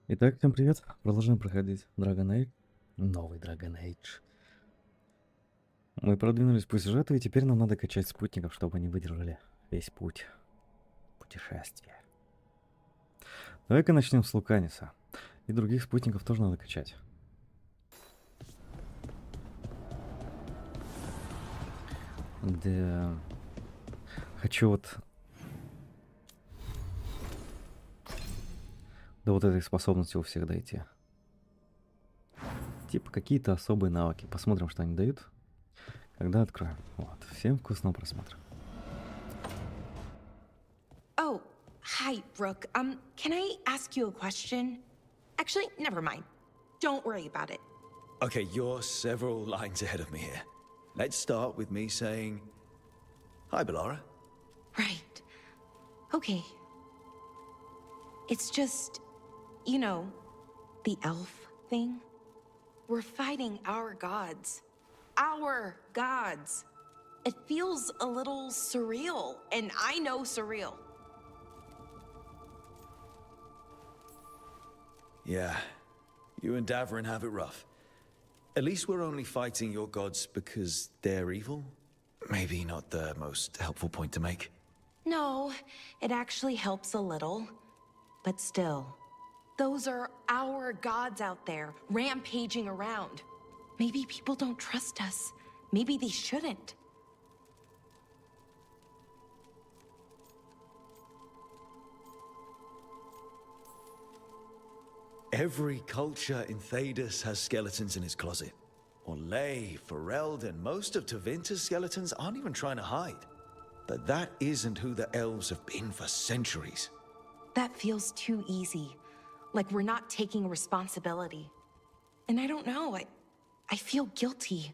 Итак, всем привет. Продолжаем проходить Dragon Age. Новый Dragon Age. Мы продвинулись по сюжету, и теперь нам надо качать спутников, чтобы они выдержали весь путь путешествия. Давай-ка начнем с Луканиса. И других спутников тоже надо качать. Да. Хочу вот до вот этой способности у всех дойти. Типа какие-то особые навыки. Посмотрим, что они дают, когда откроем. Вот. Всем вкусного просмотра. Oh, hi, Brooke. Can I ask you a question? Actually, never mind. Don't worry about it. Okay, you're several lines ahead of me here. Let's start with me saying, hi, Bellara. Right. Okay. It's just, you know, the elf thing. We're fighting our gods. Our gods. It feels a little surreal, and I know surreal. Yeah, you and Davrin have it rough. At least we're only fighting your gods because they're evil? Maybe not the most helpful point to make. No, it actually helps a little. But still, those are our gods out there, rampaging around. Maybe people don't trust us. Maybe they shouldn't. Every culture in Thedas has skeletons in its closet. Orlais, Fereld, and most of Tevinter's skeletons aren't even trying to hide. But that isn't who the elves have been for centuries. That feels too easy. Like we're not taking responsibility. And I don't know, I feel guilty.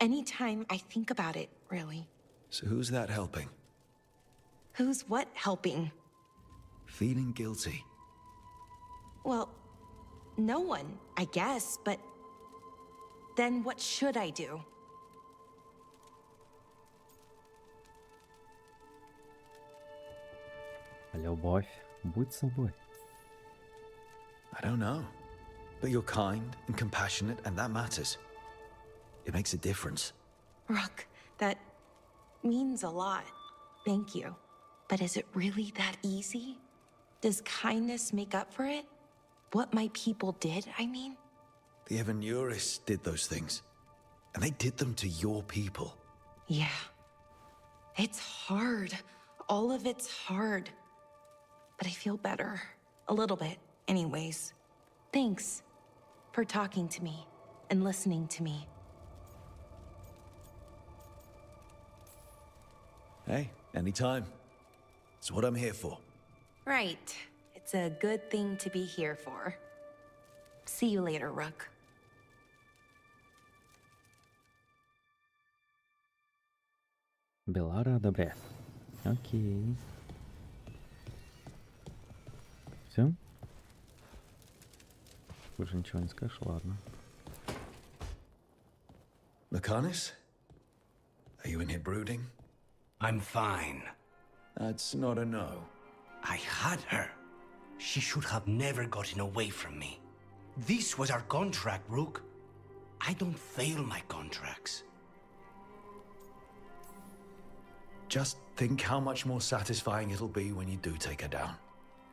Anytime I think about it, really. So who's that helping? Who's what helping? Feeling guilty. Well, no one, I guess, but then what should I do? Любовь, будь собой. I don't know. But you're kind and compassionate, and that matters. It makes a difference. Rook, that means a lot. Thank you. But is it really that easy? Does kindness make up for it? What my people did, I mean? The Evanuris did those things. And they did them to your people. Yeah. It's hard. All of it's hard. But I feel better. A little bit, anyways. Thanks for talking to me and listening to me. Hey, anytime. It's what I'm here for. Right. It's a good thing to be here for. See you later, Rook. Белара одобряет. Окей. Все? Больше ничего не скажешь? Ладно. Lucanis? Are you in here brooding? I'm fine. That's not a no. I had her. She should have never gotten away from me. This was our contract, Rook. I don't fail my contracts. Just think how much more satisfying it'll be when you do take her down.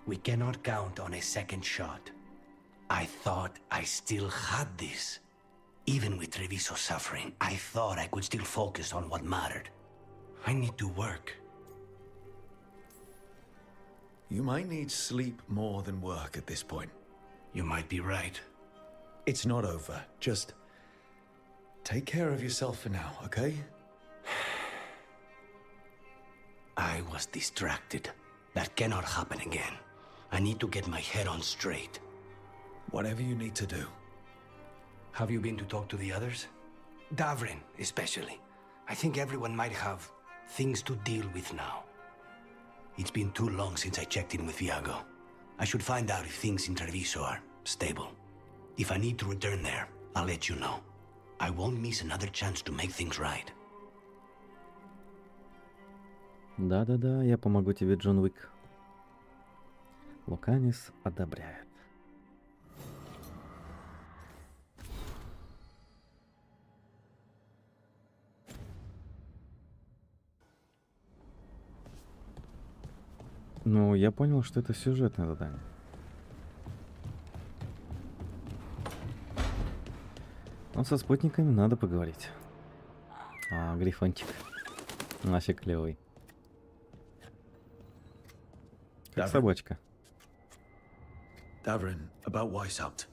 We cannot count on a second shot. I thought I still had this. Even with Treviso's suffering, I thought I could still focus on what mattered. I need to work. You might need sleep more than work at this point. You might be right. It's not over. Just take care of yourself for now, okay? I was distracted. That cannot happen again. I need to get my head on straight. Whatever you need to do. Have you been to talk to the others? Davrin, especially. I think everyone might have things to deal with now. It's been too long since I checked in with Viago. I should find out if things in Treviso are stable. If I need to return there, I'll let you know. I won't miss another chance to make things right. Да-да-да, я помогу тебе, Джон Уик. Луканис одобряет. Ну, я понял, что это сюжетное задание. Но со спутниками надо поговорить. А, грифончик. Нафиг клевый. Как Davrin. собачка. Davrin, about Weishaupt.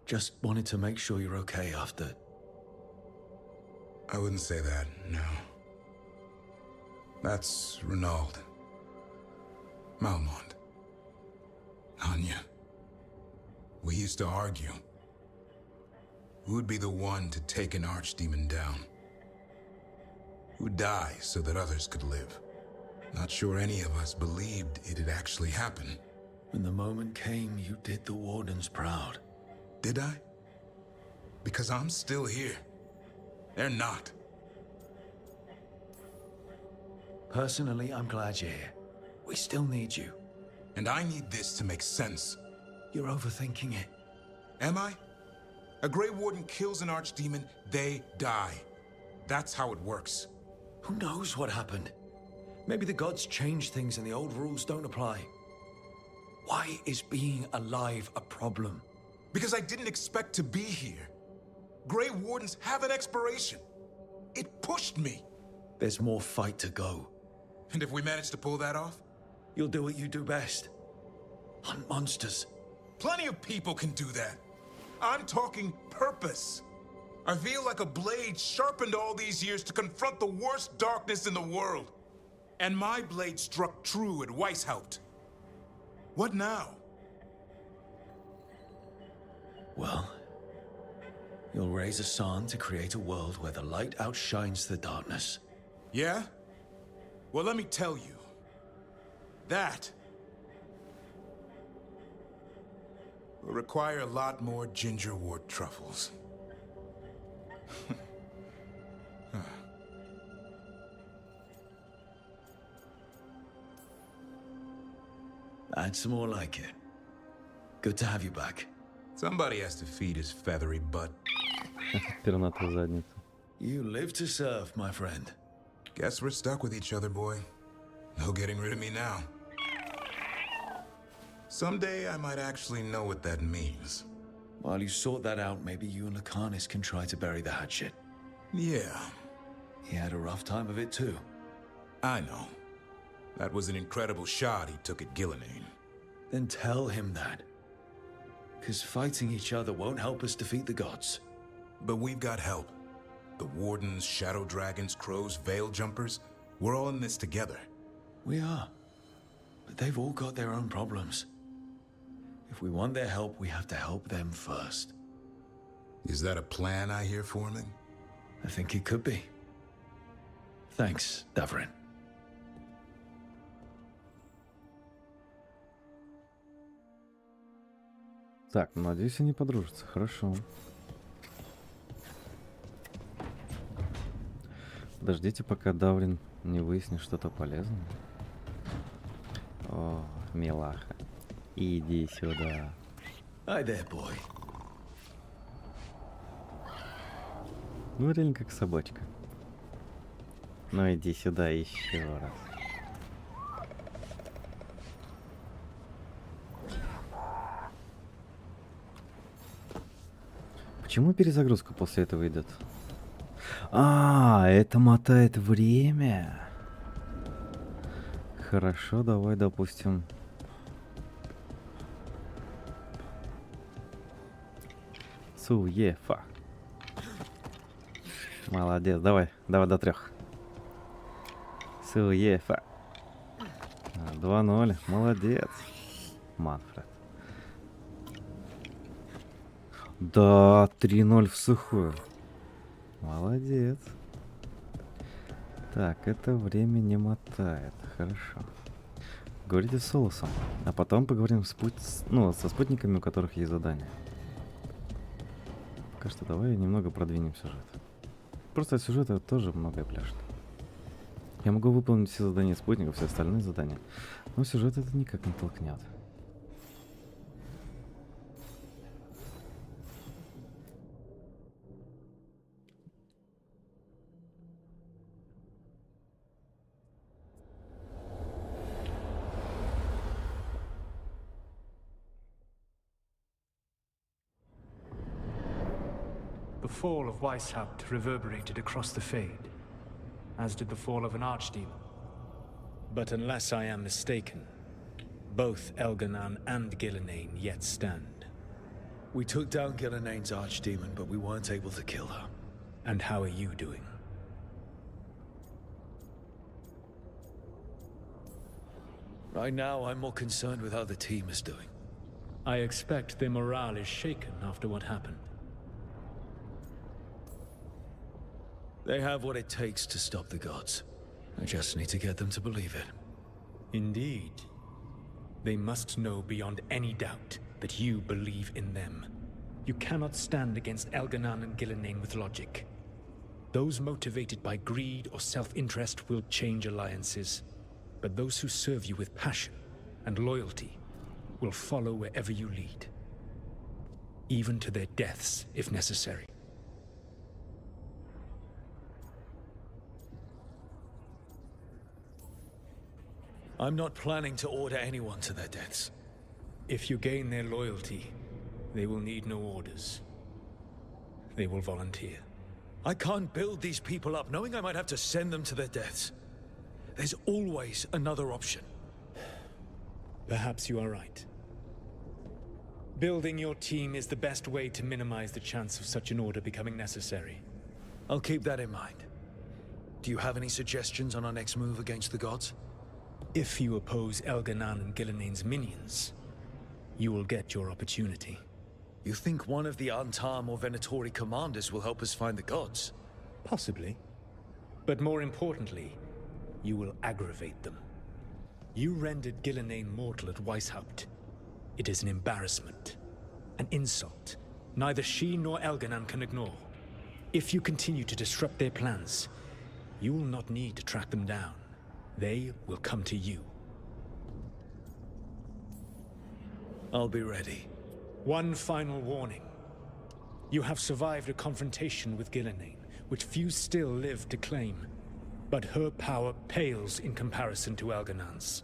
Just wanted to make sure you're okay after. I wouldn't say that, no. That's Renaud. Malmont. Anya. We used to argue. Who would be the one to take an archdemon down? Who'd die so that others could live? Not sure any of us believed it'd actually happen. When the moment came, you did the Wardens proud. Did I? Because I'm still here. They're not. Personally, I'm glad you're here. We still need you. And I need this to make sense. You're overthinking it. Am I? A Grey Warden kills an archdemon, they die. That's how it works. Who knows what happened? Maybe the gods changed things and the old rules don't apply. Why is being alive a problem? Because I didn't expect to be here. Grey Wardens have an expiration. It pushed me. There's more fight to go. And if we manage to pull that off? You'll do what you do best. Hunt monsters. Plenty of people can do that. I'm talking purpose. I feel like a blade sharpened all these years to confront the worst darkness in the world. And my blade struck true at Weishaupt. What now? Well, you'll raise a song to create a world where the light outshines the darkness. Yeah? Well, let me tell you. That will require a lot more gingerwort truffles. That's more like it. Good to have you back. Somebody has to feed his feathery butt. Пернатую задницу. You live to serve, my friend. Guess we're stuck with each other, boy. No getting rid of me now. Someday I might actually know what that means. While you sort that out, maybe you and Lucanus can try to bury the hatchet. Yeah, He had a rough time of it too. I know. That was an incredible shot he took at Gillenane. Then tell him that. Because fighting each other won't help us defeat the gods. But we've got help. The Wardens, Shadow Dragons, Crows, Veil Jumpers, we're all in this together. We are. But they've all got their own problems. If we want their help, we have to help them first. Is that a plan I hear forming? I think it could be. Thanks, Davrin. Так, надеюсь, они подружатся. Хорошо. Подождите, пока Даврин не выяснит что-то полезное. О, милаха. Иди сюда. Hi there, boy. Ну, реально как собачка. Ну, иди сюда еще раз. Почему перезагрузка после этого идет? А, это мотает время. Хорошо, давай, допустим. Суефа. Молодец, давай, давай до 3. Суефа. 2-0, молодец. Манфред. Да, 3-0 в сухую. Молодец. Так, это время не мотает. Хорошо. Говорите с Солосом. А потом поговорим со спутниками, у которых есть задание. Пока что давай немного продвинем сюжет. Просто от сюжета тоже многое пляшет. Я могу выполнить все задания спутников, все остальные задания. Но сюжет это никак не толкнет. The fall of Weishaupt reverberated across the Fade, as did the fall of an archdemon. But unless I am mistaken, both Elganan and Gillenane yet stand. We took down Gillenane's archdemon, but we weren't able to kill her. And how are you doing? Right now, I'm more concerned with how the team is doing. I expect their morale is shaken after what happened. They have what it takes to stop the gods. I just need to get them to believe it. Indeed. They must know beyond any doubt that you believe in them. You cannot stand against Elganan and Gillenane with logic. Those motivated by greed or self-interest will change alliances. But those who serve you with passion and loyalty will follow wherever you lead. Even to their deaths, if necessary. I'm not planning to order anyone to their deaths. If you gain their loyalty, they will need no orders. They will volunteer. I can't build these people up knowing I might have to send them to their deaths. There's always another option. Perhaps you are right. Building your team is the best way to minimize the chance of such an order becoming necessary. I'll keep that in mind. Do you have any suggestions on our next move against the gods? If you oppose Elganan and Gillenane's minions, you will get your opportunity. You think one of the Antam or Venatori commanders will help us find the gods? Possibly. But more importantly, you will aggravate them. You rendered Gillenane mortal at Weishaupt. It is an embarrassment, an insult. Neither she nor Elganan can ignore. If you continue to disrupt their plans, you will not need to track them down. They will come to you. I'll be ready. One final warning. You have survived a confrontation with Gillenane, which few still live to claim. But her power pales in comparison to Elganan's.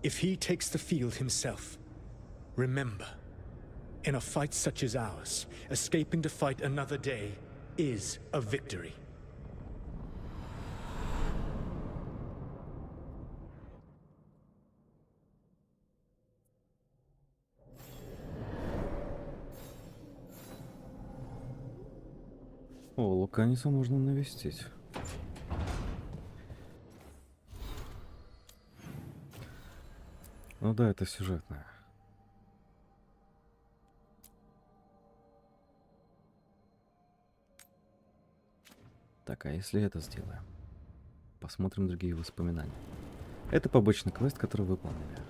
If he takes the field himself, remember, in a fight such as ours, escaping to fight another day is a victory. О, Луканиса можно навестить. Ну да, это сюжетное. Так, а если это сделаем? Посмотрим другие воспоминания. Это побочный квест, который выполнили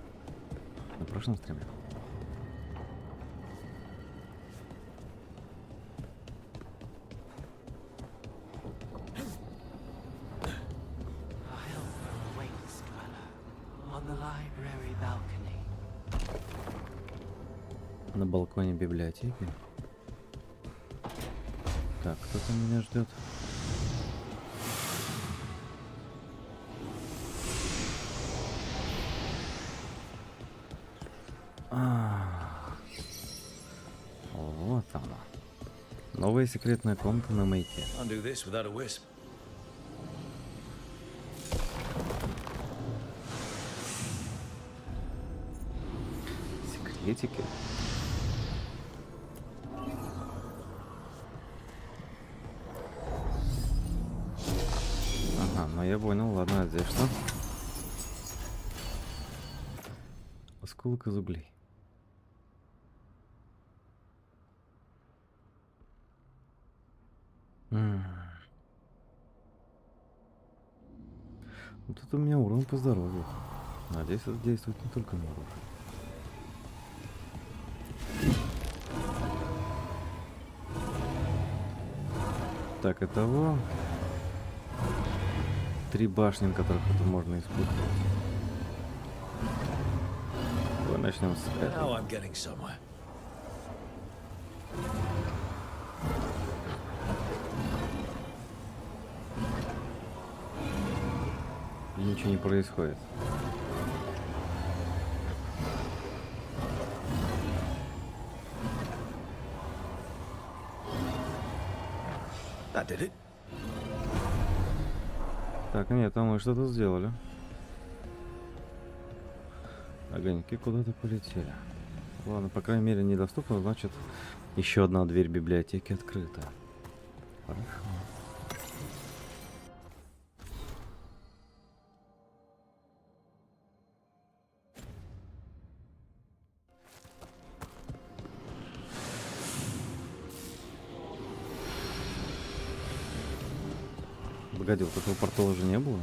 на прошлом стриме. На балконе библиотеки. Так, кто там меня ждет? Вот она. Новая секретная комната на маяке. Undo this without a wisp. Секретики. Ага, ну я понял, ладно, а здесь что? Осколок из углей. Вот это у меня урон по здоровью. Надеюсь, это действует не только на оружие. Так, итого 3 башни, на которых это можно использовать. Давай начнем с Now этого. I'm getting somewhere. И ничего не происходит. That did it. Так, нет, там мы что-то сделали. Огоньки куда-то полетели. Ладно, по крайней мере, недоступно, значит, еще одна дверь библиотеки открыта. Хорошо. Погоди, вот этого портала же не было?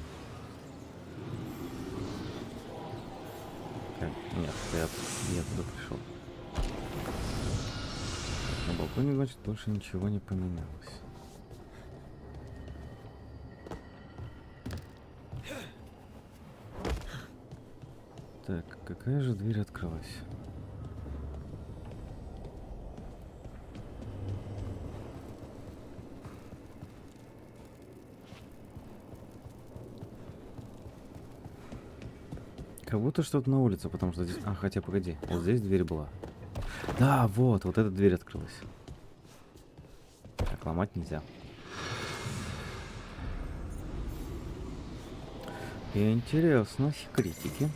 Нет, я туда пришел. На балконе, значит, больше ничего не поменялось. Так, какая же дверь открылась? Как будто что-то на улице, потому что здесь... А, хотя, погоди. Вот здесь дверь была. Да, вот эта дверь открылась. Так, ломать нельзя. Интересно, секретики.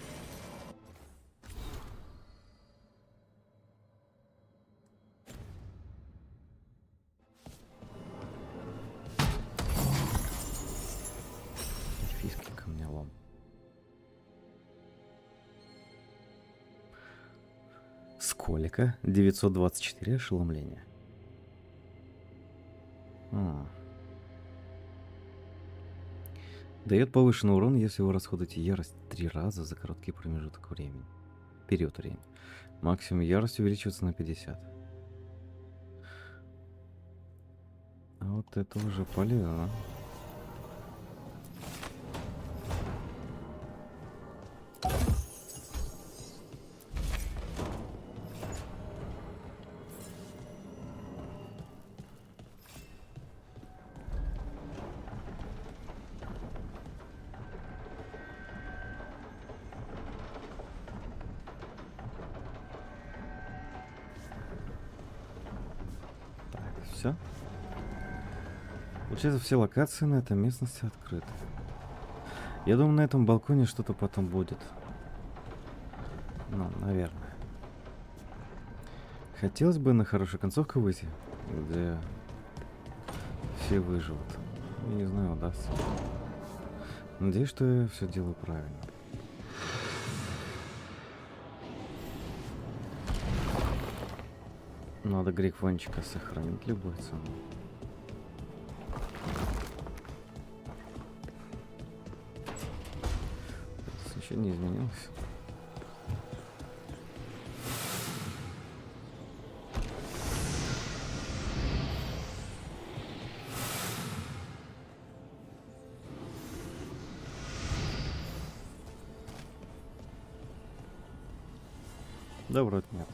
Эльфийский камнелом. Сколько? 924 ошеломления. Дает повышенный урон, если вы расходуете ярость 3 раза за короткий промежуток времени. Период времени. Максимум ярости увеличивается на 50. А вот это уже полезно. Все. Получается, все локации на этой местности открыты. Я думаю, на этом балконе что-то потом будет. Ну, наверное. Хотелось бы на хорошую концовку выйти, где все выживут. Не знаю, удастся. Надеюсь, что я все делаю правильно. Надо грифончика сохранить любой ценой. Ничего не изменилось. Да, вроде нет.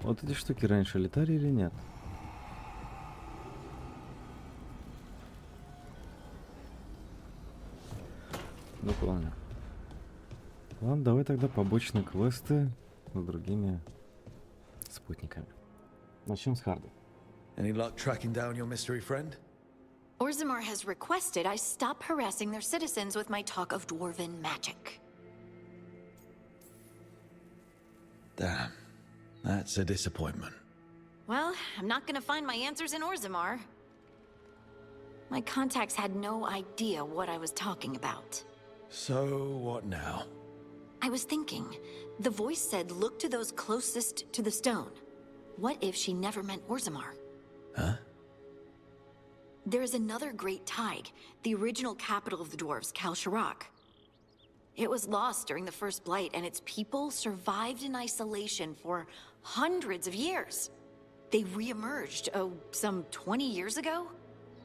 Вот эти штуки раньше летали или нет? Ну, помню. Ладно, давай тогда побочные квесты с другими спутниками. Начнем с харда. Any luck tracking down your mystery friend? Orzammar has requested I stop harassing their citizens with my talk of dwarven magic. Damn. That's a disappointment. Well, I'm not gonna find my answers in Orzammar. My contacts had no idea what I was talking about. So, what now? I was thinking, the voice said look to those closest to the stone. What if she never meant Orzammar? Huh? There is another great tide, the original capital of the dwarves, Kal Shirak. It was lost during the First Blight, and its people survived in isolation for hundreds of years. They re-emerged, some 20 years ago?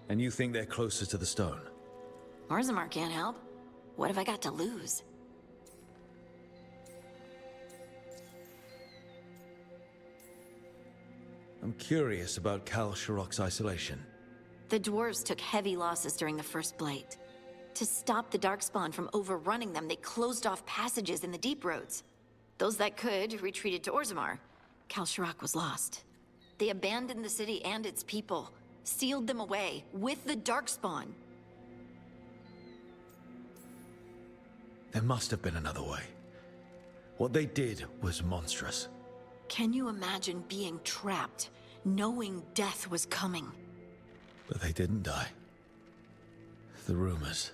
And you think they're closer to the stone? Orzammar can't help. What have I got to lose? I'm curious about Kal Shirok's isolation. The dwarves took heavy losses during the First Blight. To stop the Darkspawn from overrunning them, they closed off passages in the deep roads. Those that could retreated to Orzammar. Kal Shirok was lost. They abandoned the city and its people, sealed them away with the Darkspawn. There must have been another way. What they did was monstrous. Can you imagine being trapped, knowing death was coming? But they didn't die. The rumors.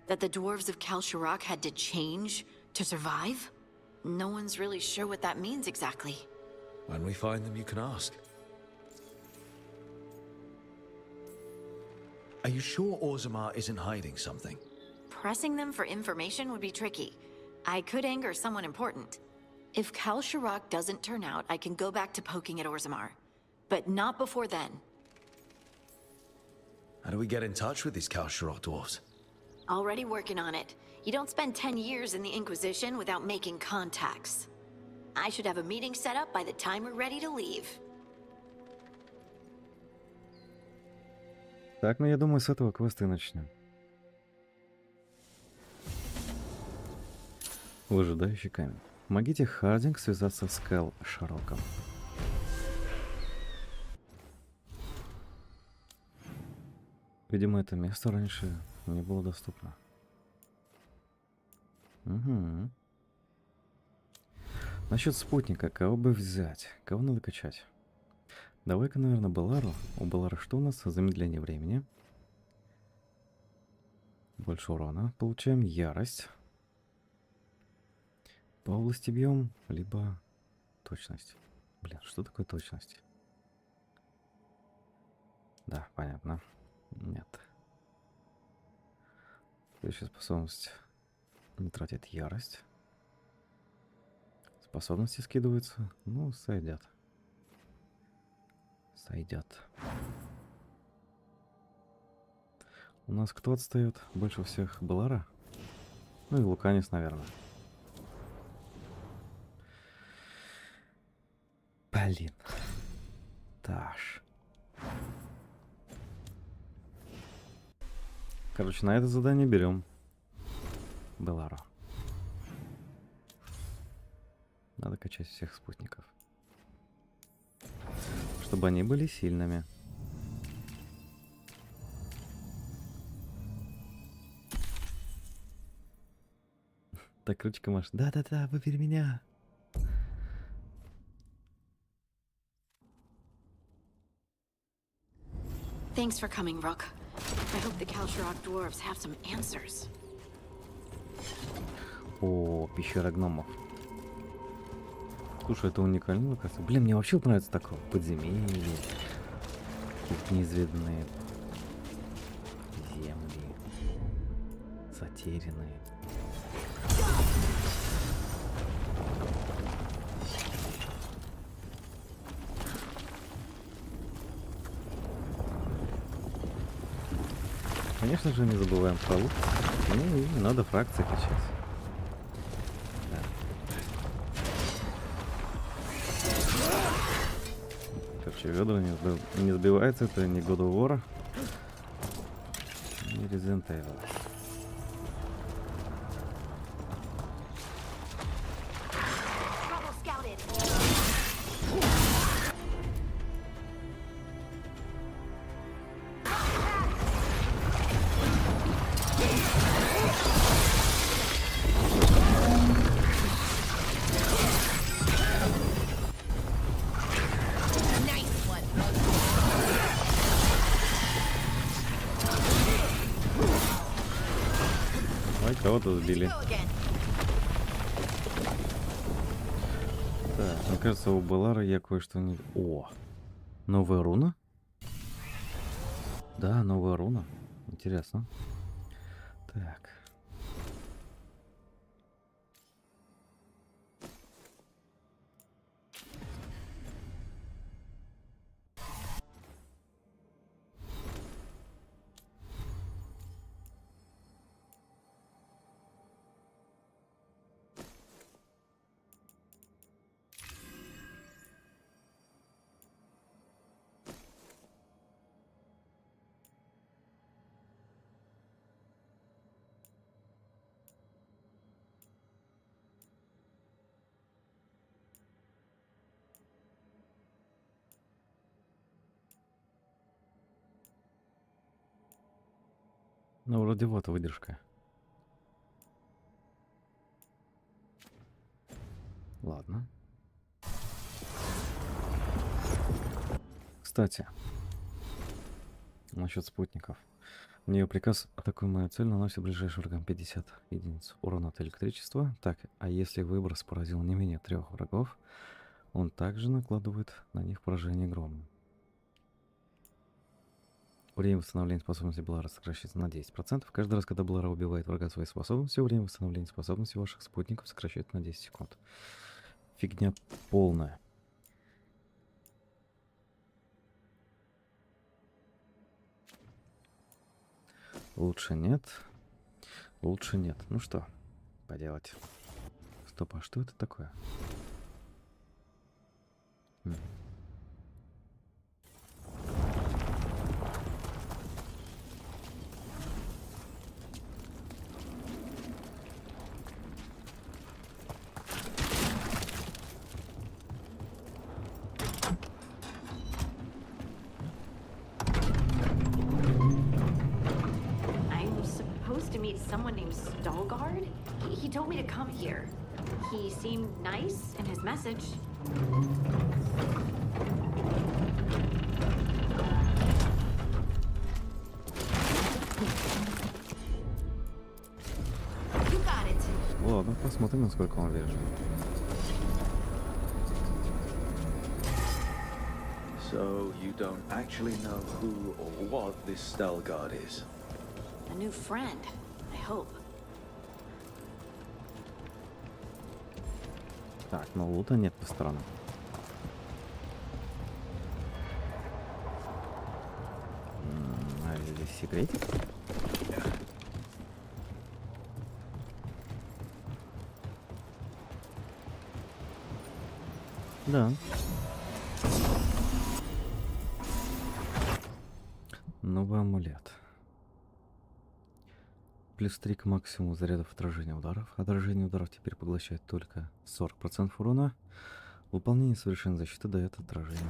That the dwarves of Kal Shirok had to change to survive? No one's really sure what that means exactly. When we find them, you can ask. Are you sure Orzammar isn't hiding something? Pressing them for information would be tricky. I could anger someone important. If Kal Shirok doesn't turn out, I can go back to poking at Orzammar. But not before then. How do we get in touch with these Kal Shirok dwarves? Already working on it. You don't spend 10 years in the Inquisition without making contacts. I should have a meeting set up by the time we're ready to leave. Так, ну я думаю, с этого квеста и начнем. Выжидающий камень. Помогите Хардинг связаться с Кал Широком. Видимо, это место раньше не было доступно. Угу. Насчет спутника, кого бы взять? Кого надо качать? Давай-ка, наверное, Белару. У Белары что у нас? Замедление времени. Больше урона. Получаем ярость. По области бьем, либо точность. Блин, что такое точность? Да, понятно. Нет. Следующая способность не тратит ярость. Способности скидываются. Ну, сойдет. Сойдет. У нас кто отстает больше всех? Белара? Ну и Луканис, наверное. Блин. Таш. Короче, на это задание берем Белару. Надо качать всех спутников. Чтобы они были сильными. Так, ручка машет. Да-да-да, выбери меня. Thanks for coming, Rook. I hope the Kal Shirok dwarves have some answers. О, пещера гномов. Слушай, это уникальная локация. Блин, мне вообще нравится такое подземелье. Какие-то неизведанные земли. Затерянные. Конечно же, не забываем про лут. Ну и надо фракции качать. Да. Короче, ведра не сбивается. Это не God of War, не Resident Evil. Кого-то сбили. Так, мне кажется, у Белары я кое-что не... О! Новая руна? Да, новая руна. Интересно. Так. Ну, вроде вот выдержка. Ладно. Кстати, насчет спутников. У нее приказ «Атакуй мою цель, наносит ближайшим врагам 50 единиц урона от электричества». Так, а если выброс поразил не менее 3 врагов, он также накладывает на них поражение громом. Время восстановления способности Блара сокращается на 10%. Каждый раз, когда Блара убивает врага своей способностью, время восстановления способности ваших спутников сокращается на 10 секунд. Фигня полная. Лучше нет. Лучше нет. Ну что поделать? Стоп, а что это такое? I'm supposed to meet someone named Veilguard. He told me to come here. He seemed nice in his message. You got it. Ладно, посмотрим, насколько он вежливый. So you don't actually know who or what this Veilguard is? A new friend, I hope. Так, но лута нет по сторонам. А здесь секретик? Да. Новый амулет. Плюс 3 к максимуму зарядов отражения ударов. Отражение ударов теперь поглощает только 40% урона. Выполнение совершенной защиты дает отражение.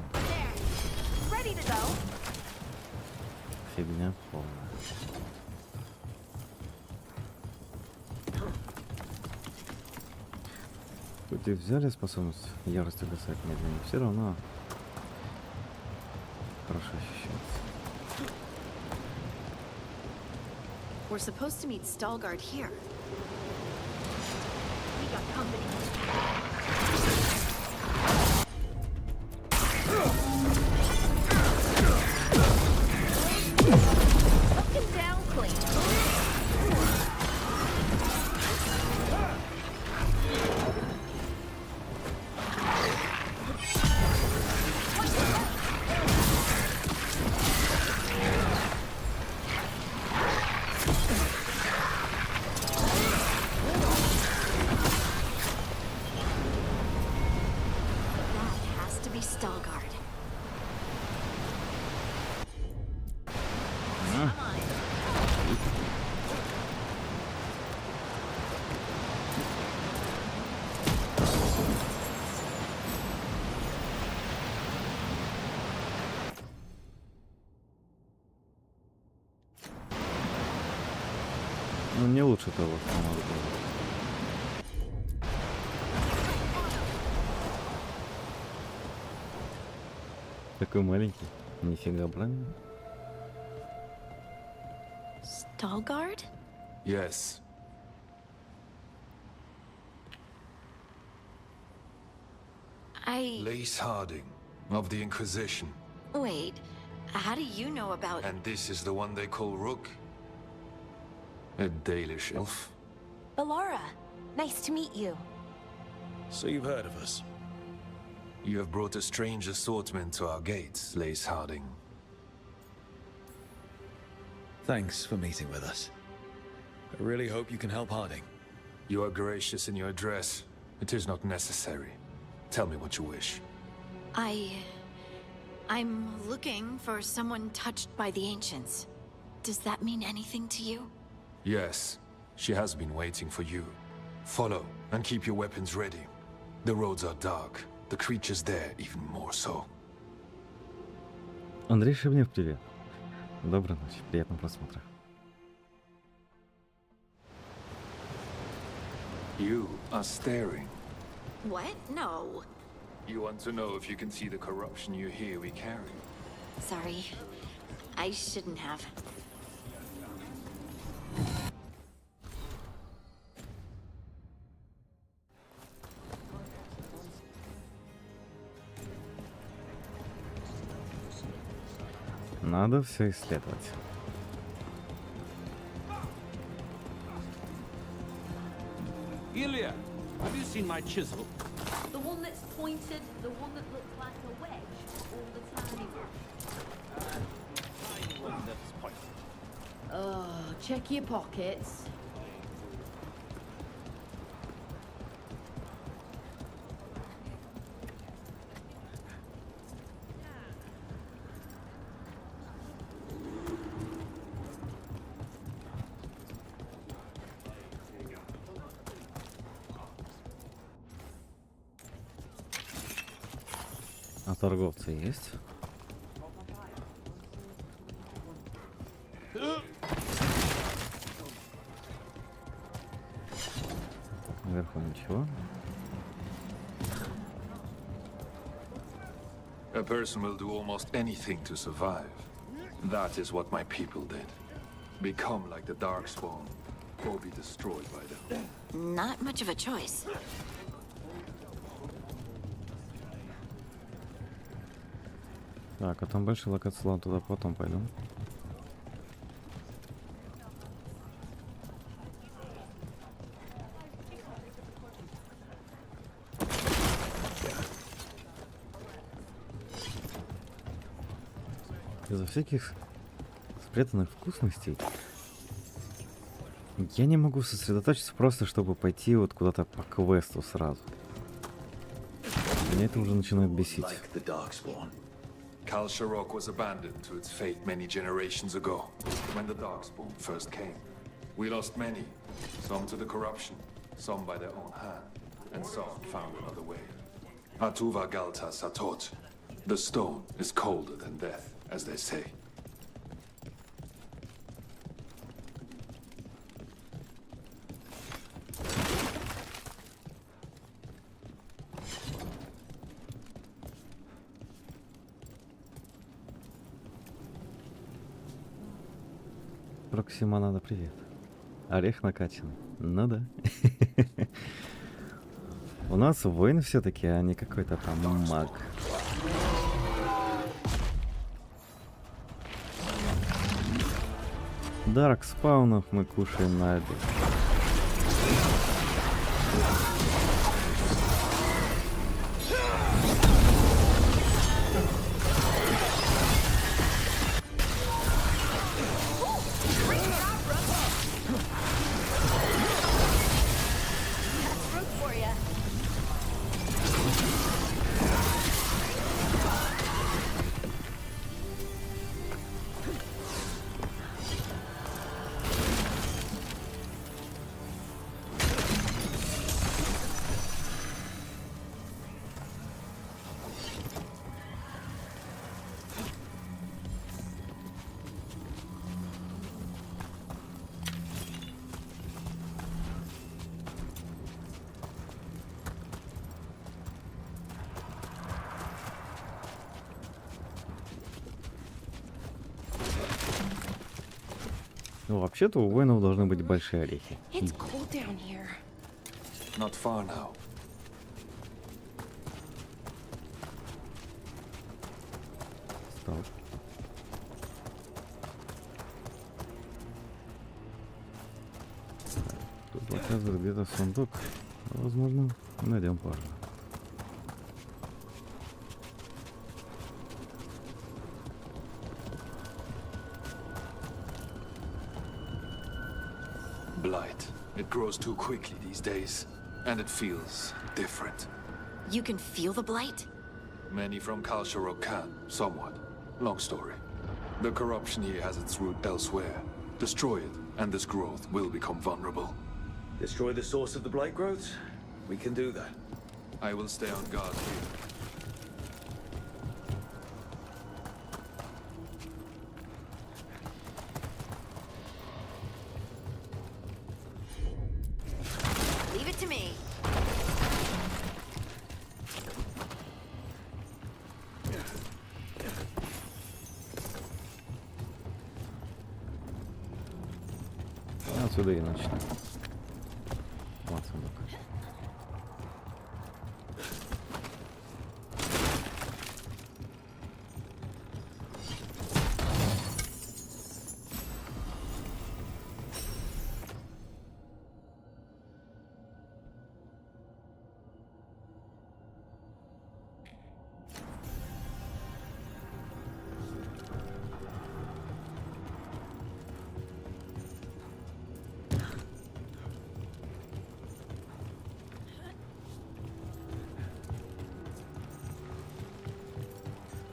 Фигня полная. Хоть и взяли способность ярости угасать медленно, все равно хорошо ощущается. We're supposed to meet Veilguard here. We got company. Look him down, clean. Veilguard. Ну, не лучше того, что надо было. Такой маленький. Нифига броня. Veilguard? Yes. Lace Harding of the Inquisition. Wait, how do you know about... And this is the one they call Rook? A Dalish elf? Balara, nice to meet you. So you've heard of us? You have brought a strange assortment to our gates, Lace Harding. Thanks for meeting with us. I really hope you can help Harding. You are gracious in your address. It is not necessary. Tell me what you wish. I'm looking for someone touched by the ancients. Does that mean anything to you? Yes, she has been waiting for you. Follow and keep your weapons ready. The roads are dark. The creatures there even more so. Андрей Шевнев, привет. Доброй ночи, приятного просмотра. You are staring. What? No. You want to know if you can see the corruption you hear we carry? Sorry. I shouldn't have. Надо все исследовать. Ilya, have you seen my chisel? The one that's pointed, the one that looks like a wedge, or the tiny one? Tiny one that's pointed. Oh, check your pockets. А торговцы есть? Наверху ничего. A person will do almost anything to survive. That is what my people did. Become like the Darkspawn, or be destroyed by them. Not much of a choice. Так, а там большой локацион, туда потом пойдем. Из-за всяких спрятанных вкусностей я не могу сосредоточиться просто, чтобы пойти вот куда-то по квесту сразу. Меня это уже начинает бесить. Like the Darkspawn. Kal Sharok was abandoned to its fate many generations ago, when the Darkspawn first came. We lost many, some to the corruption, some by their own hand, and some found another way. Atuva Galta Satot. The stone is colder than death, as they say. Проксима надо, привет. Орех накачанный. Ну да. У нас воин все-таки, а не какой-то там маг. Дарк спаунов мы кушаем на обед. Ну, вообще-то у воинов должны быть большие орехи. It's cold down here. Not far now. Стоп. Тут показывает где-то сундук. Возможно, найдем позже. Blight. It grows too quickly these days, and it feels different. You can feel the blight? Many from Kal Sharok can, somewhat. Long story. The corruption here has its root elsewhere. Destroy it, and this growth will become vulnerable. Destroy the source of the blight growths? We can do that. I will stay on guard here. Leave it to me. Отсюда и начнем. Вот сундук.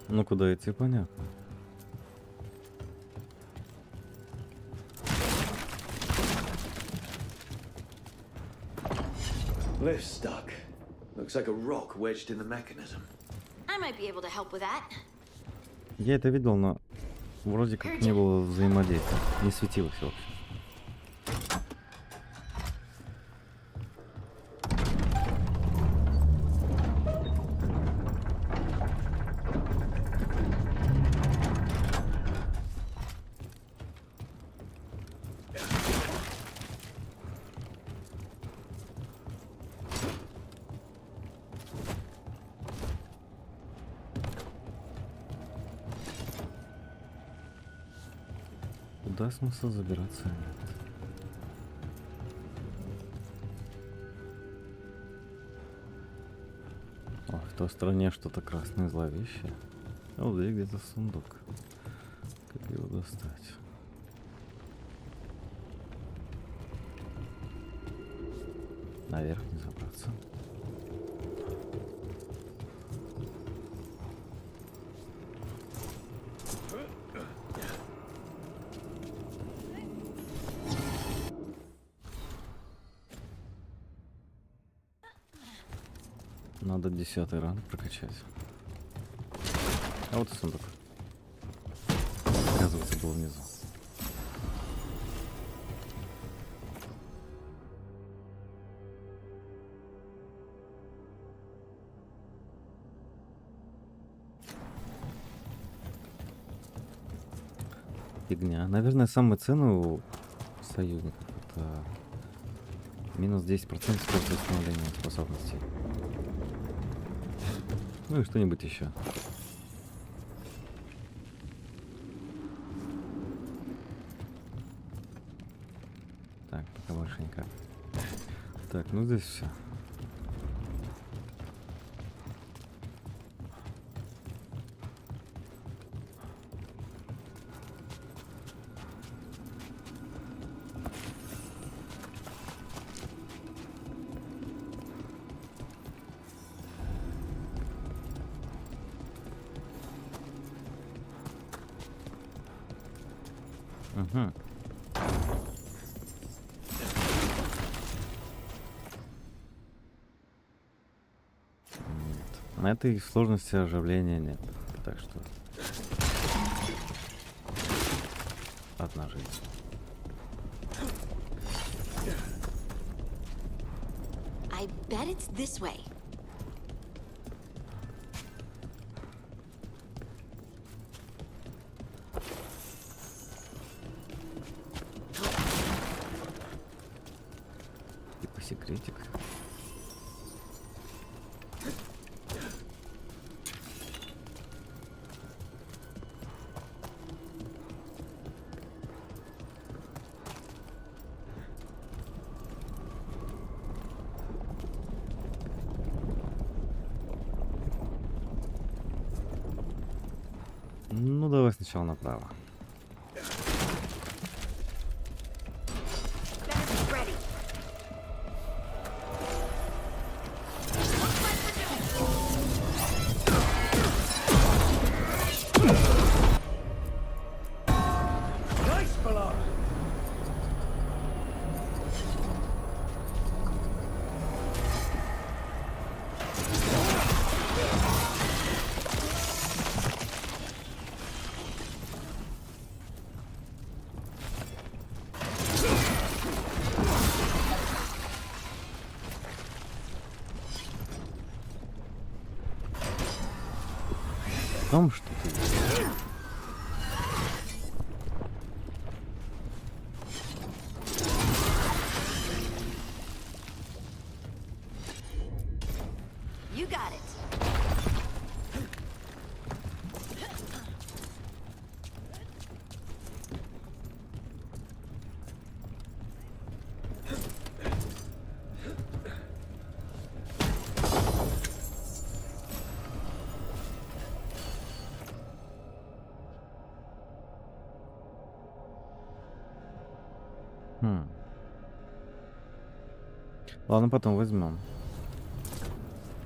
Ну куда идти, понятно. Lift's stuck. Looks like a rock wedged in the mechanism. I might be able to help with that. Я это видел, но вроде как не было взаимодействия. Не светилось вообще. Куда смысл забираться? Нет. О, в той стороне что-то красное зловещее. А вот здесь где-то сундук. Как его достать? Наверх не забраться. Надо 10-й ранг прокачать. А вот и сундук. Оказывается, был внизу. Фигня. Наверное, самое ценное у союзников это минус 10% скорости восстановления способностей. Ну и что-нибудь еще. Так, пока больше никак. Так, ну здесь все. Угу. На этой сложности оживления нет. Так что одна жизнь. I bet it's this way. Типа секретик. Ну, давай сначала направо. том, что ты... You got it. Ладно, потом возьмем.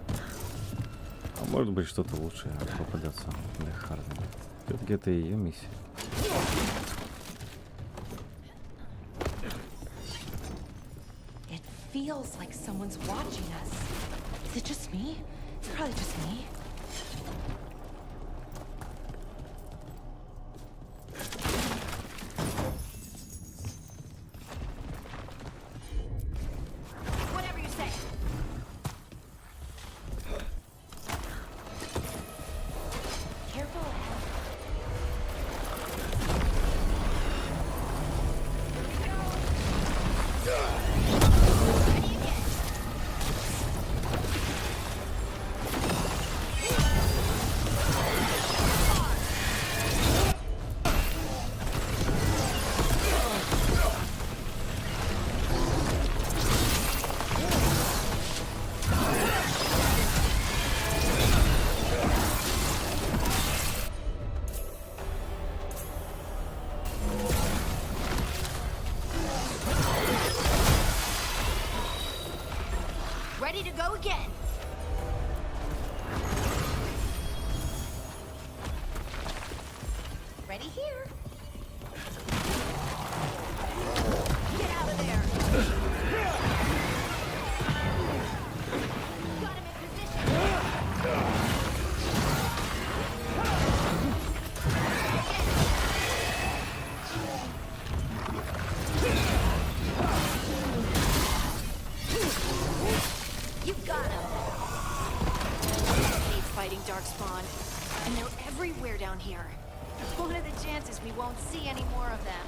А может быть что-то лучшее попадется для Хардина. Все-таки это ее миссия. It feels like someone's watching us. Is it just me? It's probably just me. Whatever you say. Careful ahead. Ready again. Ready to go again. Ready here. Get out of there. Got him in position. You got him. I hate fighting darkspawn, and they're everywhere down here. What are the chances we won't see any more of them?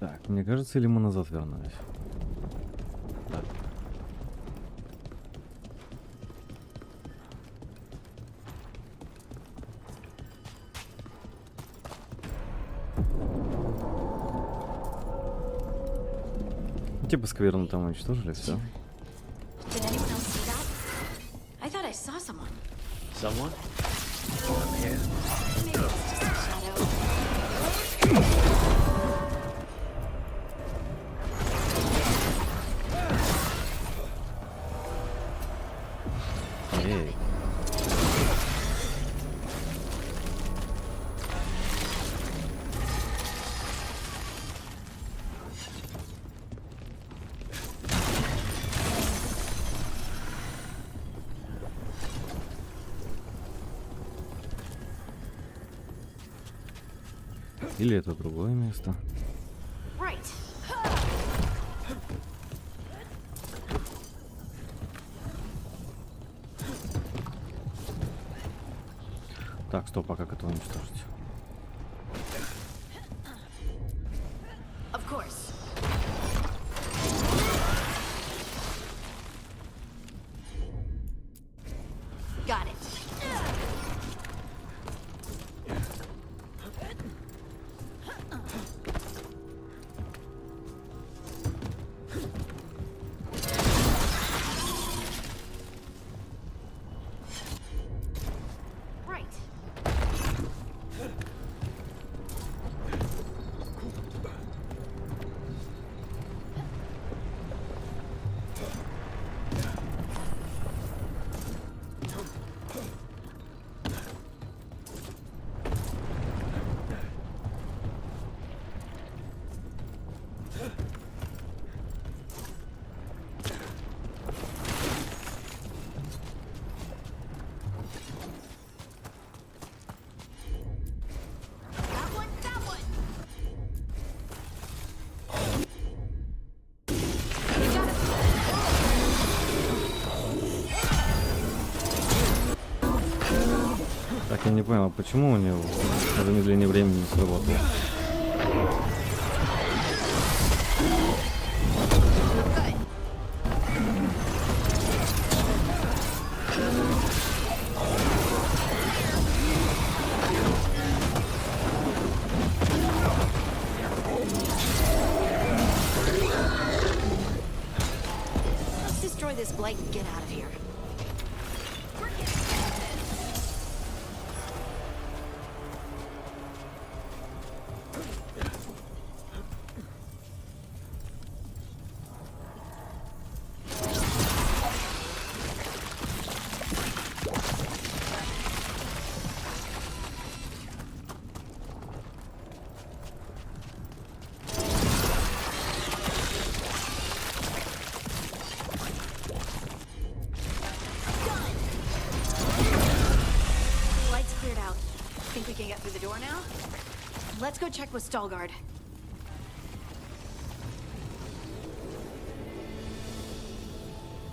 Так, мне кажется, или мы назад вернулись? Да. Типа скверну там уничтожили, все. Did anyone else see that? I thought I saw someone. Someone? Maybe it's just a shadow. Эй. Или это другое место? Right. Так, стоп, а как это уничтожить? Of course. Got it. Так, я не понял, почему у него замедление времени не сработало? Let's destroy this blight and get out of here. Light's cleared out. Think we can get through the door now? Let's go check with Stalgard.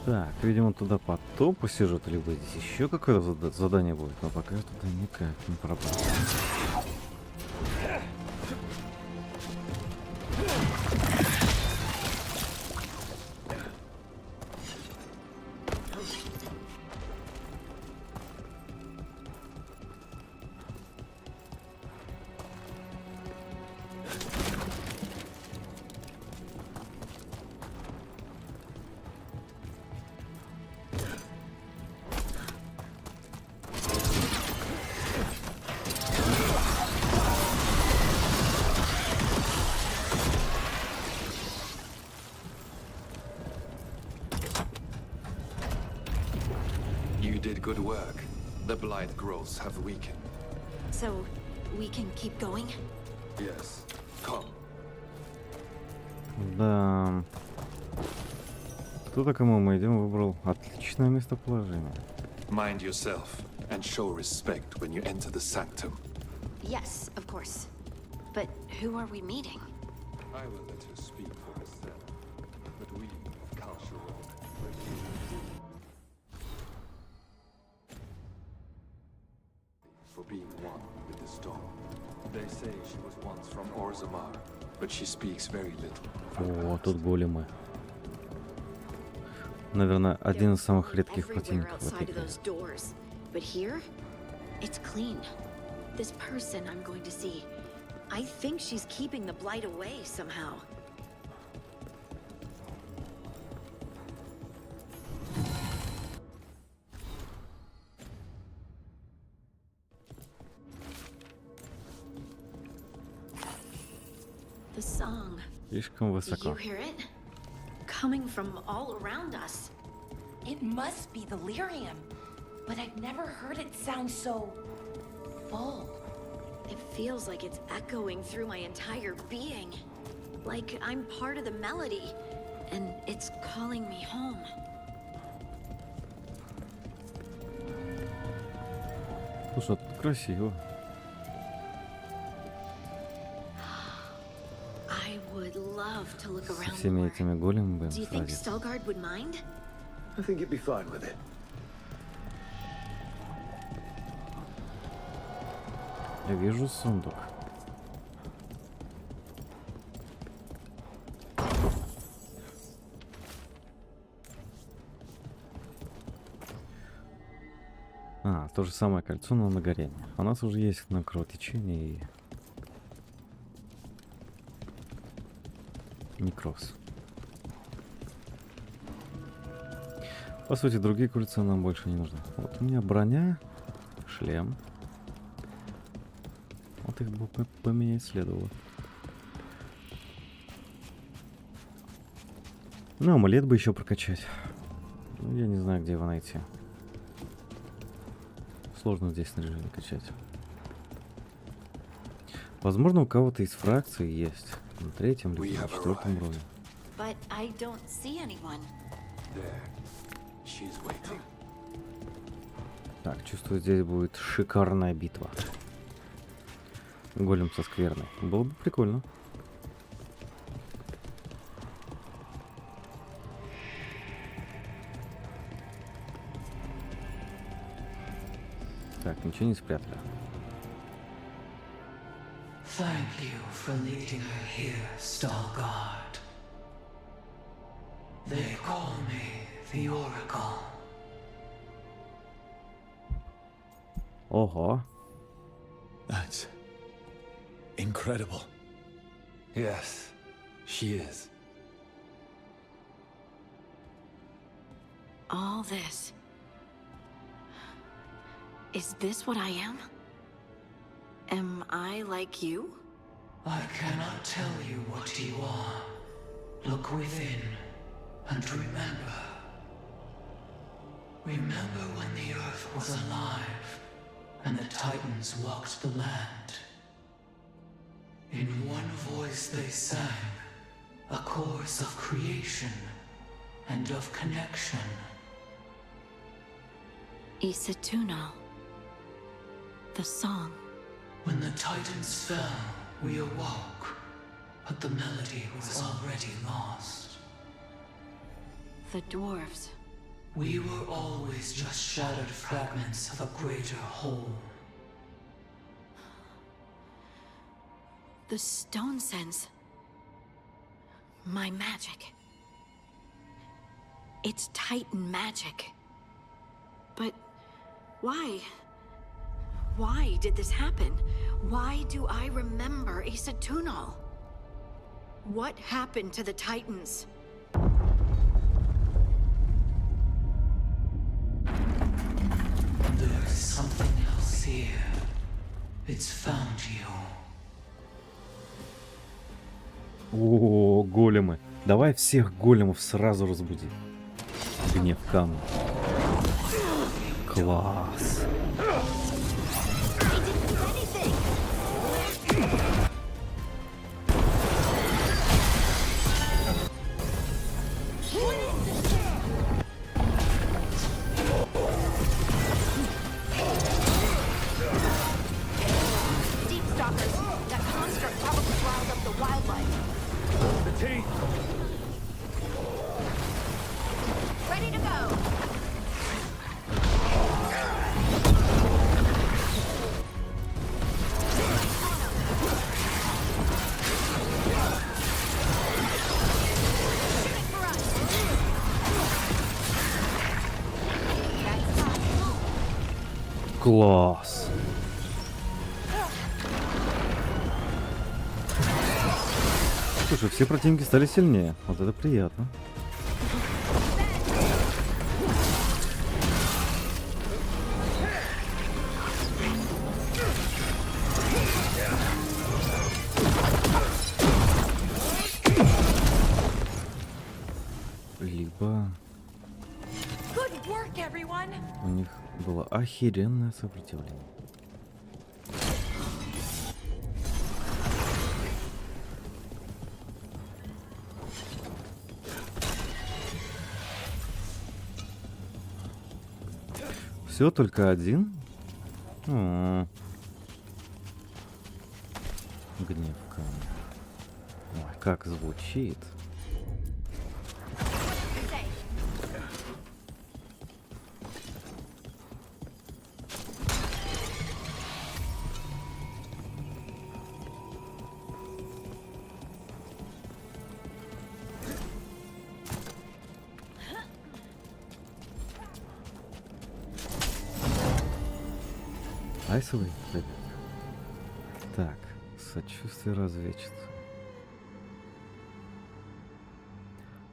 Так, видимо, туда потом посижут, либо здесь еще какое-то задание будет, но пока я туда никак не пропал. You did good work. The blight growths have weakened. So, we can keep going? Yes. Come. Да. Кто-то, кому мы идем, выбрал отличное местоположение. Mind yourself and show respect when you enter the sanctum. Yes, of course. But who are we meeting? I will let her speak for herself. But we, cultural, for being one with the storm. They say she was once from Orzammar, but she speaks very little. О, тут големы. Наверное, один из самых редких противников в этой игре. But here, it's clean. This person I'm going to see, I think she's keeping the blight away somehow. The song. Слишком Do высоко. you hear it? Coming from all around us. It must be the lyrium, but I've never heard it sound so full. It feels like it's echoing through my entire being. Like I'm part of the melody, and it's calling me home. Слушай, тут красиво. I would love to look Со around всеми more. этими големами будем Do you think сразиться. Stalgard would mind? I think you'd be fine with it. Я вижу сундук. То же самое кольцо, но на горение. У нас уже есть на кровотечение и некроз. По сути, другие кольца нам больше не нужны. Вот у меня броня, шлем. Вот их бы поменять следовало. Ну, амулет бы еще прокачать. Ну, я не знаю, где его найти. Сложно здесь снаряжение качать. Возможно, у кого-то из фракций есть. На третьем или на четвертом уровне. But I don't see anyone. There. She's waiting. Так, чувствую, здесь будет шикарная битва. Голем со скверной. Было бы прикольно. Так, ничего не спрятали. Thank you for leading her here, Stalguard. They call me the Oracle. Ого. That's incredible. Yes, she is. All this. Is this what I am? Am I like you? I cannot tell you what you are. Look within and remember. Remember when the earth was alive and the Titans walked the land. In one voice they sang a chorus of creation and of connection. Isatunal. The song. When the Titans fell, we awoke, but the melody was already lost. The dwarves. We were always just shattered fragments of a greater whole. The stone sense. My magic. It's Titan magic. But why? Why did this happen? Why do I remember Isatunal? What happened to the Titans? There's something else here. It's found you. О, големы. Давай всех големов сразу разбуди. Гнев камня. Класс. Ready to go. Класс. Слушай, все противники стали сильнее. Вот это приятно. Либо Good work, everyone. у них было охеренное сопротивление. Все, только один? Гнев камня. Ой, как звучит. Айсовый, ребят. Так, сочувствие разведчицы.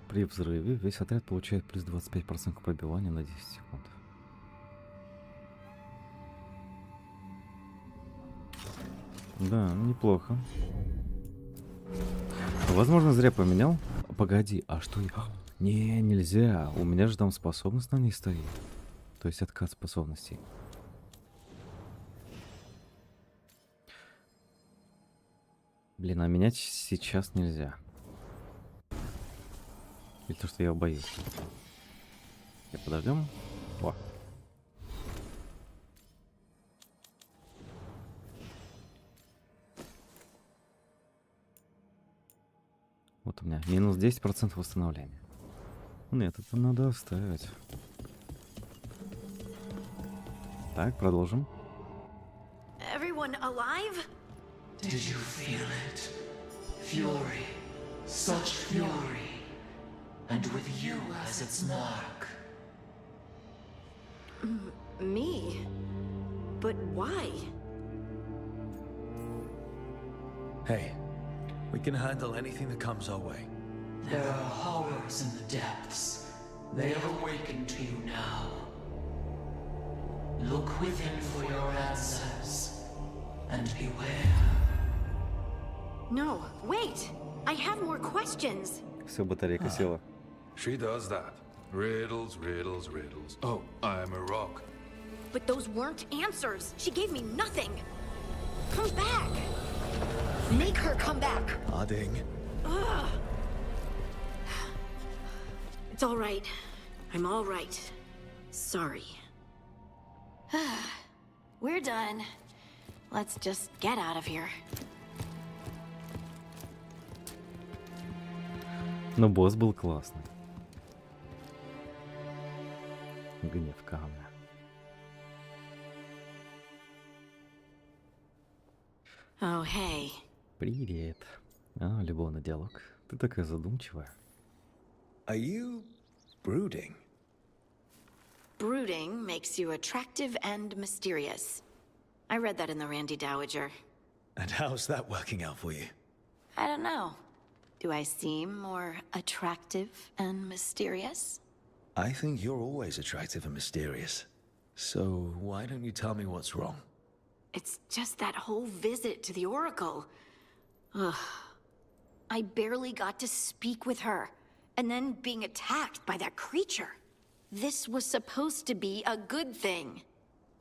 При взрыве весь отряд получает плюс 25% к пробиванию на 10 секунд. Да, неплохо. Возможно, зря поменял. Погоди, а что я... Не, нельзя. У меня же там способность на ней стоит. То есть откат способностей. Блин, а менять сейчас нельзя. Или то, что я боюсь. Я подождем. О. Вот у меня минус 10% восстановления. Нет, это надо оставить. Так, продолжим. everyone alive? Did you feel it? Fury. Such fury. And with you as its mark. Me? But why? Hey, we can handle anything that comes our way. There are horrors in the depths. They have awakened to you now. Look within for your answers. And beware. No, wait! I have more questions. Все, батарейка села. She does that. Riddles, riddles, riddles. Oh, I'm a rock. But those weren't answers. She gave me nothing. Come back. Make her come back. Harding. Ugh. It's all right. I'm all right. Sorry. We're done. Let's just get out of here. Но босс был классный. Гнев камня. Oh, hey. Привет. А, любовный диалог. Ты такая задумчивая. Are you brooding? Brooding makes you attractive and mysterious. I read that in the Randy Dowager. And how's that working out for you? I don't know. Do I seem more attractive and mysterious? I think you're always attractive and mysterious. So why don't you tell me what's wrong? It's just that whole visit to the Oracle. Ugh. I barely got to speak with her, and then being attacked by that creature. This was supposed to be a good thing.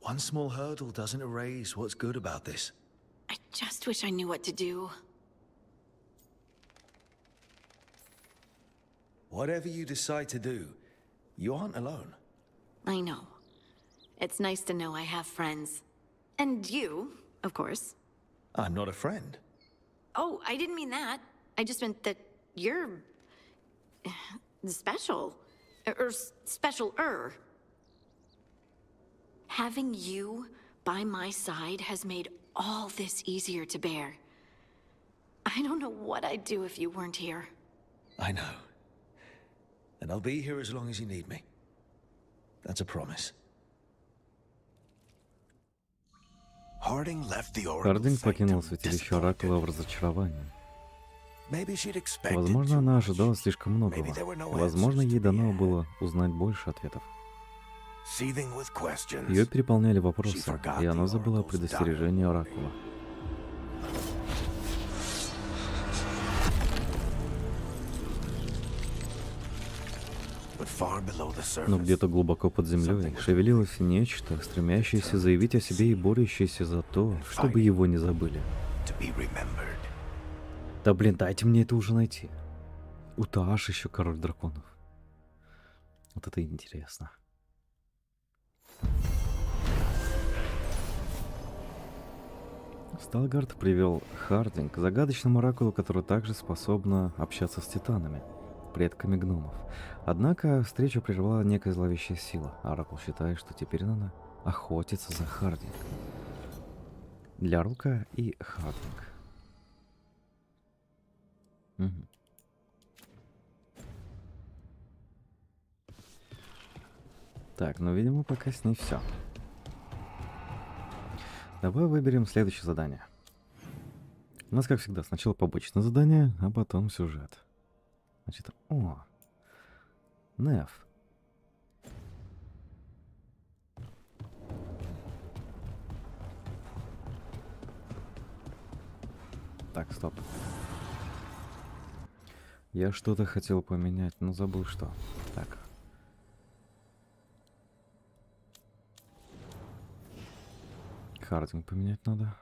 One small hurdle doesn't erase what's good about this. I just wish I knew what to do. Whatever you decide to do, you aren't alone. I know. It's nice to know I have friends. And you, of course. I'm not a friend. Oh, I didn't mean that. I just meant that you're special. Or special-er. Having you by my side has made all this easier to bear. I don't know what I'd do if you weren't here. I know. And I'll be here as long as you need me. That's a promise. Harding left the Хардинг покинул святилище Оракула в разочаровании. Возможно, она ожидала слишком многого. Возможно, ей дано было узнать больше ответов. Ее переполняли вопросы, и она забыла о предостережении Оракула. Но где-то глубоко под землей шевелилось нечто, стремящееся заявить о себе и борющееся за то, чтобы его не забыли. Да блин, дайте мне это уже найти. Утааш еще король драконов. Вот это интересно. Сталгард привел Хардинг к загадочному оракулу, который также способна общаться с титанами, предками гномов. Однако встречу прервала некая зловещая сила. Оракул считает, что теперь надо охотиться за Хардинг. Для Рука и Хардинг. Угу. Так, ну, видимо, пока с ней все. Давай выберем следующее задание. У нас, как всегда, сначала побочное задание, а потом сюжет. Значит, о, Неф. Так, стоп. Я что-то хотел поменять, но забыл что. Так. Хардинг поменять надо.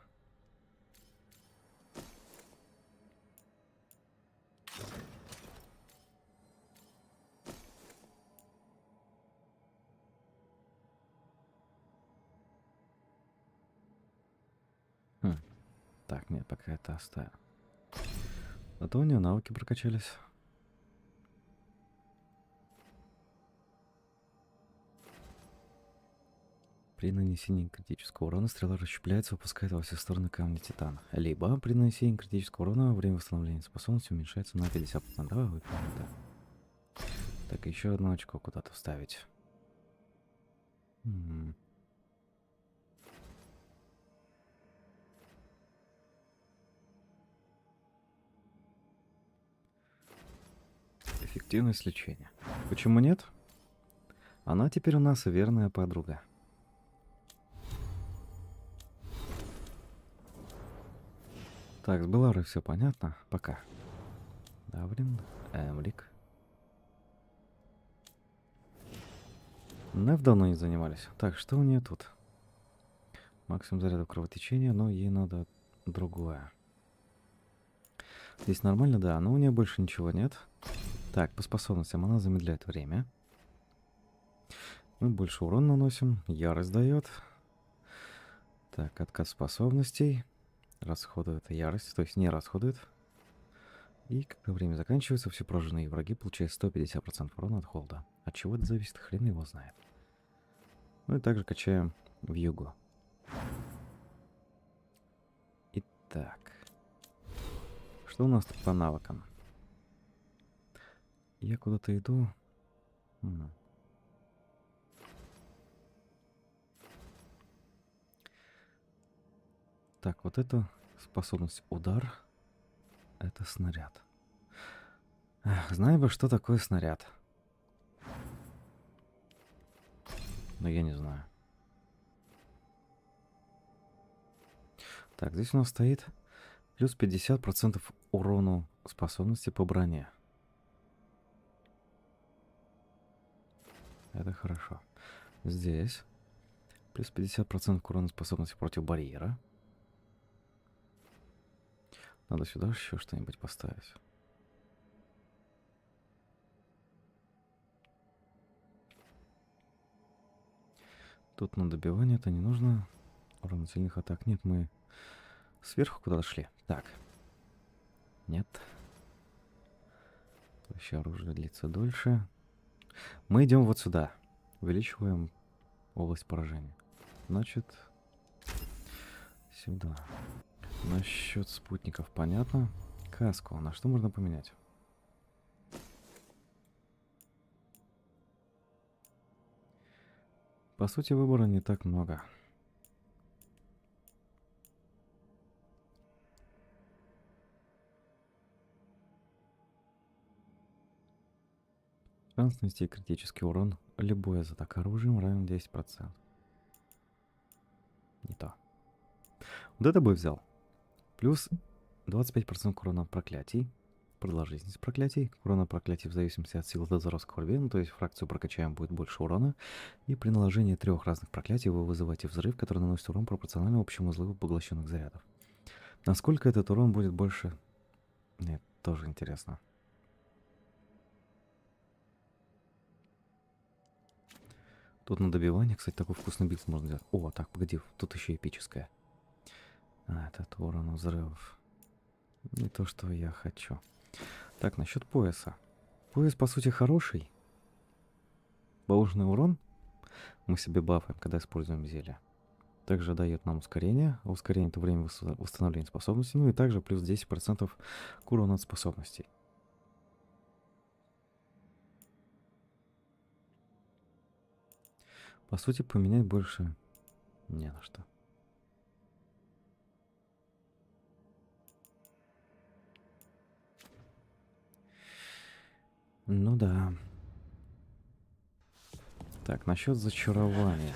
Так, нет, пока это оставим. А то у нее навыки прокачались. В При нанесении критического урона стрела расщепляется, выпускает во все стороны камни титана. Либо при нанесении критического урона время восстановления способности уменьшается на 50%. Давай выполним, да. Так, еще одно очко куда-то вставить. Эффективность лечения. Почему нет? Она теперь у нас верная подруга. Так, с Беларой все понятно. Пока. Даврин, Эмлик. Неф давно не занимались. Так, что у нее тут? Максимум заряда кровотечения, но ей надо другое. Здесь нормально, да, но у нее больше ничего нет. Так, по способностям она замедляет время. Мы больше урон наносим. Ярость дает. Так, откат способностей. Расходует ярость, то есть не расходует. И когда время заканчивается, все прожженные враги получают 150% урона от холода. От чего это зависит, хрен его знает. Ну и также качаем вьюгу. Итак. Что у нас тут по навыкам? Я куда-то иду. Так, вот это способность удар. Это снаряд. Эх, знаю бы, что такое снаряд. Но я не знаю. Так, здесь у нас стоит плюс 50% урону способности по броне. Это хорошо. Здесь плюс 50% к урону способности против барьера. Надо сюда еще что-нибудь поставить. Тут на добивание это не нужно. Урон сильных атак нет, мы сверху куда-то шли. Так. Нет. Еще оружие длится дольше. Мы идем вот сюда. Увеличиваем область поражения. Значит, сюда. Насчет спутников понятно. Каску. На что можно поменять? По сути, выбора не так много. Шанс нанести критический урон любой из атак оружием равен 10%. Не то. Вот это бы взял. Плюс 25% к урону от проклятий. Продолжительность проклятий. Урон от проклятий в зависимости от силы дозора скорби. Ну, то есть фракцию прокачаем, будет больше урона. И при наложении 3 разных проклятий вы вызываете взрыв, который наносит урон пропорционально общему взрыву поглощенных зарядов. Насколько этот урон будет больше? Нет, тоже интересно. Тут на добивание, кстати, такой вкусный бикс можно сделать. О, так, погоди, тут еще эпическая. А, этот урон взрывов. Не то, что я хочу. Так, насчет пояса. Пояс, по сути, хороший. Баужный урон мы себе бафаем, когда используем зелье. Также дает нам ускорение. А ускорение — это время восстановления способностей. Ну и также плюс 10% к урону от способностей. По сути, поменять больше не на что. Ну да. Так, насчет зачарования.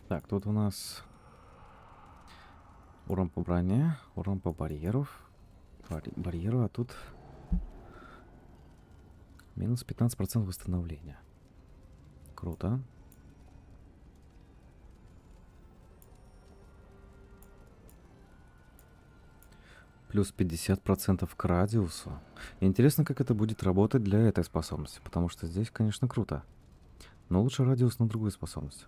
Так, тут у нас урон по броне, урон по барьеру, а тут минус 15% восстановления. Круто. Плюс 50% к радиусу. Интересно, как это будет работать для этой способности, потому что здесь, конечно, круто. Но лучше радиус на другую способность.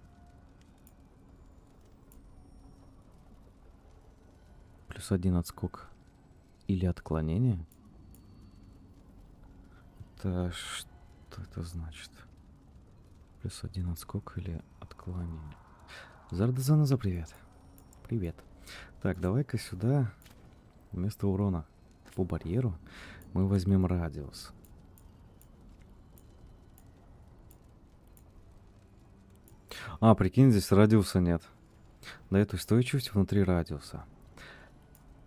+1 отскок или отклонение. Это что это значит? +1 отскок или отклонение. Зардазана за привет. Привет. Так, давай-ка сюда вместо урона по барьеру мы возьмем радиус. А, прикинь, здесь радиуса нет. Дает устойчивость внутри радиуса.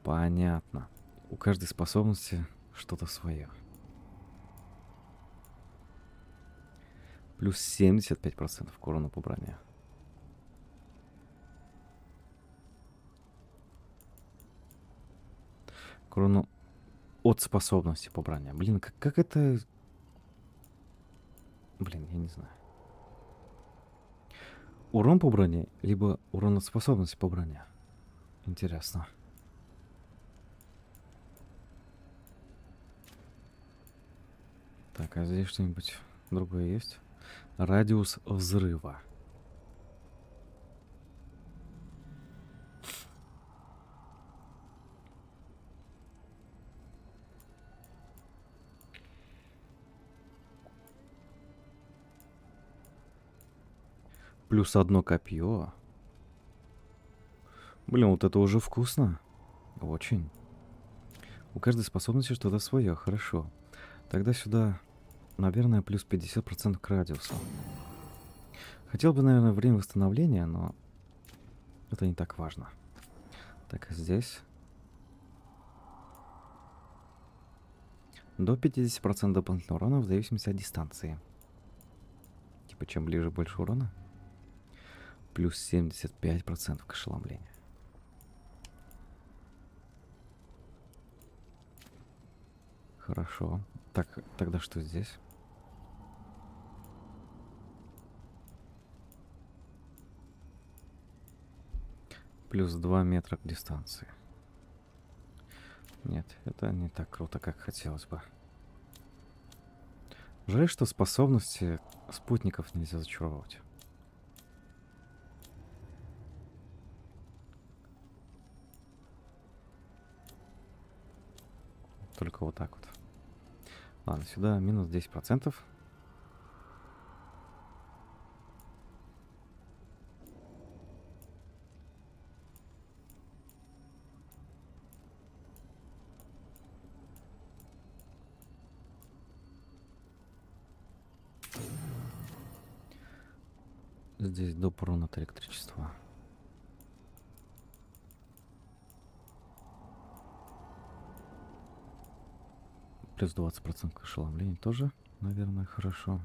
Понятно. У каждой способности что-то свое. Плюс 75% к урону по броне. К урону от способности по броне. Блин, как это... Блин, я не знаю. Урон по броне, либо урон от способности по броне. Интересно. Так, а здесь что-нибудь другое есть? Радиус взрыва. +1 копье. Блин, вот это уже вкусно. Очень. У каждой способности что-то свое. Хорошо. Тогда сюда, наверное, плюс 50% к радиусу. Хотел бы, наверное, время восстановления, но это не так важно. Так, а здесь до 50% дополнительного урона в зависимости от дистанции. Типа, чем ближе, больше урона. Плюс 75% к ошеломлению. Хорошо. Так, тогда что здесь? Плюс 2 метра к дистанции. Нет, это не так круто, как хотелось бы. Жаль, что способности спутников нельзя зачаровывать. Только вот так вот. Ладно, сюда минус 10%. Здесь доп. Урон от электричества. Плюс 20% к ошеломлению тоже, наверное, хорошо.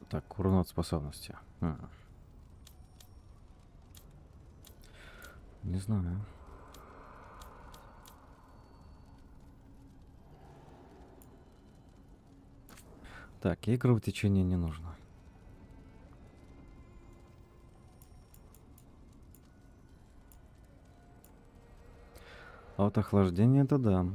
Так, урон от способности. Не знаю. Так, ей кровотечение не нужно. А вот охлаждение это да.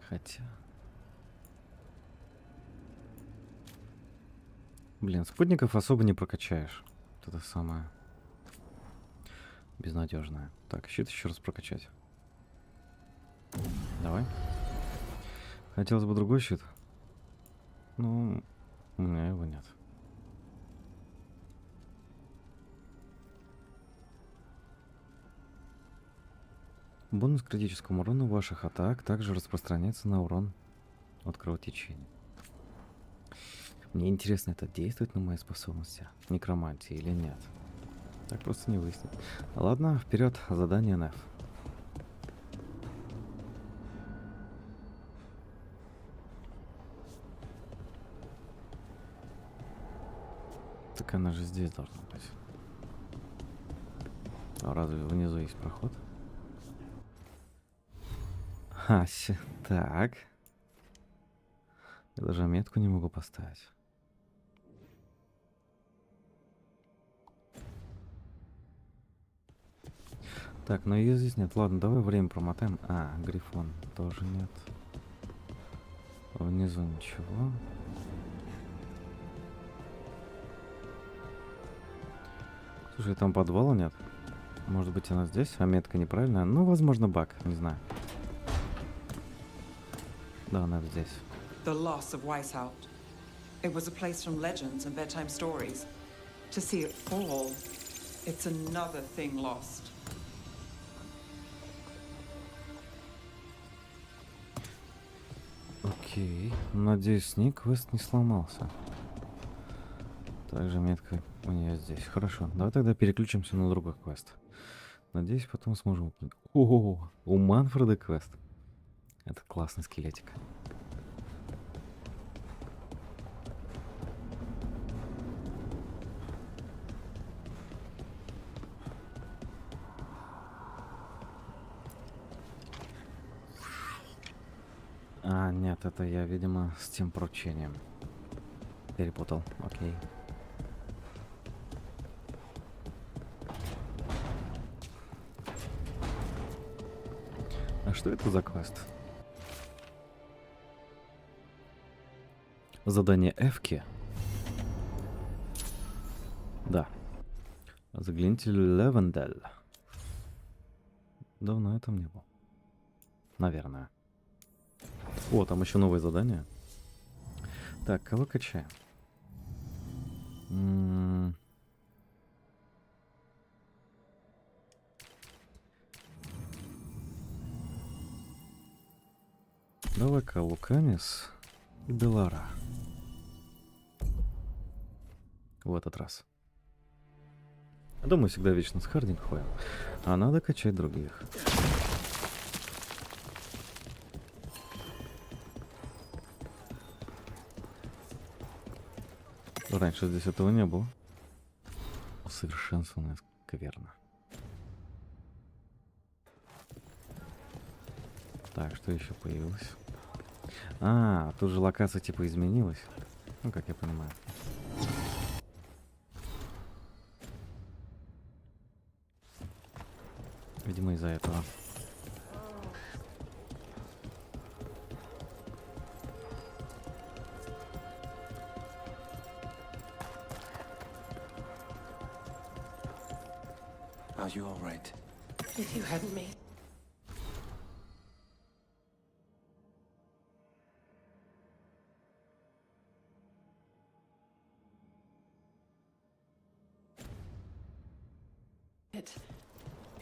Хотя... Блин, спутников особо не прокачаешь. Вот это самое безнадежное. Так, щит еще раз прокачать. Давай. Хотелось бы другой щит. Ну, у меня его нет. Бонус к критическому урону ваших атак также распространяется на урон от кровотечения. Мне интересно, это действует на мои способности некромантии или нет. Так просто не выяснить. Ладно, вперед, задание НФ. Так она же здесь должна быть. А разве внизу есть проход? Ася, так. Я даже метку не могу поставить. Так, но ее здесь нет. Ладно, давай время промотаем. А, грифон тоже нет. Внизу ничего. Слушай, там подвала нет. Может быть, она здесь, а метка неправильная. Ну, возможно, баг, не знаю. Да, она здесь. The loss of Weishaupt. It was a place from legends and bedtime stories. To see it fall, it's another thing lost. Окей. Надеюсь, с ней квест не сломался. Также метка у нее здесь. Хорошо. Давай тогда переключимся на другой квест. Надеюсь, потом сможем... О, у Манфреда квест. Это классный скелетик. А, нет, это я, видимо, с тем поручением. Перепутал. Окей. А что это за квест? Задание Эвки. Да. Загляните Левендель. Давно я там не был. Наверное. О, там еще новое задание. Так, кого качаем? Давай-ка Луканис и Белара. В этот раз. Думаю, всегда вечно с Хардинг ходим. А надо качать других. Раньше здесь этого не было. Усовершенствованная скверно. Так, что еще появилось? А, тут же локация типа изменилась. Ну, как я понимаю. Видимо, из-за этого. Are you all right? If you hadn't me.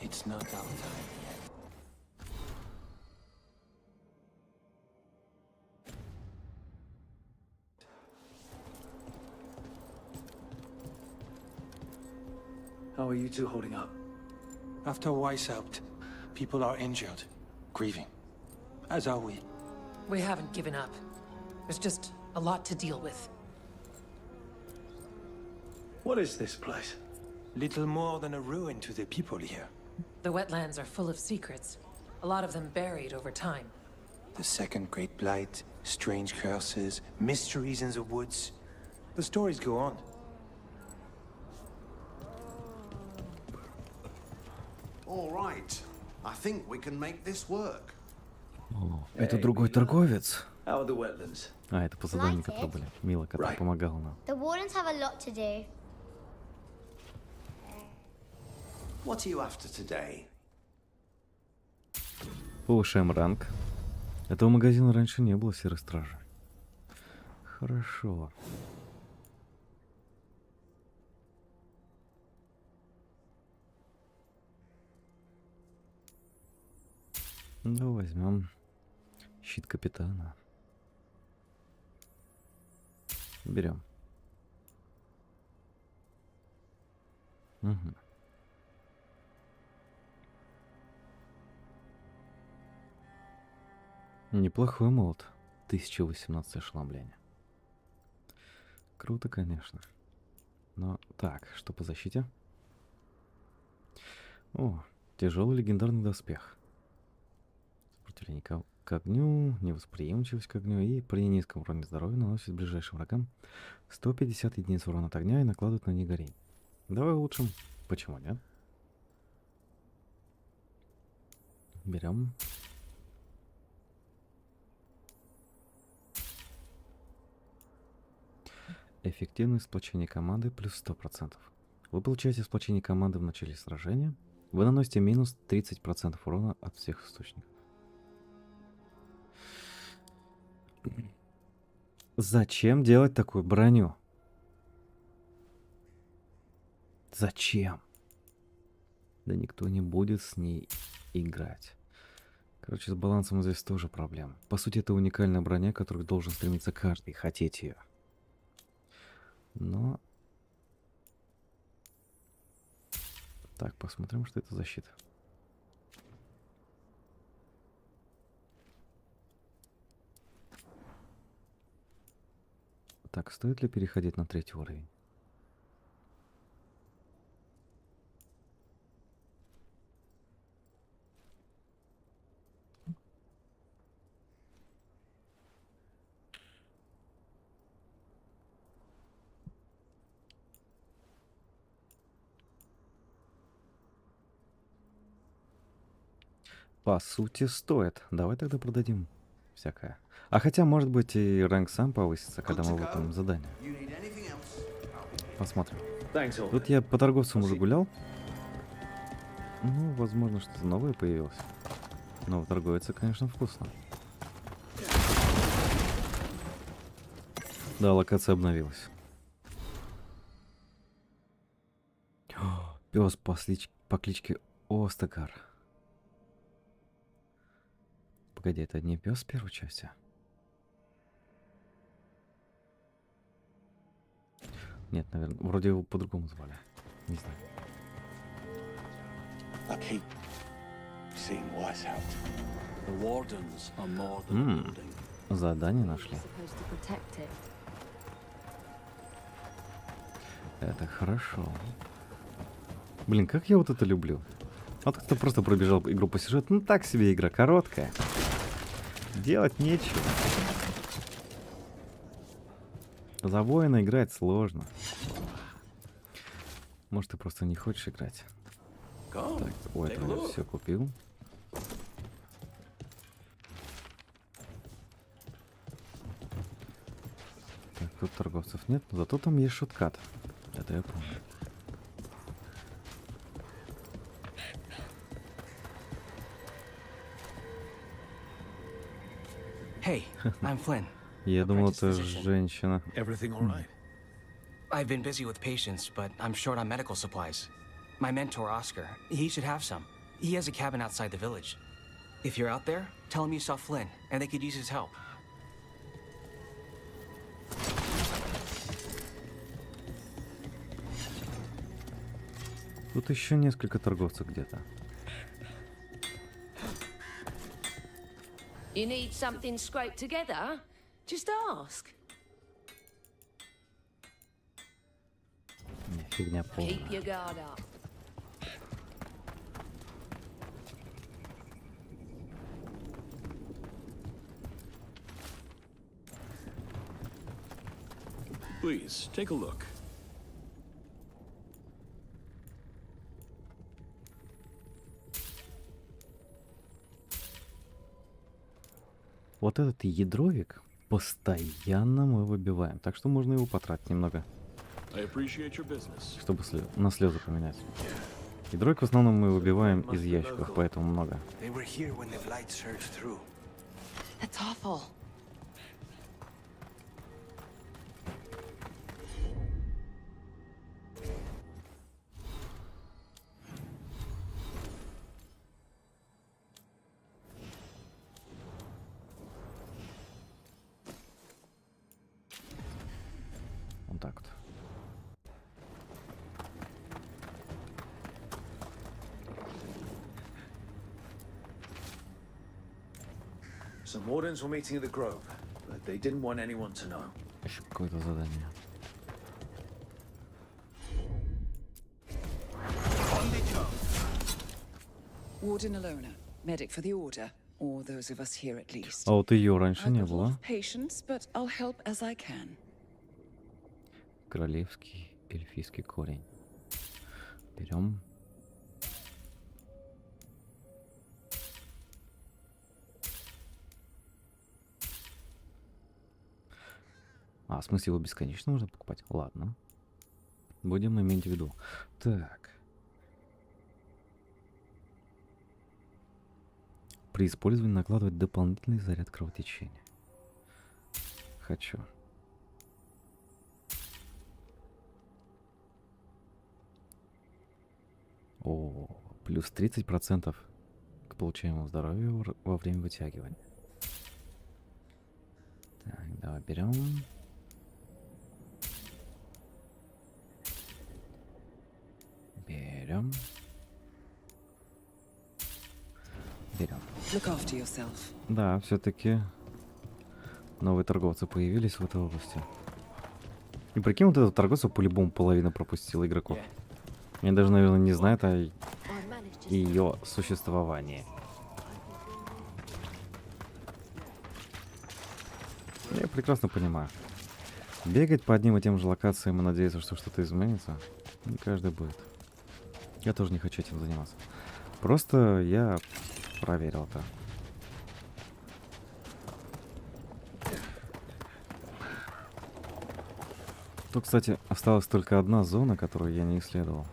It's not our time yet. How are you two holding up? After Weishaupt, people are injured, grieving. As are we. We haven't given up. There's just a lot to deal with. What is this place? Little more than a ruin to the people here. The wetlands are full of secrets. A lot of them buried over time. The second Great Blight, strange curses, mysteries in the woods. The stories go on. All right. I think we can make this work. О, это другой торговец. How are the wetlands? А, это по заданию, которые были. Мила, которая помогала нам. The wardens have a lot to do. What are you after today? Повышаем ранг. Этого магазина раньше не было, серой стражи. Хорошо. Ну, возьмем щит капитана. Берем. Угу. Неплохой молот. 1018 ошеломления. Круто, конечно. Но так, что по защите? О, тяжелый легендарный доспех. Сопротивление к огню, невосприимчивость к огню и при низком уровне здоровья наносит ближайшим врагам 150 единиц урона от огня и накладывает на них горение. Давай улучшим. Почему нет? Берем. Эффективное сплочение команды плюс 100%. Вы получаете сплочение команды в начале сражения. Вы наносите минус 30% урона от всех источников. Зачем делать такую броню? Зачем? Да никто не будет с ней играть. Короче, с балансом здесь тоже проблема. По сути, это уникальная броня, которую должен стремиться каждый, хотеть ее. Но... Так, посмотрим, что это за щит. Так, стоит ли переходить на 3-й уровень? По сути, стоит. Давай тогда продадим всякое. А хотя, может быть, и ранг сам повысится, когда мы выполним задание. Посмотрим. Тут я по торговцам уже гулял. Ну, возможно, что-то новое появилось. Но торговец, конечно, вкусно. Да, локация обновилась. Пес по кличке Остагар. Погоди, это не пес в первой части? Нет, наверное, вроде его по-другому звали. Не знаю. Задание нашли. Это хорошо. Блин, как я вот это люблю. Вот кто просто пробежал игру по сюжету. Ну так себе игра, короткая. Делать нечего. За воина играть сложно. Может, ты просто не хочешь играть. Так, ой, это я все купил. Так, тут торговцев нет, зато там есть шоткат. Это я помню. Hey, I'm Flynn. Я думал, это женщина. I've been busy with patients, but I'm short on medical supplies. My mentor, Oscar, he should have some. He has a cabin outside the village. If you're out there, tell him you saw Flynn, and they could use his help. Тут еще несколько торговцев где-то. You need something scraped together? Just ask. Не, фигня полная. Keep your guard up. Please, take a look. Вот этот ядровик постоянно мы выбиваем, так что можно его потратить немного, чтобы на слезы поменять. Ядровик в основном мы выбиваем из ящиков, поэтому много. That's awful. Вот так вот. Some wardens were meeting at the grove, but they didn't want anyone to know. Еще какое-то задание. Warden Alona, medic for the Order, or those of us here at least. А вот ее раньше не I've got a lot было. of patience, but I'll help as I can. Королевский эльфийский корень. Берем. А, в смысле его бесконечно можно покупать? Ладно. Будем иметь в виду. Так. При использовании накладывать дополнительный заряд кровотечения. Хочу. О, плюс 30% к получаемому здоровью во время вытягивания. Так, давай берем. Берем. Берем. Да, все-таки новые торговцы появились в этой области. И прикинь, вот этот торговец по-любому половину пропустил игроков. Они даже, наверное, не знают о ее существовании. Я прекрасно понимаю. Бегать по одним и тем же локациям и надеяться, что что-то изменится, не каждый будет. Я тоже не хочу этим заниматься. Просто я проверил это. Тут, кстати, осталась только одна зона, которую я не исследовал.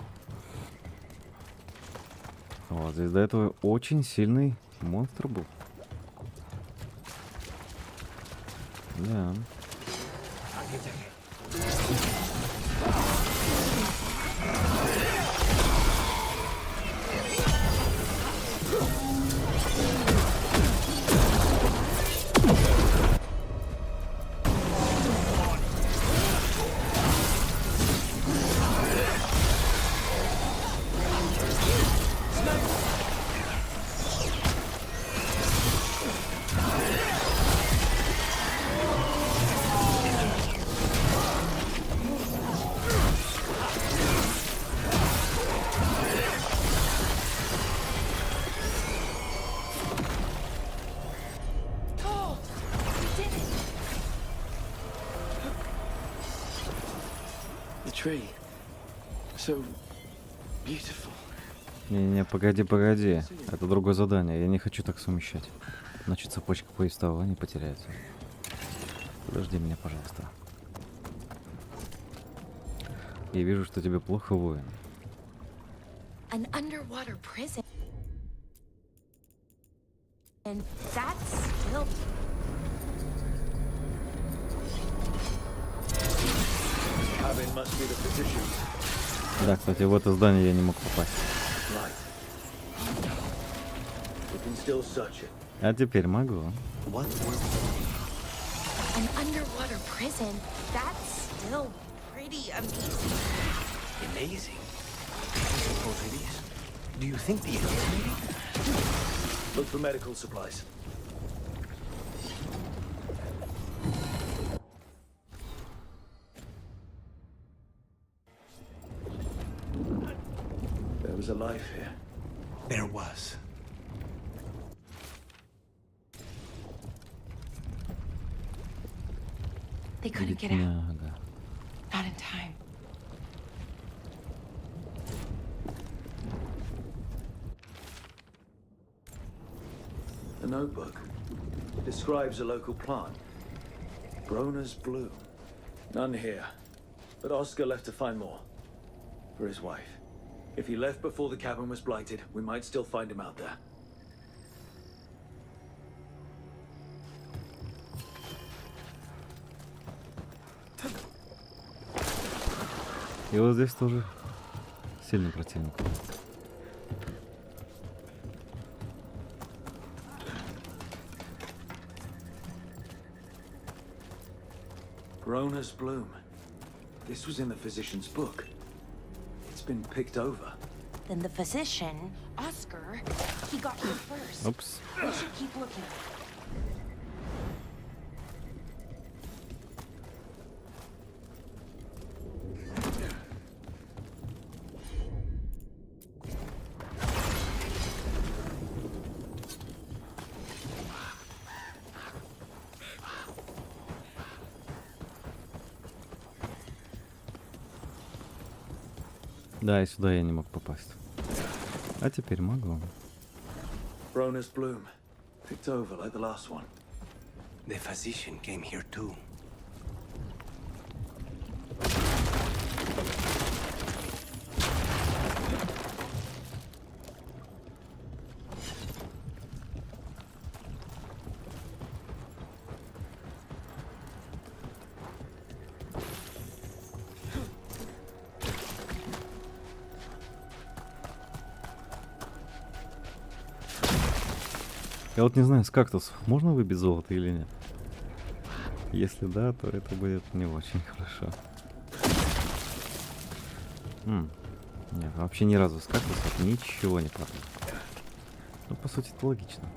Вот здесь до этого очень сильный монстр был. Да. Не-не, погоди. Это другое задание. Я не хочу так совмещать. Иначе цепочка повествования потеряется. Подожди меня, пожалуйста. Я вижу, что тебе плохо, воин. An underwater prison. And that's still... Да, кстати, в это здание я не мог попасть. А теперь могу. An underwater prison. That's still pretty amazing. Amazing? I suppose it is. Do you think the Look for medical supplies. There was a life here. There was. They couldn't get out. Not in time. The notebook describes a local plant. Brona's bloom. None here. But Oscar left to find more. For his wife. If he left before the cabin was blighted, we might still find him out there. И вот здесь тоже сильный противник. Brona's bloom. This was in the physician's book. It's been picked over. Then the physician, Oscar, he got here first. Oops. We should keep looking. Да, и сюда я не мог попасть. А теперь могу. Bronus Bloom. Picked over like the last one. The physician came here too. Я вот не знаю, с кактусов можно выбить золото или нет? Если да, то это будет не очень хорошо. Нет, вообще ни разу с кактусов ничего не падало. Ну, по сути, это логично.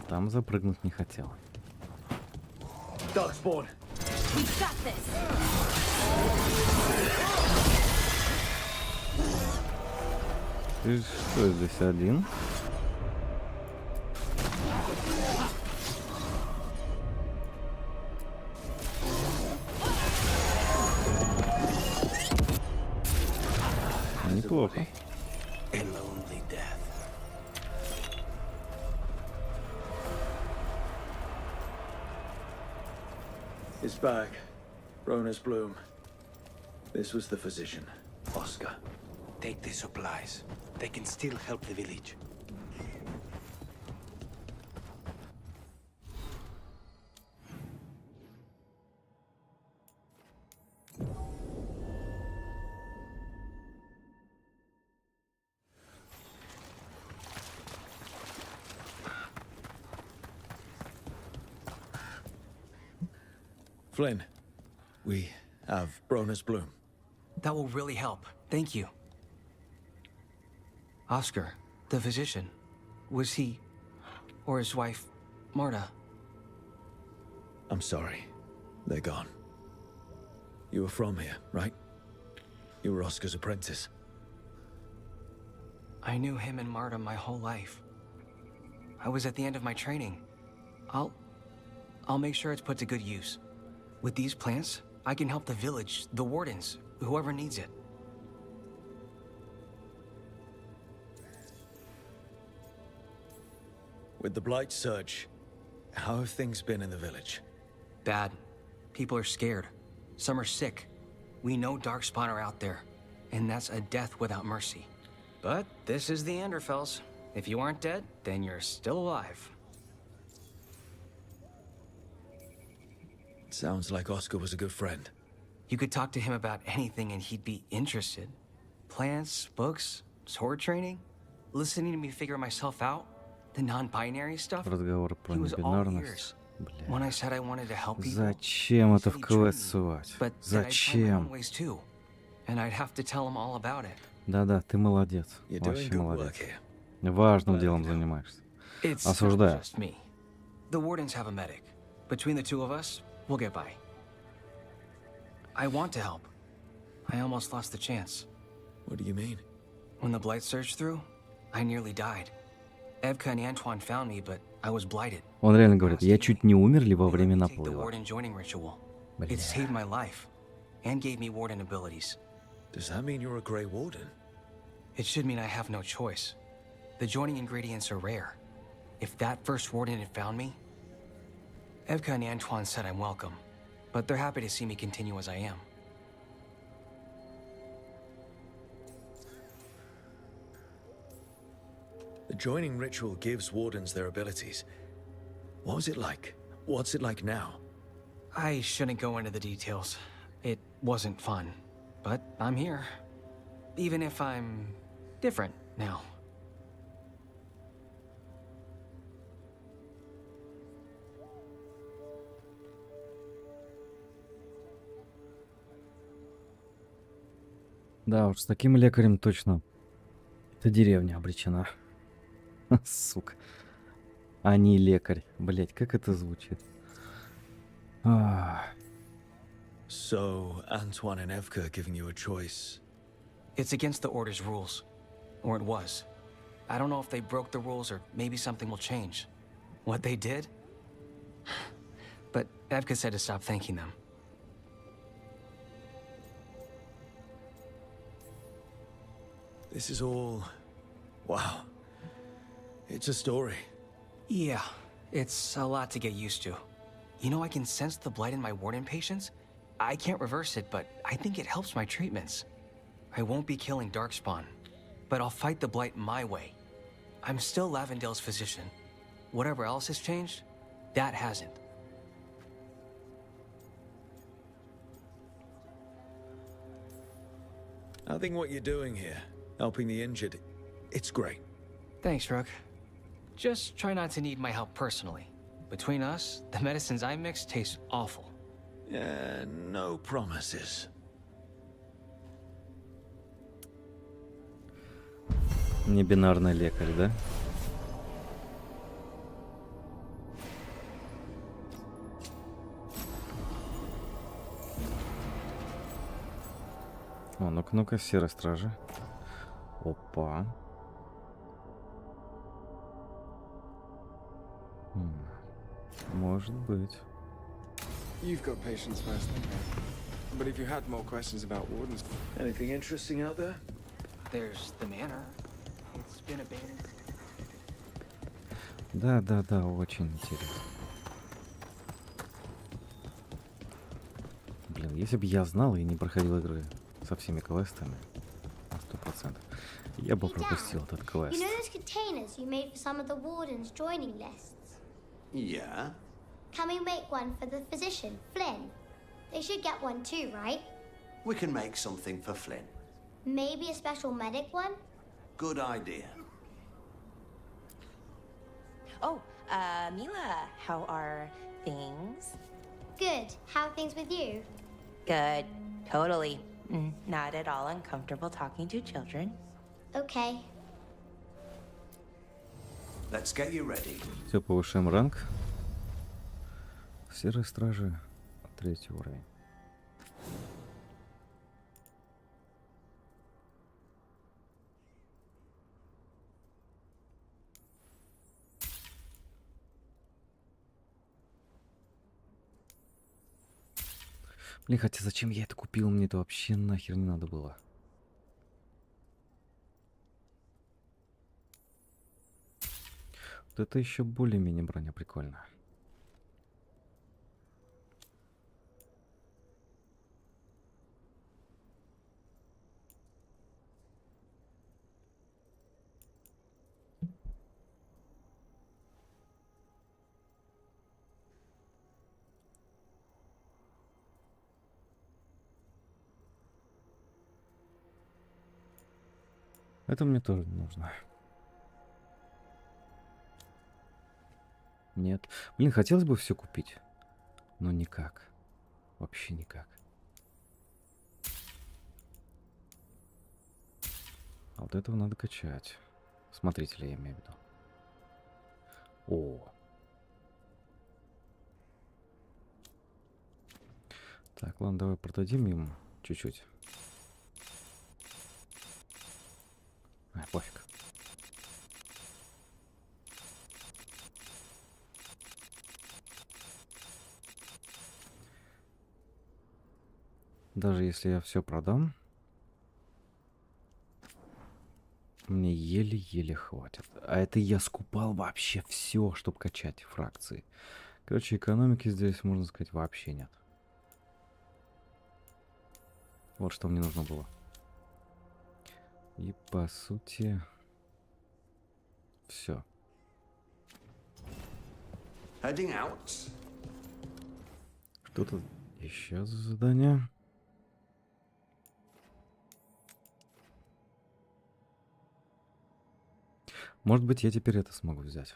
Там запрыгнуть не хотел. Darkspawn. We've got this. Ты что здесь один? Неплохо. His bag. Bronus Bloom. This was the physician, Oscar. Take the supplies. They can still help the village. Flynn, we have Bronus Bloom. That will really help. Thank you. Oscar, the physician, was he, or his wife, Marta? I'm sorry. They're gone. You were from here, right? You were Oscar's apprentice. I knew him and Marta my whole life. I was at the end of my training. I'll make sure it's put to good use. With these plants, I can help the village, the wardens, whoever needs it. With the Blight Surge, how have things been in the village? Bad. People are scared. Some are sick. We know Darkspawn are out there, and that's a death without mercy. But this is the Anderfells. If you aren't dead, then you're still alive. Sounds like Oscar was a good friend. You could talk to him about anything and he'd be interested. Plants, books, sword training, listening to me figure myself out, the non-binary stuff. Разговор про He was all небинарность. ears. When I said I wanted to help people, Зачем это в квест сувать? but that I'd find my own Зачем? ways too, and I'd have to tell him all about it. Да-да, ты молодец. You're doing Вообще good молодец. work here. Важным делом занимаешься. It's Осуждаю. just me. The wardens have a medic. Between the two of us, we'll get by. I want to help. I almost lost the chance. What do you mean? When the blight surged through, I nearly died. Evka and Antoine found me, but I was blighted. Он реально говорит, я чуть не умер ли во время Take the наплыва. warden joining ritual. It saved my life and gave me warden abilities. Does that mean you're a Grey Warden? It should mean I have no choice. The joining ingredients are rare. If that first warden had found me, Evka and Antoine said I'm welcome, but they're happy to see me continue as I am. The joining ritual gives wardens their abilities. What was it like? What's it like now? I shouldn't go into the details. It wasn't fun, but I'm here. Even if I'm different now. Да уж, с таким лекарем точно эта деревня обречена. Сука. А не лекарь. Блять, как это звучит? Ах. So, Antoine and Evka are giving you a choice. It's against the Order's rules. Or it was. I don't know if they broke the rules or maybe something will change. What they did? But Evka said to stop thanking them. This is all... wow. It's a story. Yeah, it's a lot to get used to. You know, I can sense the blight in my warden patients. I can't reverse it, but I think it helps my treatments. I won't be killing Darkspawn, but I'll fight the blight my way. I'm still Lavendale's physician. Whatever else has changed, that hasn't. I think what you're doing here, helping the injured, it's great. Thanks, Rook. Just try not to need my help personally. Between us, the medicines I mix taste awful. Yeah, no promises. Небинарный лекарь, да? О, ну-ка, серые стражи. Опа. Может быть. You've got patience first, but if you had more questions about wardens... Anything interesting out there? There's the manor. It's been abandoned. Да, очень интересно. Блин, если бы я знал и не проходил игры со всеми квестами, 100%, я бы пропустил этот квест. You know those containers you made for some of the wardens' joining lists? Yeah? Can we make one for the physician, Flynn? They should get one too, right? We can make something for Flynn. Maybe a special medic one? Good idea. Oh, Mila, how are things? Good. How are things with you? Good. Totally. Not at all uncomfortable talking to children. Okay. Let's get you ready. Все, повышаем ранг. Серые стражи, 3-й уровень. Блин, хотя зачем я это купил? Мне это вообще нахер не надо было. Вот это еще более-менее броня прикольная. Это мне тоже не нужно. Нет. Блин, хотелось бы все купить. Но никак. Вообще никак. А вот этого надо качать. Смотрителя, я имею в виду. О. Так, ладно, давай продадим ему чуть-чуть. Пофиг. Даже если я все продам, мне еле-еле хватит. А это я скупал вообще все, чтобы качать фракции. Короче, экономики здесь, можно сказать, вообще нет. Вот что мне нужно было. И по сути все. Что тут еще за задание? Может быть, я теперь это смогу взять.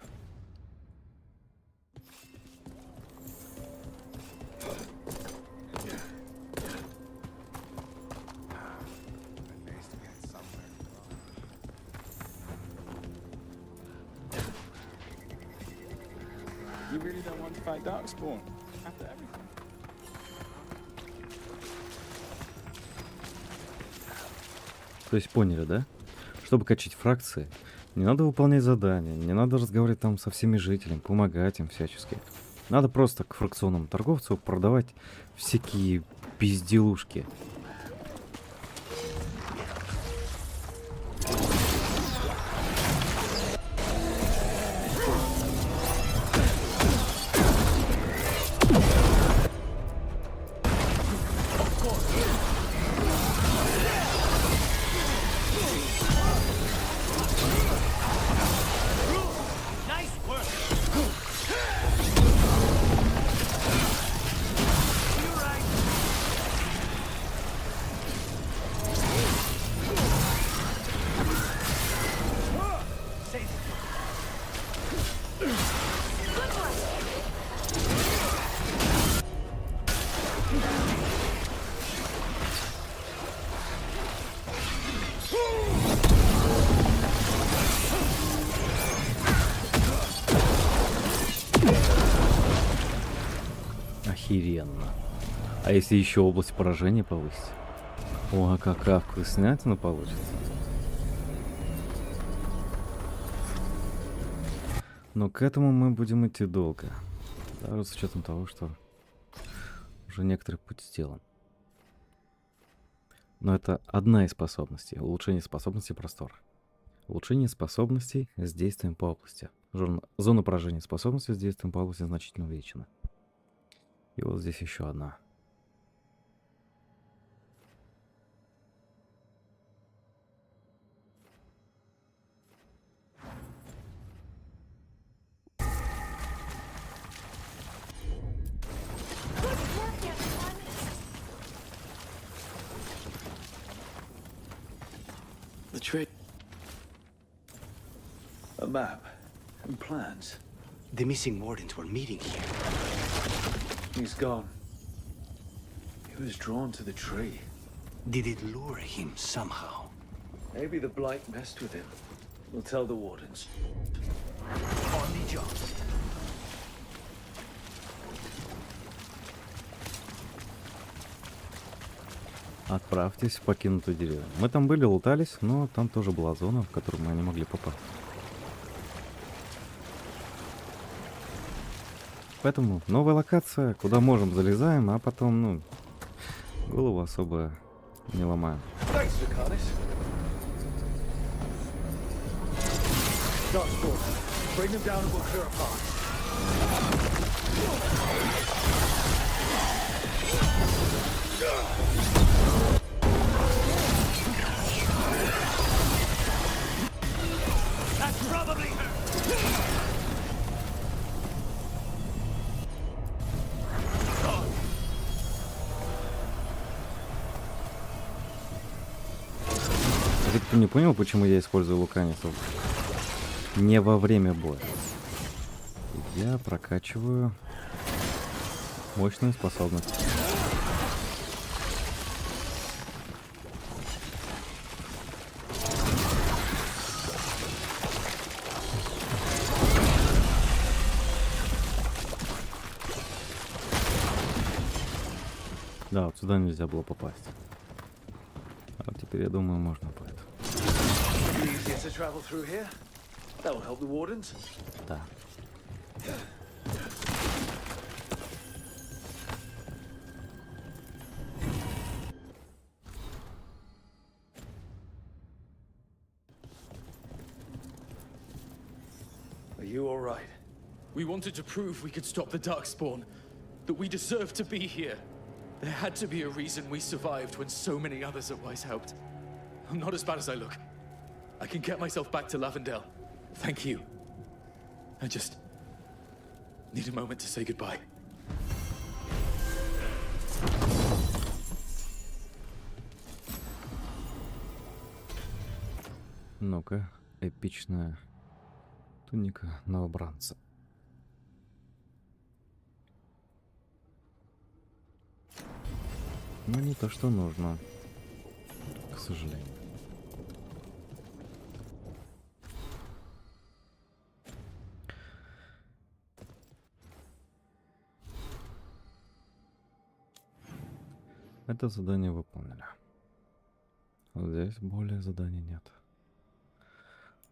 really don't want to fight Darkspawn after everything. То есть поняли, да? Чтобы качать фракции, не надо выполнять задания, не надо разговаривать там со всеми жителями, помогать им всячески. Надо просто к фракционному торговцу продавать всякие безделушки. Охеренно. А если еще область поражения повысить? О, а какая вкуснятина получится. Но к этому мы будем идти долго. Даже с учетом того, что уже некоторый путь сделан. Но это одна из способностей. Улучшение способностей простора. Улучшение способностей с действием по области. Зона поражения способностей с действием по области значительно увеличена. И вот здесь еще одна. The trade. A map and plans. The missing wardens were meeting here. He's gone. He was drawn to the tree. Did it lure him somehow? Maybe the blight messed with him. We'll tell the wardens. On the job. Отправьтесь в покинутую деревню. Мы там были, лутались, но там тоже была зона, в которую мы не могли попасть. Поэтому новая локация, куда можем, залезаем, а потом, ну, голову особо не ломаем. Кто не понял, почему я использую луканисов не во время боя? Я прокачиваю мощную способность. Да, вот сюда нельзя было попасть. А вот теперь, я думаю, можно будет. Да. Are you all right? We wanted to prove we could stop the Darkspawn, that we deserved to be here. There had to be a reason we survived when so many others at Weiss helped. I'm not as bad as I look. I can get myself back to Lavendale. Thank you. I just need a moment to say goodbye. Ну-ка, эпичная туника новобранца. Но не то, что нужно, к сожалению. Это задание выполнили. Здесь более заданий нет.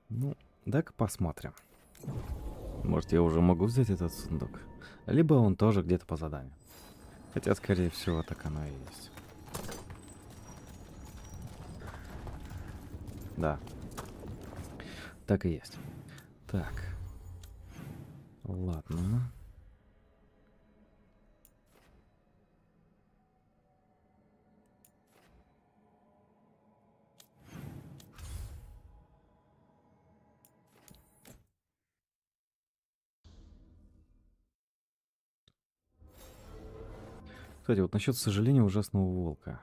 Ну, дай-ка посмотрим. Может, я уже могу взять этот сундук? Либо он тоже где-то по заданию. Хотя, скорее всего, так оно и есть. Да. Так и есть. Так. Ладно. Кстати, вот насчет сожаления ужасного волка.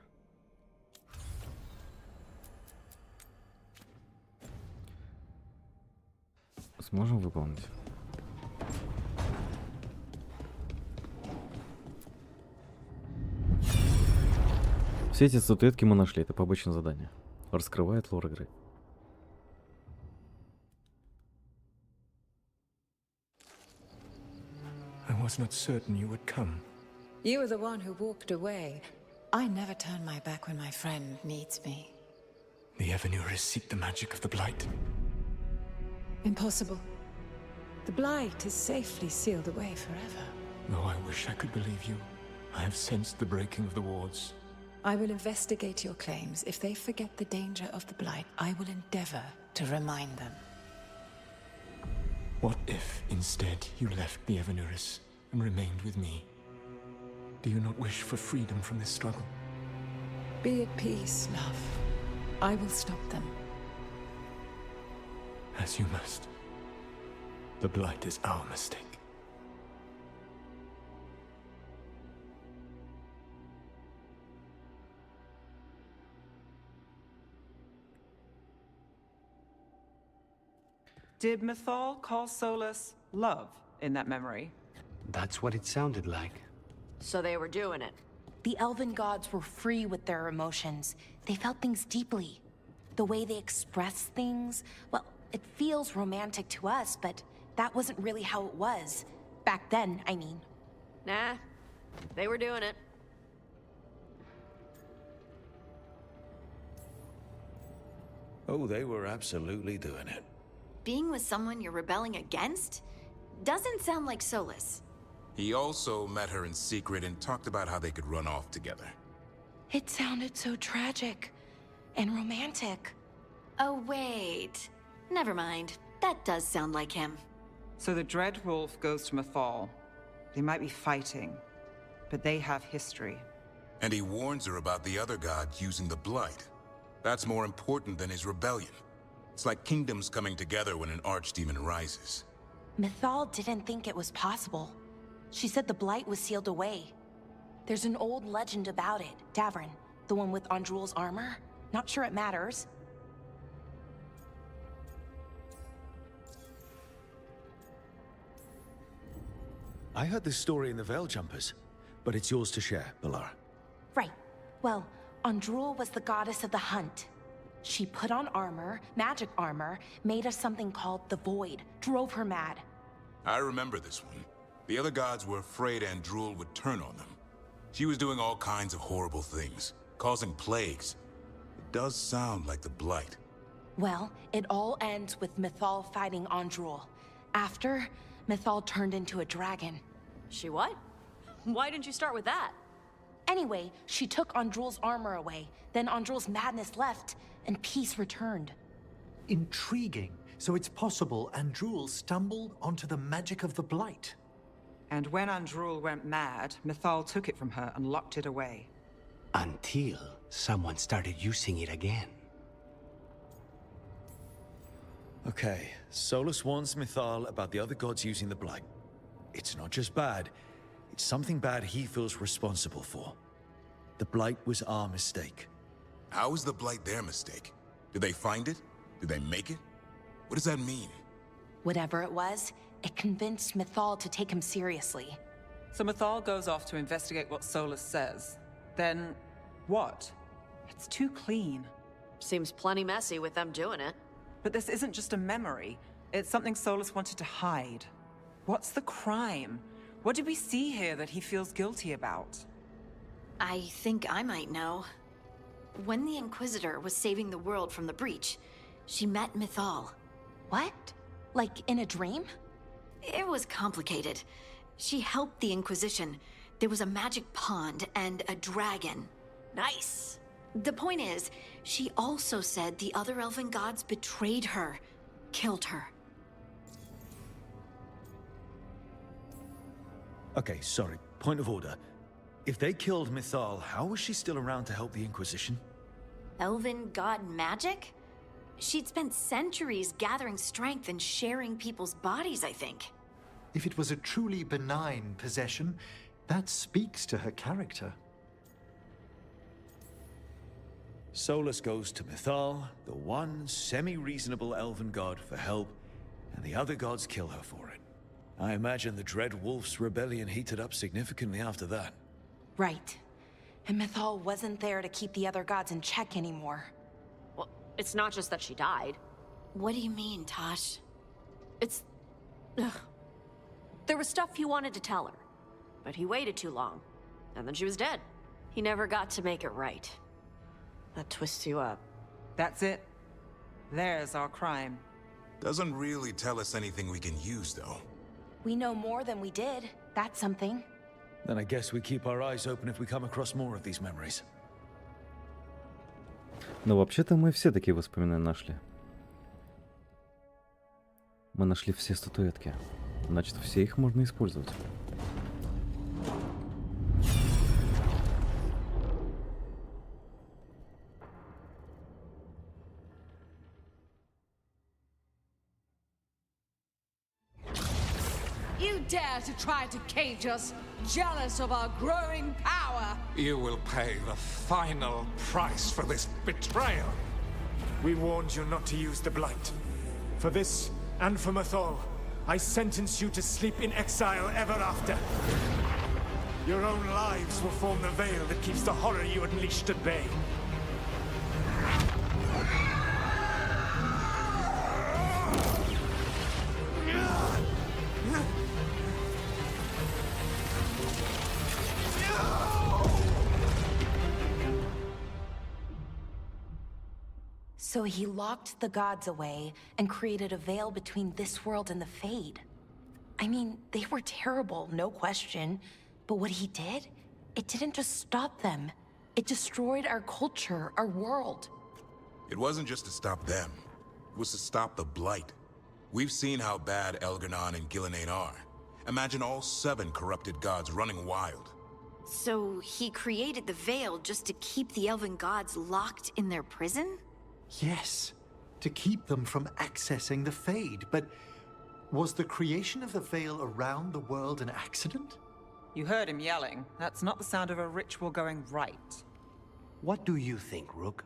Сможем выполнить? Все эти статуэтки мы нашли, это побочное задание. Раскрывает лор игры. I was not certain you would come. You were the one who walked away. I never turn my back when my friend needs me. The Evanurists seek the magic of the Blight. Impossible. The Blight is safely sealed away forever. Though I wish I could believe you, I have sensed the breaking of the wards. I will investigate your claims. If they forget the danger of the Blight, I will endeavor to remind them. What if, instead, you left the Evanurists and remained with me? Do you not wish for freedom from this struggle? Be at peace, love. I will stop them. As you must. The Blight is our mistake. Did Mythal call Solus love in that memory? That's what it sounded like. So they were doing it. The elven gods were free with their emotions. They felt things deeply. The way they expressed things, well, it feels romantic to us, but that wasn't really how it was. Back then, I mean. Nah, they were doing it. Oh, they were absolutely doing it. Being with someone you're rebelling against? Doesn't sound like Solus. He also met her in secret and talked about how they could run off together. It sounded so tragic and romantic. Oh, wait. Never mind. That does sound like him. So the Dread Wolf goes to Mythal. They might be fighting, but they have history. And he warns her about the other gods using the Blight. That's more important than his rebellion. It's like kingdoms coming together when an archdemon rises. Mythal didn't think it was possible. She said the Blight was sealed away. There's an old legend about it. Davrin, the one with Andrul's armor. Not sure it matters. I heard this story in the Veil Jumpers, but it's yours to share, Balara. Right. Well, Andrul was the goddess of the hunt. She put on armor, magic armor, made us something called the Void, drove her mad. I remember this one. The other gods were afraid Andrul would turn on them. She was doing all kinds of horrible things, causing plagues. It does sound like the Blight. Well, it all ends with Mythal fighting Andrul. After, Mythal turned into a dragon. She what? Why didn't you start with that? Anyway, she took Andrul's armor away. Then Andrul's madness left, and peace returned. Intriguing. So it's possible Andrul stumbled onto the magic of the Blight. And when Andrul went mad, Mythal took it from her and locked it away. Until someone started using it again. Okay, Solus warns Mythal about the other gods using the Blight. It's not just bad, it's something bad he feels responsible for. The Blight was our mistake. How was the Blight their mistake? Did they find it? Did they make it? What does that mean? Whatever it was, it convinced Mythal to take him seriously. So Mythal goes off to investigate what Solus says. Then, what? It's too clean. Seems plenty messy with them doing it. But this isn't just a memory. It's something Solus wanted to hide. What's the crime? What did we see here that he feels guilty about? I think I might know. When the Inquisitor was saving the world from the breach, she met Mythal. What? Like in a dream? It was complicated. She helped the Inquisition. There was a magic pond and a dragon. Nice. The point is, she also said the other elven gods betrayed her, killed her. Okay, sorry. Point of order. If they killed Mythal, how was she still around to help the Inquisition? Elven god magic? She'd spent centuries gathering strength and sharing people's bodies, I think. If it was a truly benign possession, that speaks to her character. Solus goes to Mythal, the one semi-reasonable elven god, for help, and the other gods kill her for it. I imagine the Dread Wolf's rebellion heated up significantly after that. Right. And Mythal wasn't there to keep the other gods in check anymore. Well, it's not just that she died. What do you mean, Tosh? It's... Ugh. There was stuff he wanted to tell her, but he waited too long, and then she was dead. He never got to make it right. That twists you up. That's it. There's our crime. Doesn't really tell us anything we can use, though. We know more than we did. That's something. Then I guess we keep our eyes open if we come across more of these memories. Но вообще-то мы все такие воспоминания нашли. Мы нашли все статуэтки. Значит, все их можно использовать. You dare to try to cage us, jealous of our growing power? You will pay the final price for this betrayal. We warned you not to use the Blight. For this, and for Mythal, I sentence you to sleep in exile ever after. Your own lives will form the veil that keeps the horror you unleashed at bay. So he locked the gods away and created a veil between this world and the Fade. I mean, they were terrible, no question. But what he did, it didn't just stop them. It destroyed our culture, our world. It wasn't just to stop them. It was to stop the Blight. We've seen how bad Elganon and Gillenane are. Imagine all 7 corrupted gods running wild. So he created the veil just to keep the elven gods locked in their prison? Yes, to keep them from accessing the Fade. But was the creation of the veil around the world an accident? You heard him yelling. That's not the sound of a ritual going right. What do you think, Rook?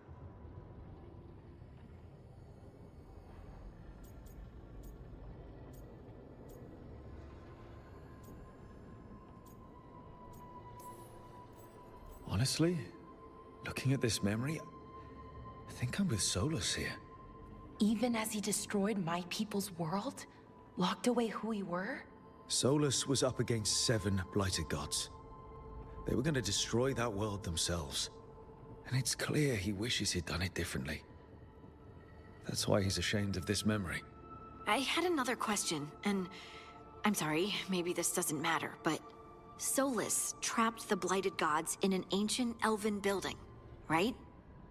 Honestly, looking at this memory, I think I'm with Solus here. Even as he destroyed my people's world? Locked away who we were? Solus was up against 7 blighted gods. They were going to destroy that world themselves. And it's clear he wishes he'd done it differently. That's why he's ashamed of this memory. I had another question, and I'm sorry, maybe this doesn't matter, but Solus trapped the blighted gods in an ancient elven building, right?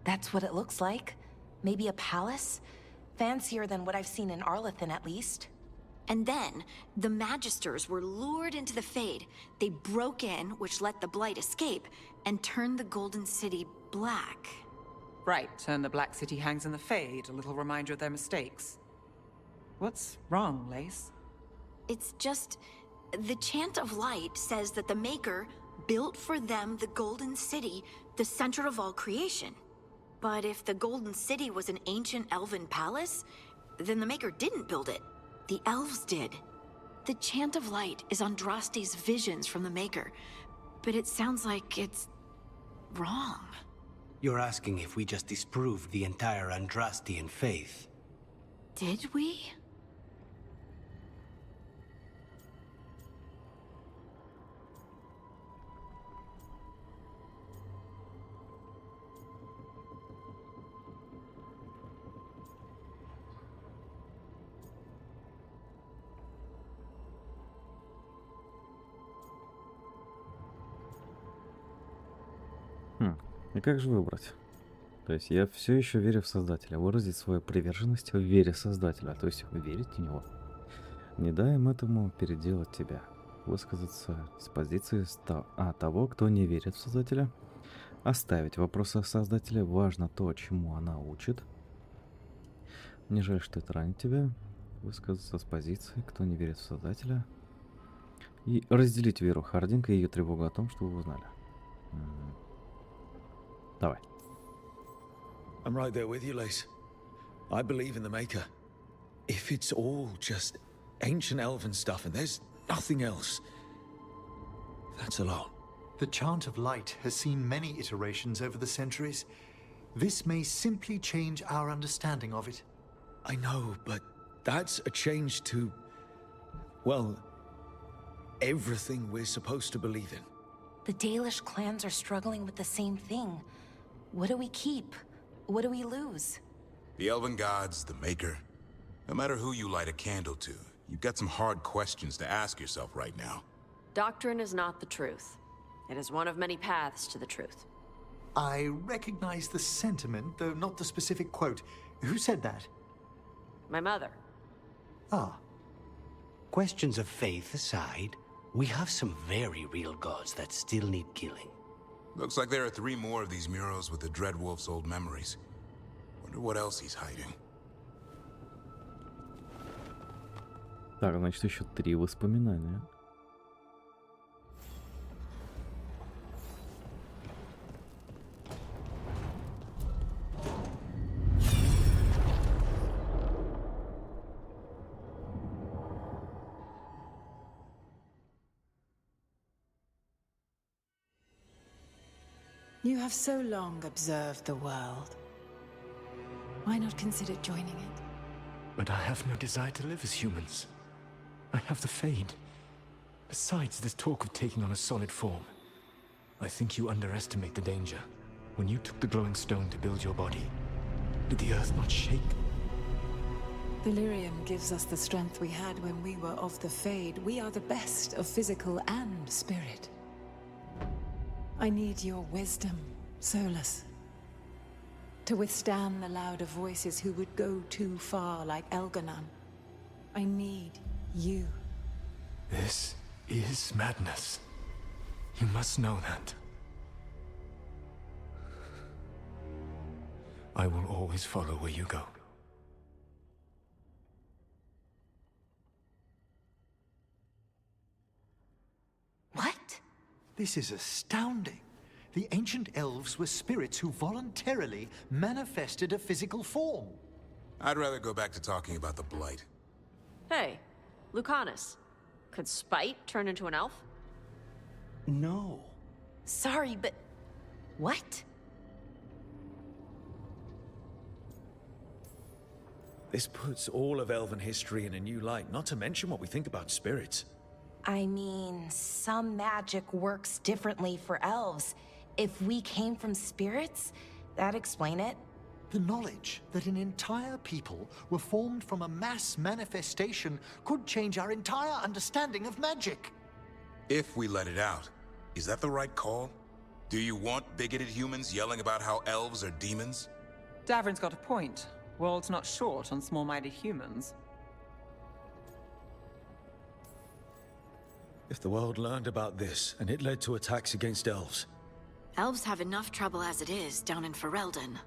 That's what it looks like. Maybe a palace? Fancier than what I've seen in Arlethan, at least. And then, the Magisters were lured into the Fade. They broke in, which let the Blight escape, and turned the Golden City black. Right, and the Black City hangs in the Fade, a little reminder of their mistakes. What's wrong, Lace? It's just... the Chant of Light says that the Maker built for them the Golden City, the center of all creation. But if the Golden City was an ancient elven palace, then the Maker didn't build it. The elves did. The Chant of Light is Andraste's visions from the Maker, but it sounds like it's... wrong. You're asking if we just disproved the entire Andrastian faith. Did we? И как же выбрать? То есть я все еще верю в Создателя. Выразить свою приверженность в вере Создателя. То есть верить в него. Не дай им этому переделать тебя. Высказаться с позиции того, кто не верит в Создателя. Оставить вопросы о Создателе. Важно то, чему она учит. Мне жаль, что это ранит тебя. Высказаться с позиции, кто не верит в Создателя. И разделить веру Хардинга и ее тревогу о том, что вы узнали. Давай. I'm right there with you, Lace. I believe in the Maker. If it's all just ancient elven stuff and there's nothing else, that's a lot. The Chant of Light has seen many iterations over the centuries. This may simply change our understanding of it. I know, but that's a change to, well, everything we're supposed to believe in. The Dalish clans are struggling with the same thing. What do we keep? What do we lose? The elven gods, the Maker. No matter who you light a candle to, you've got some hard questions to ask yourself right now. Doctrine is not the truth. It is one of many paths to the truth. I recognize the sentiment, though not the specific quote. Who said that? My mother. Ah. Questions of faith aside, we have some very real gods that still need killing. Looks like there are 3 more of these murals with the Dreadwolf's old memories. Wonder what else he's hiding. Так, значит, еще 3 воспоминания. You have so long observed the world. Why not consider joining it? But I have no desire to live as humans. I have the Fade. Besides, this talk of taking on a solid form. I think you underestimate the danger. When you took the glowing stone to build your body, did the earth not shake? Delirium gives us the strength we had when we were of the Fade. We are the best of physical and spirit. I need your wisdom, Solus. To withstand the louder voices who would go too far like Elganon. I need you. This is madness. You must know that. I will always follow where you go. What? This is astounding. The ancient elves were spirits who voluntarily manifested a physical form. I'd rather go back to talking about the Blight. Hey, Lucanus. Could Spite turn into an elf? No. Sorry, but... what? This puts all of elven history in a new light, not to mention what we think about spirits. I mean, some magic works differently for elves. If we came from spirits, that'd explain it. The knowledge that an entire people were formed from a mass manifestation could change our entire understanding of magic. If we let it out, is that the right call? Do you want bigoted humans yelling about how elves are demons? Davrin's got a point. World's not short on small-minded humans. If the world learned about this, and it led to attacks against elves. Elves have enough trouble as it is down in Ferelden.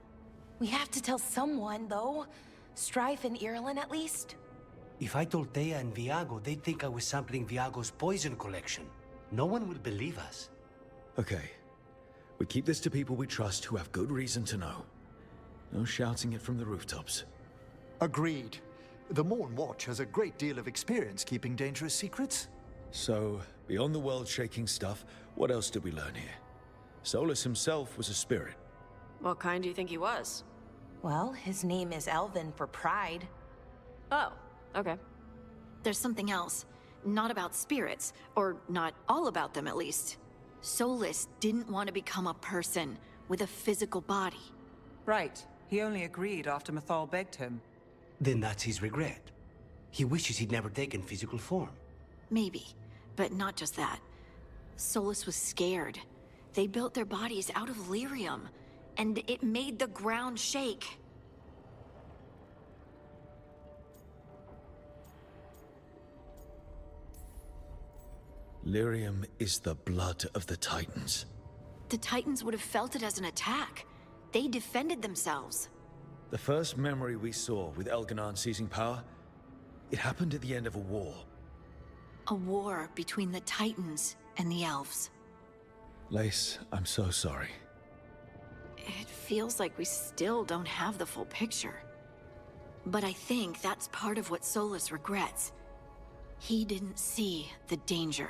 We have to tell someone, though. Strife and Irulan, at least. If I told Thea and Viago, they'd think I was sampling Viago's poison collection. No one will believe us. Okay. We keep this to people we trust who have good reason to know. No shouting it from the rooftops. Agreed. The Morn Watch has a great deal of experience keeping dangerous secrets. So, beyond the world-shaking stuff, what else did we learn here? Solus himself was a spirit. What kind do you think he was? Well, his name is Elven for pride. Oh, okay. There's something else. Not about spirits, or not all about them at least. Solus didn't want to become a person with a physical body. Right. He only agreed after Mathal begged him. Then that's his regret. He wishes he'd never taken physical form. Maybe, but not just that. Solus was scared. They built their bodies out of lyrium, and it made the ground shake. Lyrium is the blood of the Titans. The Titans would have felt it as an attack. They defended themselves. The first memory we saw with Elganon seizing power, it happened at the end of a war. A war between the Titans and the elves. Lace, I'm so sorry. It feels like we still don't have the full picture. But I think that's part of what Solus regrets. He didn't see the danger.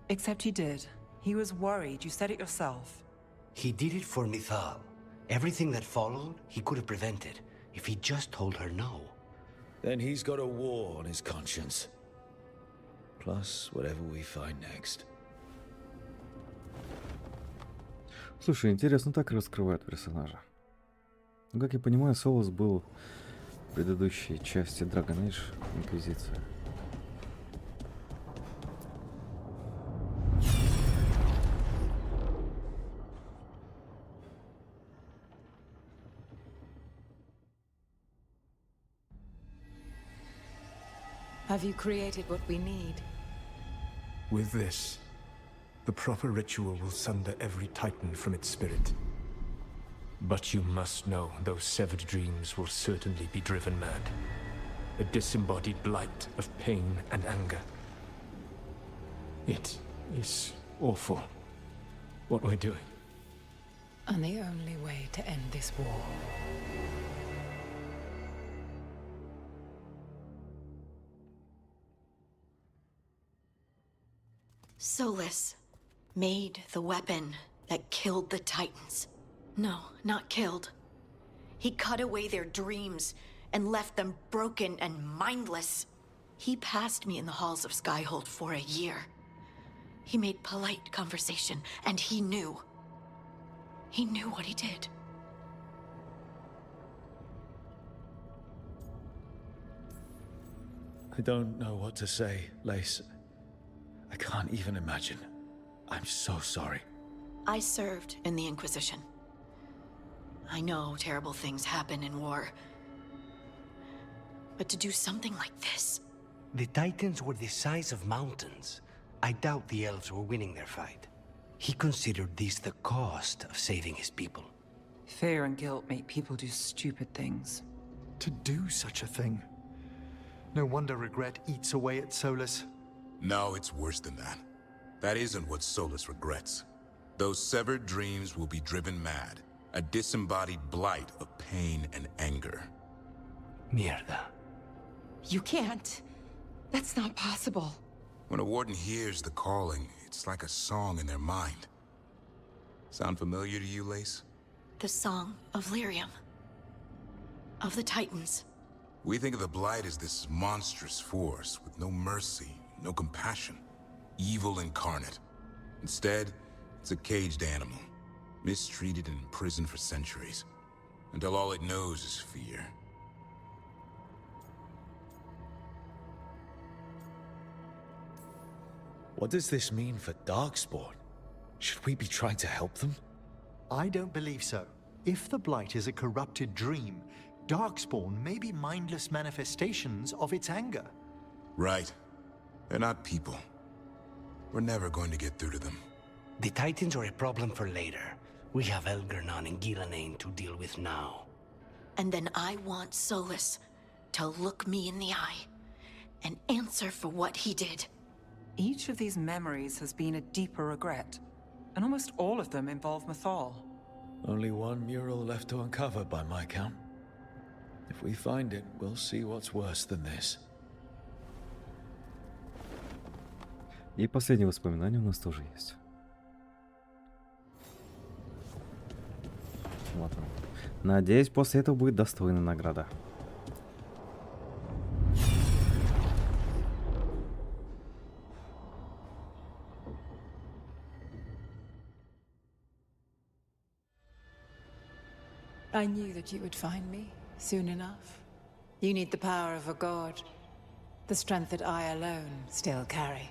Except he did. He was worried. You said it yourself. He did it for Mithal. Everything that followed, he could have prevented if he just told her no. Then he's got a war on his conscience. Plus, whatever we find next. Слушай, интересно, так раскрывают персонажа. Ну, как я понимаю, Солус был в предыдущей части Dragon Age Инквизиция. Have you created what we need? With this, the proper ritual will sunder every Titan from its spirit. But you must know those severed dreams will certainly be driven mad. A disembodied blight of pain and anger. It is awful what we're doing. And the only way to end this war. Solus made the weapon that killed the Titans. No, not killed. He cut away their dreams and left them broken and mindless. He passed me in the halls of Skyhold for a year. He made polite conversation, and he knew. He knew what he did. I don't know what to say, Lace. I can't even imagine. I'm so sorry. I served in the Inquisition. I know terrible things happen in war. But to do something like this... The Titans were the size of mountains. I doubt the elves were winning their fight. He considered this the cost of saving his people. Fear and guilt make people do stupid things. To do such a thing. No wonder regret eats away at Solus. No, it's worse than that. That isn't what Solus regrets. Those severed dreams will be driven mad. A disembodied blight of pain and anger. Mierda. You can't. That's not possible. When a warden hears the calling, it's like a song in their mind. Sound familiar to you, Lace? The song of Lyrium. Of the Titans. We think of the blight as this monstrous force with no mercy, no compassion. Evil incarnate. Instead, it's a caged animal. Mistreated and imprisoned for centuries. Until all it knows is fear. What does this mean for Darkspawn? Should we be trying to help them? I don't believe so. If the Blight is a corrupted dream, Darkspawn may be mindless manifestations of its anger. Right. They're not people. We're never going to get through to them. The Titans are a problem for later. We have Elgarnon and Gillenane to deal with now. And then I want Solus to look me in the eye and answer for what he did. Each of these memories has been a deeper regret, and almost all of them involve Mithal. Only one mural left to uncover by my count. If we find it, we'll see what's worse than this. И последнее воспоминание у нас тоже есть. Вот он. Надеюсь, после этого будет достойная награда. I knew that you would find me soon enough. You need the power of a god, the strength that I alone still carry.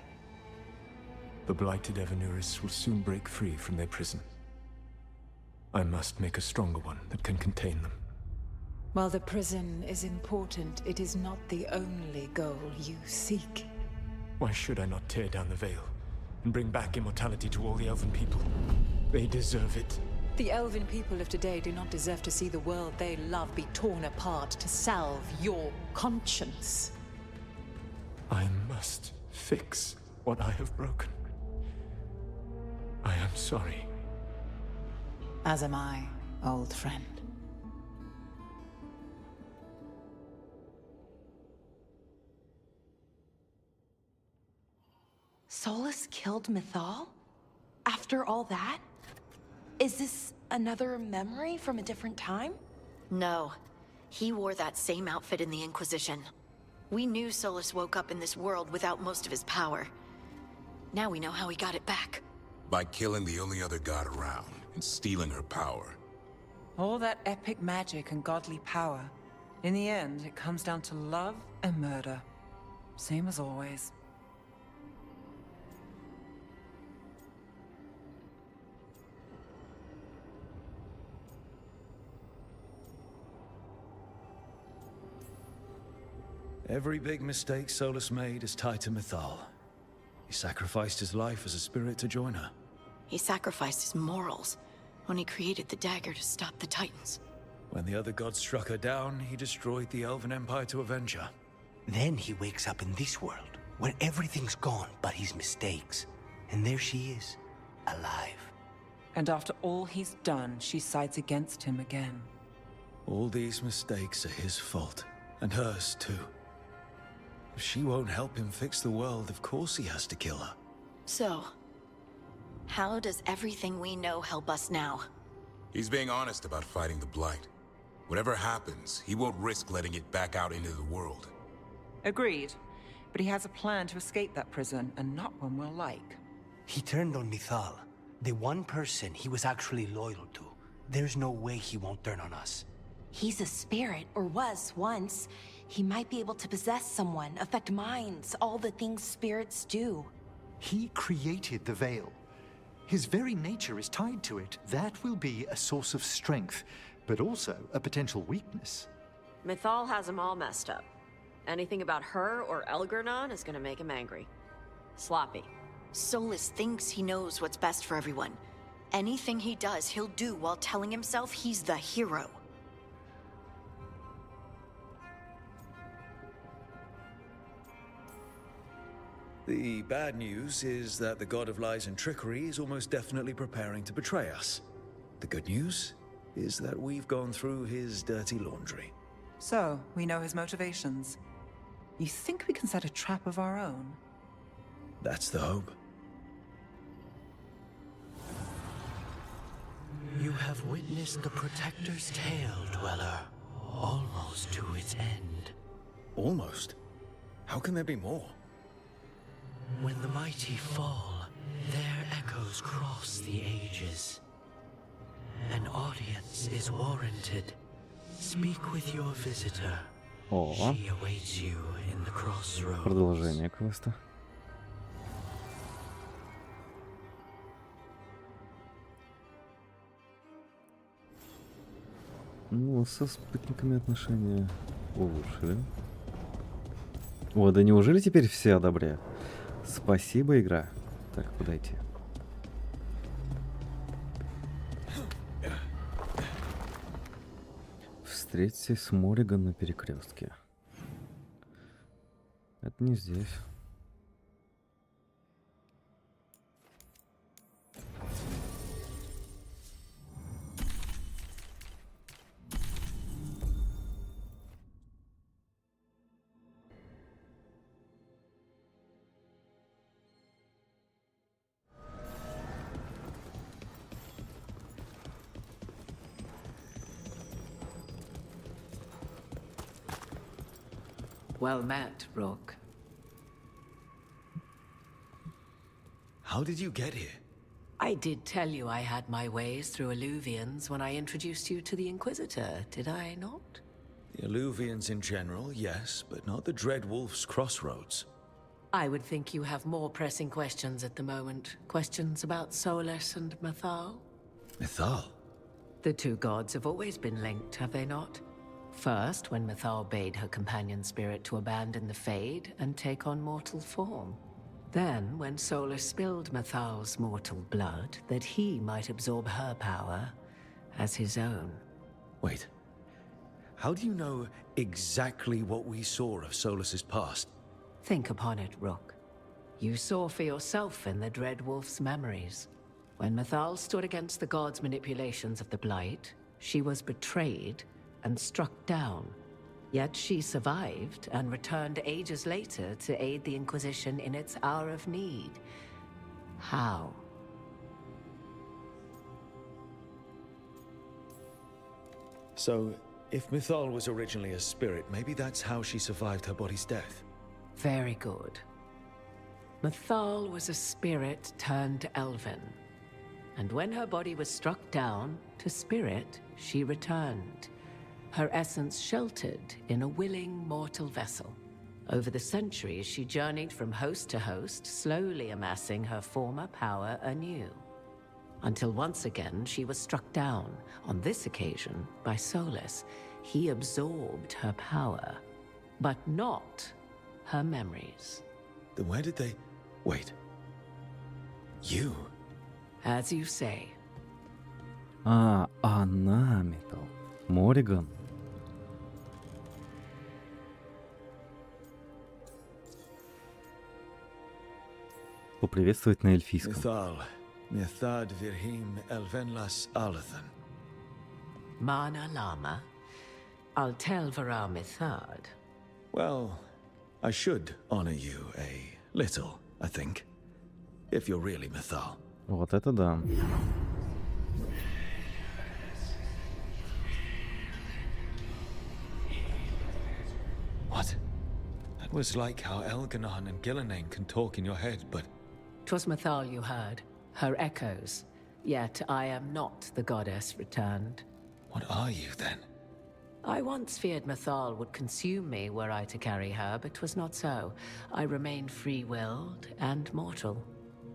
The blighted Evanurus will soon break free from their prison. I must make a stronger one that can contain them. While the prison is important, it is not the only goal you seek. Why should I not tear down the veil and bring back immortality to all the elven people? They deserve it. The elven people of today do not deserve to see the world they love be torn apart to salve your conscience. I must fix what I have broken. I am sorry. As am I, old friend. Solus killed Mythal? After all that? Is this another memory from a different time? No. He wore that same outfit in the Inquisition. We knew Solus woke up in this world without most of his power. Now we know how he got it back. By killing the only other god around and stealing her power. All that epic magic and godly power. In the end, it comes down to love and murder. Same as always. Every big mistake Solus made is tied to Mythal. He sacrificed his life as a spirit to join her. He sacrificed his morals when he created the dagger to stop the Titans. When the other gods struck her down, he destroyed the Elven Empire to avenge her. Then he wakes up in this world, where everything's gone but his mistakes. And there she is, alive. And after all he's done, she sides against him again. All these mistakes are his fault, and hers too. If she won't help him fix the world, of course he has to kill her. So, how does everything we know help us now? He's being honest about fighting the Blight. Whatever happens, he won't risk letting it back out into the world. Agreed. But he has a plan to escape that prison, and not one we'll like. He turned on Mythal, the one person he was actually loyal to. There's no way he won't turn on us. He's a spirit, or was once. He might be able to possess someone, affect minds, all the things spirits do. He created the veil. His very nature is tied to it. That will be a source of strength, but also a potential weakness. Mythal has him all messed up. Anything about her or Elgarnon is gonna make him angry. Sloppy. Solus thinks he knows what's best for everyone. Anything he does, he'll do while telling himself he's the hero. The bad news is that the god of lies and trickery is almost definitely preparing to betray us. The good news is that we've gone through his dirty laundry. So, we know his motivations. You think we can set a trap of our own? That's the hope. You have witnessed the Protector's tale, Dweller, almost to its end. Almost? How can there be more? When the mighty fall, their echoes cross the ages. An audience is warranted. Speak with your visitor. О, She awaits you in the crossroads. Продолжение квеста. Ну, со спутниками отношения улучшили. О, да неужели теперь все одобряют? Спасибо, игра. Так, куда идти? Встретитесь с Морриган на перекрестке. Это не здесь. Well met, Rook. How did you get here? I did tell you I had my ways through Illuvians when I introduced you to the Inquisitor, did I not? The Illuvians in general, yes, but not the Dread Wolf's crossroads. I would think you have more pressing questions at the moment. Questions about Solus and Mythal? Mythal? The two gods have always been linked, have they not? First, when Mythal bade her companion spirit to abandon the Fade and take on mortal form. Then, when Solus spilled Mythal's mortal blood, that he might absorb her power as his own. Wait. How do you know exactly what we saw of Solus's past? Think upon it, Rook. You saw for yourself in the Dread Wolf's memories. When Mythal stood against the gods' manipulations of the Blight, she was betrayed and struck down. Yet she survived and returned ages later to aid the Inquisition in its hour of need. How? So, if Mythal was originally a spirit, maybe that's how she survived her body's death. Very good. Mythal was a spirit turned elven. And when her body was struck down, to spirit, she returned. Her essence sheltered in a willing mortal vessel. Over the centuries, she journeyed from host to host, slowly amassing her former power anew. Until once again, she was struck down, on this occasion, by Solus. He absorbed her power, but not her memories. Then where did they... Wait. You? As you say. Она метал. Мориган. Поприветствовать на эльфийском. Mythal. Mythad virhim elvenlas alathan. Mana Lama. Altelvara Mythad. Well, I should honor you a little, I think. If you're really Mythal. Вот это да. What? That was like how Elganon and Gillenane can talk in your head, but... 'Twas Mythal you heard, her echoes. Yet I am not the goddess returned. What are you, then? I once feared Mythal would consume me were I to carry her, but 'twas not so. I remain free-willed and mortal.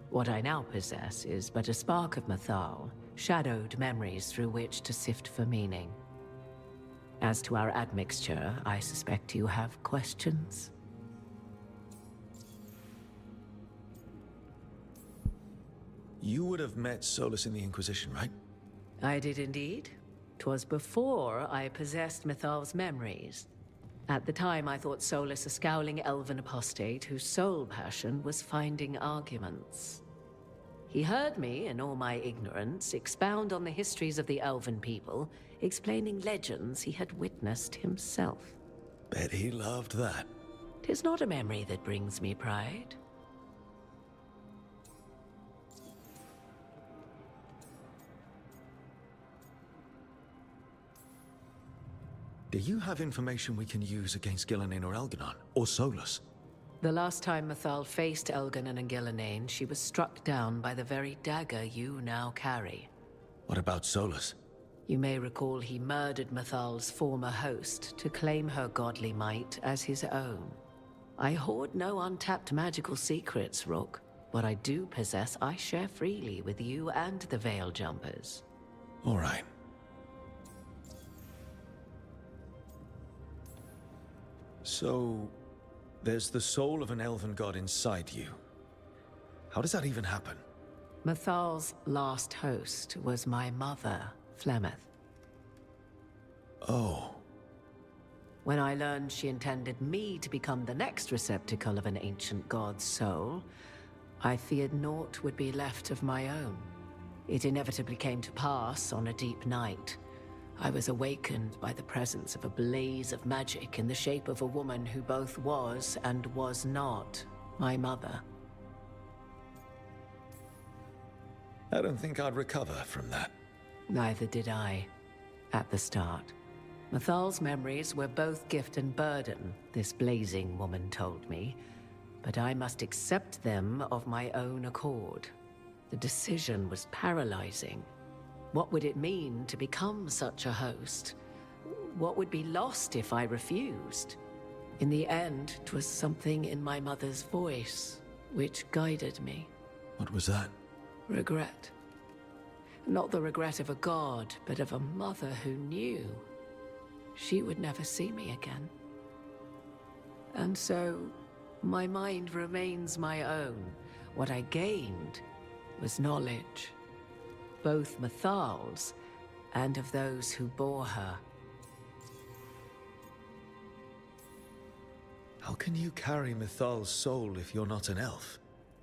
What I now possess is but a spark of Mythal, shadowed memories through which to sift for meaning. As to our admixture, I suspect you have questions. You would have met Solus in the Inquisition, right? I did indeed. 'Twas before I possessed Mythal's memories. At the time, I thought Solus a scowling elven apostate whose sole passion was finding arguments. He heard me, in all my ignorance, expound on the histories of the elven people, explaining legends he had witnessed himself. Bet he loved that. 'Tis not a memory that brings me pride. Do you have information we can use against Gillenane or Elganon? Or Solus? The last time Mythal faced Elganon and Gillenane, she was struck down by the very dagger you now carry. What about Solus? You may recall he murdered Mythal's former host to claim her godly might as his own. I hoard no untapped magical secrets, Rook. What I do possess, I share freely with you and the Veil Jumpers. All right. So, there's the soul of an elven god inside you. How does that even happen? Mythal's last host was my mother, Flemeth. Oh. When I learned she intended me to become the next receptacle of an ancient god's soul, I feared naught would be left of my own. It inevitably came to pass on a deep night. I was awakened by the presence of a blaze of magic in the shape of a woman who both was and was not my mother. I don't think I'd recover from that. Neither did I, at the start. Mythal's memories were both gift and burden, this blazing woman told me, but I must accept them of my own accord. The decision was paralyzing. What would it mean to become such a host? What would be lost if I refused? In the end, 'twas something in my mother's voice which guided me. What was that? Regret. Not the regret of a god, but of a mother who knew she would never see me again. And so, my mind remains my own. What I gained was knowledge, both Mythal's and of those who bore her. How can you carry Mythal's soul if you're not an elf?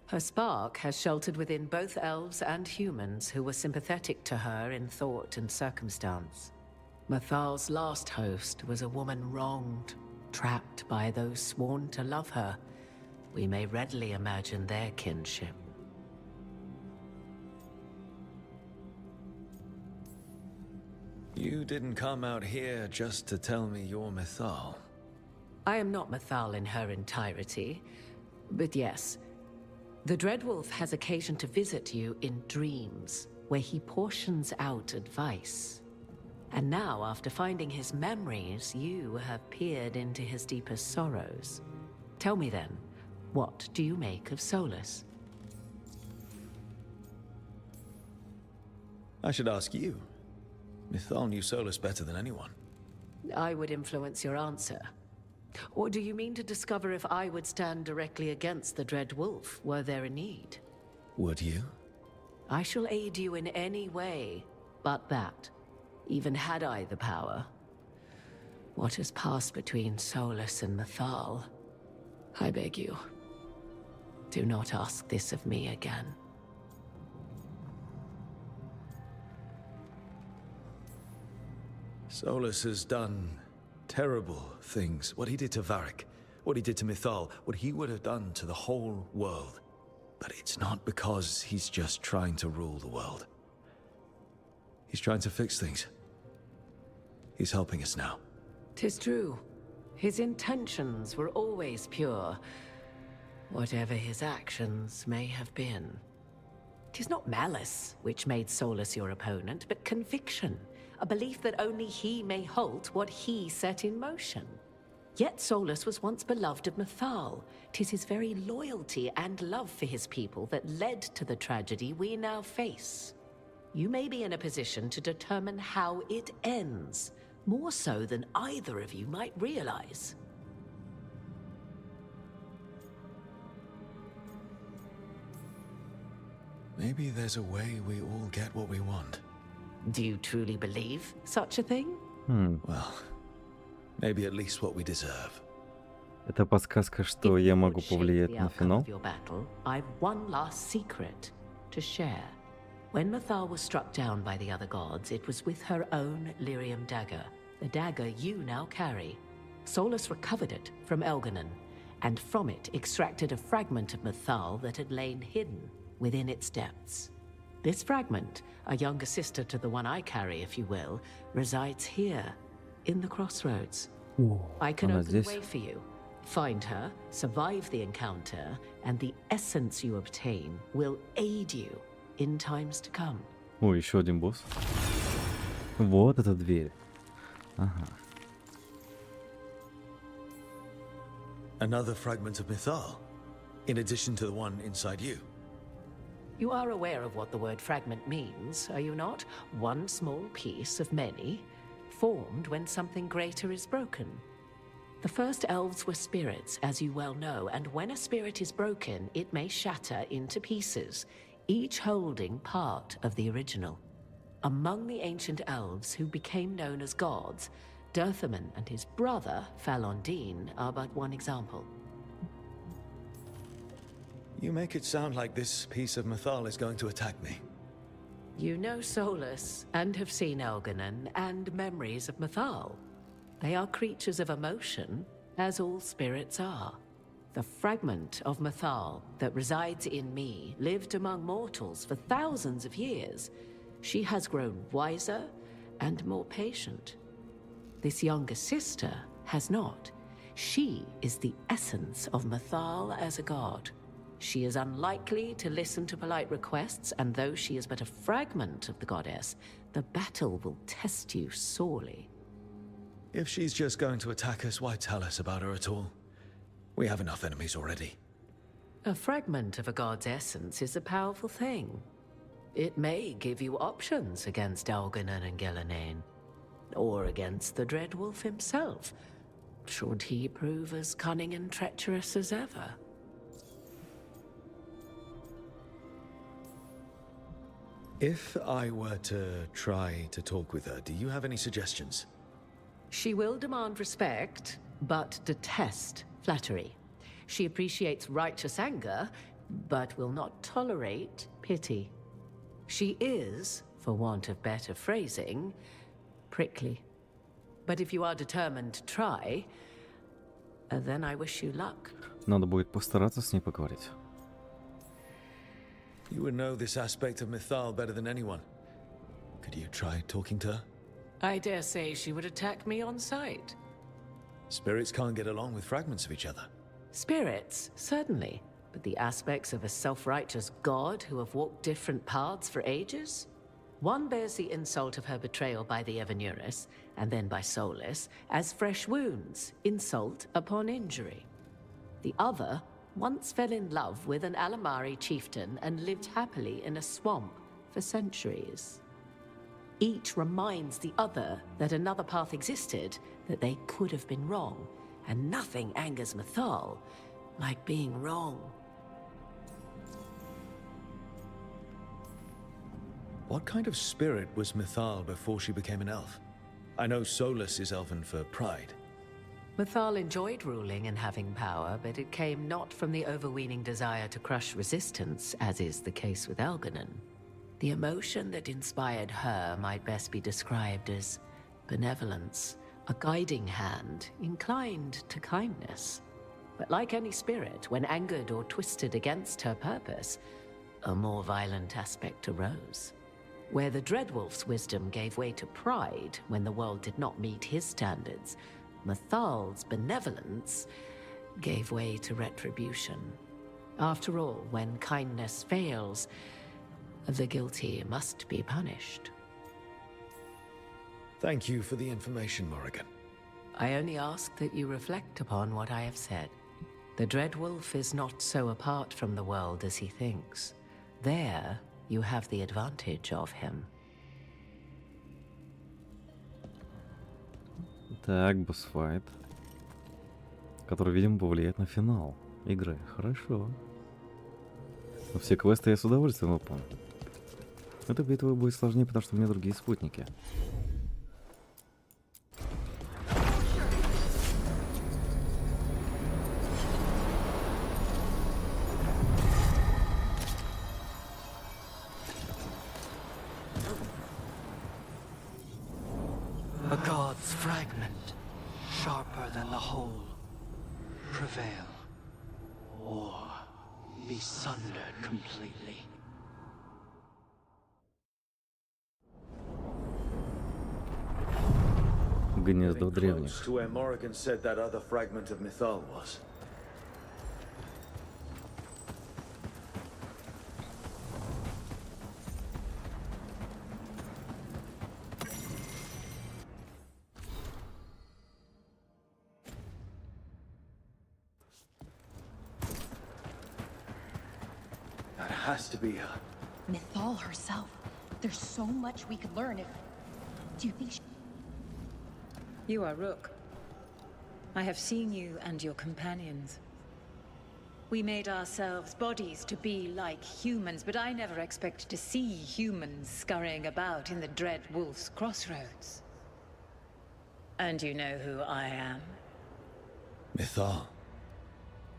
Her spark has sheltered within both elves and humans who were sympathetic to her in thought and circumstance. Mythal's last host was a woman wronged, trapped by those sworn to love her. We may readily imagine their kinship. You didn't come out here just to tell me you're Mythal. I am not Mythal in her entirety, but yes, the Dreadwolf has occasion to visit you in dreams, where he portions out advice. And now, after finding his memories, you have peered into his deepest sorrows. Tell me then, what do you make of Solus? I should ask you. Mythal knew Solus better than anyone. I would influence your answer. Or do you mean to discover if I would stand directly against the Dread Wolf, were there a need? Would you? I shall aid you in any way but that, even had I the power. What has passed between Solus and Mythal, I beg you, do not ask this of me again. Solus has done terrible things. What he did to Varric, what he did to Mythal, what he would have done to the whole world. But it's not because he's just trying to rule the world. He's trying to fix things. He's helping us now. 'Tis true. His intentions were always pure, whatever his actions may have been. 'Tis not malice which made Solus your opponent, but conviction. A belief that only he may halt what he set in motion. Yet Solus was once beloved of Mythal. 'Tis his very loyalty and love for his people that led to the tragedy we now face. You may be in a position to determine how it ends, more so than either of you might realize. Maybe there's a way we all get what we want. Do you truly believe such a thing? Well, maybe at least what we deserve. Это подсказка, что я могу повлиять на финал. I've one last secret to share. When Mythal was struck down by the other gods, it was with her own lyrium dagger, the dagger you now carry. Solus recovered it from Elganon, and from it extracted a fragment of Mythal that had lain hidden within its depths. This fragment, a younger sister to the one I carry, if you will, resides here, in the crossroads. I can open the way for you. Find her, survive the encounter, and the essence you obtain will aid you in times to come. О, еще один босс. Вот эта дверь. Ага. Another fragment of Mythal, in addition to the one inside you. You are aware of what the word fragment means, are you not? One small piece of many, formed when something greater is broken. The first elves were spirits, as you well know, and when a spirit is broken, it may shatter into pieces, each holding part of the original. Among the ancient elves who became known as gods, Dirthaman and his brother, Falondine, are but one example. You make it sound like this piece of Mythal is going to attack me. You know Solus, and have seen Elganon, and memories of Mythal. They are creatures of emotion, as all spirits are. The fragment of Mythal that resides in me lived among mortals for thousands of years. She has grown wiser and more patient. This younger sister has not. She is the essence of Mythal as a god. She is unlikely to listen to polite requests, and though she is but a fragment of the goddess, the battle will test you sorely. If she's just going to attack us, why tell us about her at all? We have enough enemies already. A fragment of a god's essence is a powerful thing. It may give you options against Algernon and Gillenane, or against the Dreadwolf himself, should he prove as cunning and treacherous as ever. If I were to try to talk with her, do you have any suggestions? She will demand respect, but detest flattery. She appreciates righteous anger, but will not tolerate pity. She is, for want of better phrasing, prickly. But if you are determined to try, then I wish you luck. Надо будет постараться с ней поговорить. You would know this aspect of Mythal better than anyone. Could you try talking to her? I dare say she would attack me on sight. Spirits can't get along with fragments of each other. Spirits, certainly. But the aspects of a self-righteous god who have walked different paths for ages? One bears the insult of her betrayal by the Evanuris, and then by Solus, as fresh wounds, insult upon injury. The other once fell in love with an Alamari chieftain and lived happily in a swamp for centuries. Each reminds the other that another path existed, that they could have been wrong, and nothing angers Mythal like being wrong. What kind of spirit was Mythal before she became an elf? I know Solus is elven for pride. Mythal enjoyed ruling and having power, but it came not from the overweening desire to crush resistance, as is the case with Algernon. The emotion that inspired her might best be described as benevolence, a guiding hand inclined to kindness. But like any spirit, when angered or twisted against her purpose, a more violent aspect arose. Where the Dreadwolf's wisdom gave way to pride when the world did not meet his standards, Mythal's benevolence gave way to retribution. After all, when kindness fails, the guilty must be punished. Thank you for the information, Morrigan. I only ask that you reflect upon what I have said. The Dreadwolf is not so apart from the world as he thinks. There, you have the advantage of him. Так, босс-файт, который, видимо, повлияет на финал игры. Хорошо. Но все квесты я с удовольствием выполню. Эта битва будет сложнее, потому что у меня другие спутники. A god's fragment, sharper than the whole, prevail, or be sundered completely. Гнездо древних. To where Morrigan said that other fragment of Mythal was. That has to be her. Mythal herself. There's so much we could learn if... Do you think she... You are Rook. I have seen you and your companions. We made ourselves bodies to be like humans, but I never expected to see humans scurrying about in the Dread Wolf's crossroads. And you know who I am? Mythal.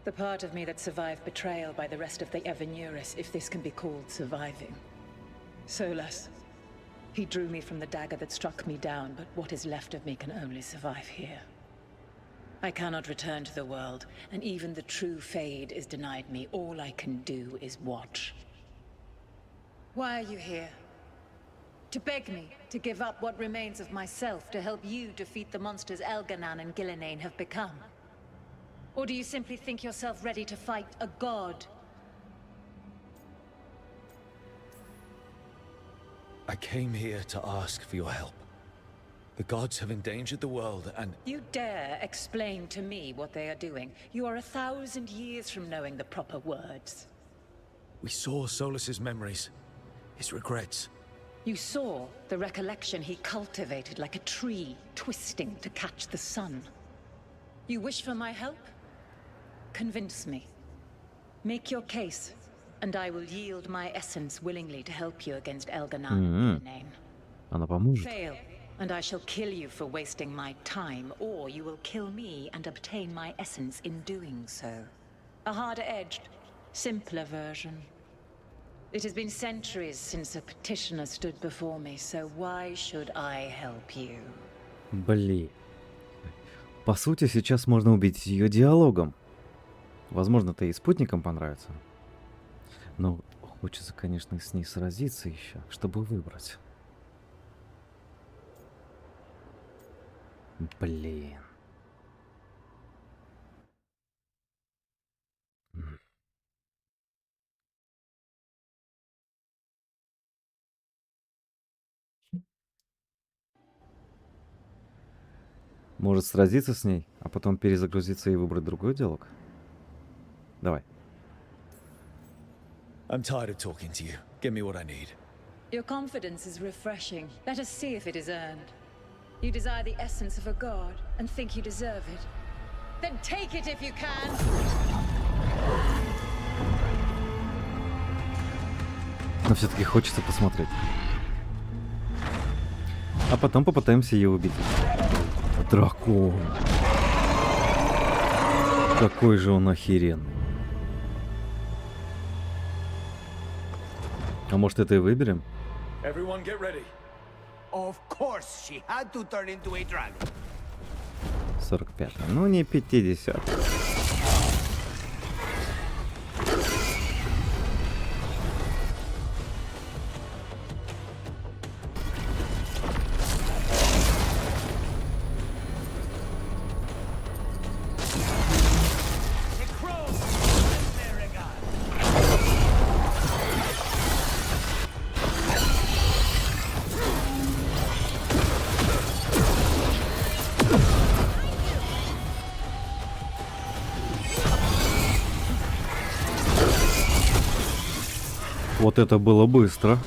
The part of me that survived betrayal by the rest of the Evanuris, if this can be called surviving. Solus. He drew me from the dagger that struck me down, but what is left of me can only survive here. I cannot return to the world, and even the true Fade is denied me. All I can do is watch. Why are you here? To beg me to give up what remains of myself to help you defeat the monsters Elganan and Gillenane have become? Or do you simply think yourself ready to fight a god? I came here to ask for your help. The gods have endangered the world, and You dare explain to me what they are doing? You are 1,000 years from knowing the proper words. we saw Solus's memories, his regrets. You saw the recollection he cultivated like a tree, twisting to catch the sun. You wish for my help? Convince me. Make your case, and I will yield my essence willingly to help you against Elganan and Gillenane. Она поможет. Fail, and I shall kill you for wasting my time, or you will kill me and obtain my essence in doing so. A harder-edged, simpler version. It has been centuries since a petitioner stood before me, so why should I help you? Блин. По сути, сейчас можно убить ее диалогом. Возможно, и спутникам понравится. Но хочется, конечно, с ней сразиться еще, чтобы выбрать. Блин. Может сразиться с ней, а потом перезагрузиться и выбрать другой диалог? Давай. I'm tired of talking to you. Give me what I need. Your confidence is refreshing. Let us see if it is earned. You desire the essence of a god and think you deserve it. Then take it if you can! Но все-таки хочется посмотреть. А потом попытаемся ее убить. Дракон. Какой же он охеренный. А может, это и выберем? Everyone get ready. Of course, she had to turn into a dragon. 45. Ну, не 50. Вот это было быстро.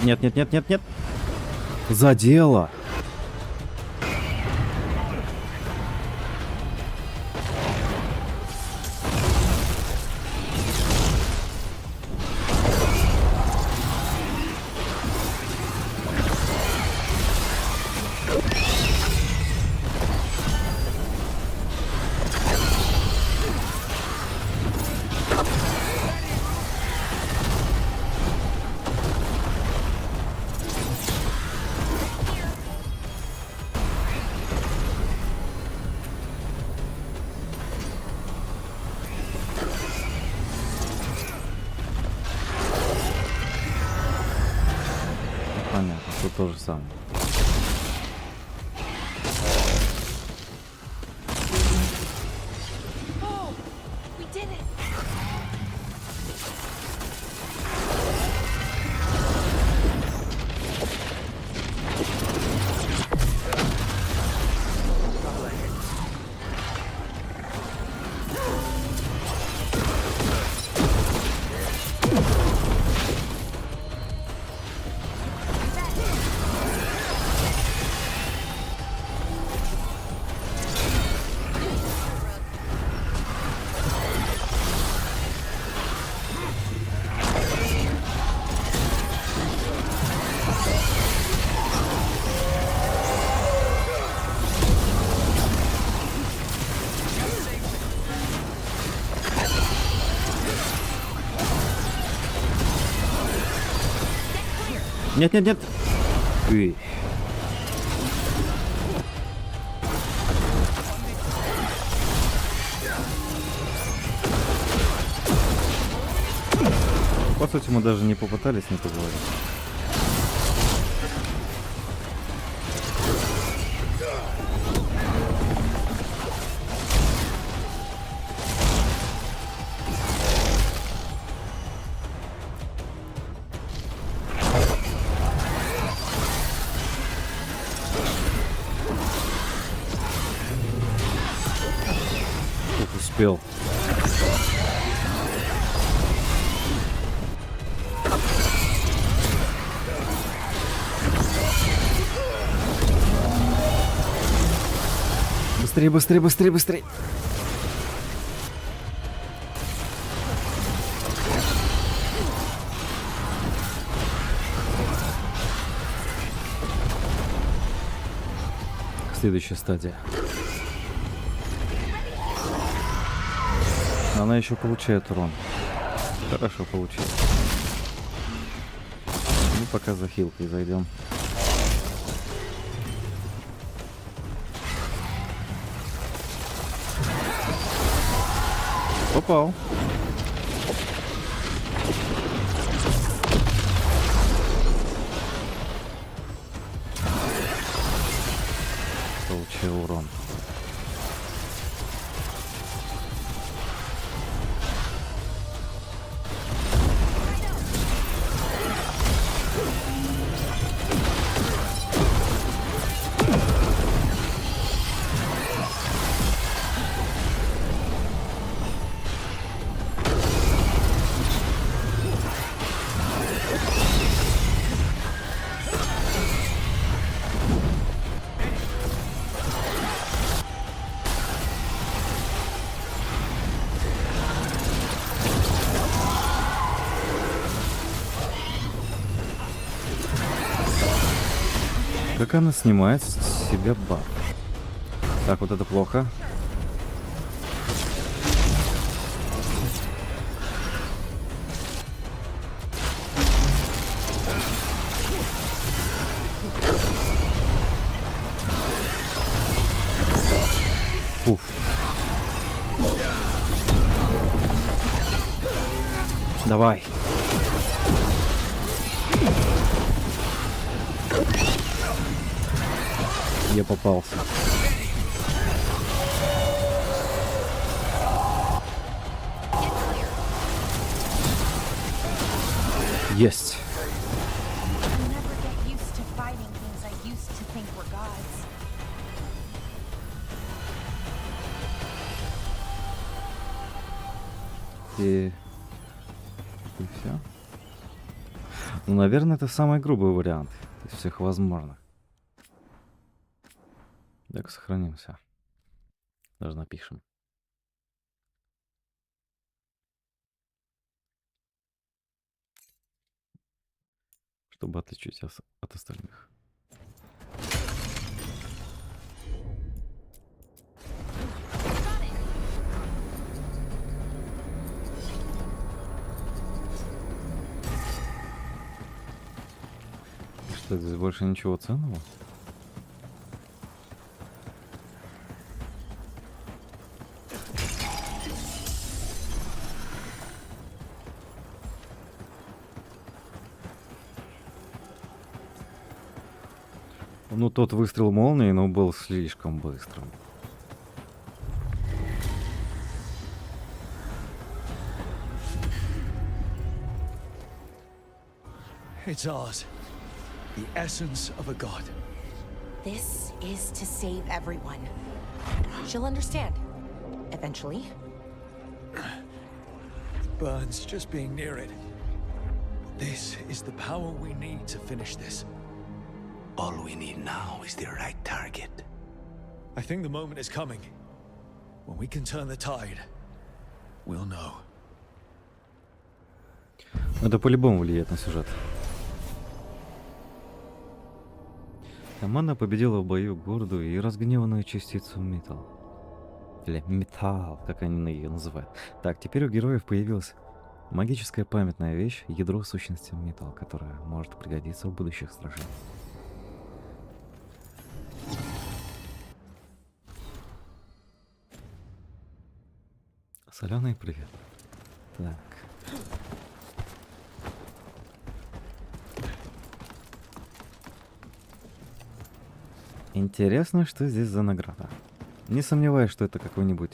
Нет, нет, нет, нет, нет. Задело. Понятно, тут то же самое. Нет, нет, нет. Эй. По сути, мы даже не попытались не поговорить. успел. Быстрее, быстрее, быстрее, быстрее. Следующая стадия. Она еще получает урон. Хорошо получила. Ну, пока за хилкой зайдем. Попал. Получил урон. Как она снимает с себя баф. Так, вот это плохо. Уф. Давай. Я попался. Есть. И все. Ну, наверное, это самый грубый вариант из всех возможных. Так, сохранимся. Даже напишем. Чтобы отличить от остальных. Что, здесь больше ничего ценного? Ну, тот выстрел молнии, но был слишком быстрым. It's ours. The essence of a god. This is to save everyone. She'll understand. Eventually. Burns just being near it. This is the power we need to finish this. All we need now is the right target. I think the moment is coming. When we can turn the tide, we'll know. Это по-любому влияет на сюжет. Команда победила в бою гордую и разгневанную частицу металл. Или металл, как они ее называют. Так, теперь у героев появилась магическая памятная вещь, ядро сущности металл, которая может пригодиться в будущих сражениях. Соленый привет. Так. Интересно, что здесь за награда. Не сомневаюсь, что это какой-нибудь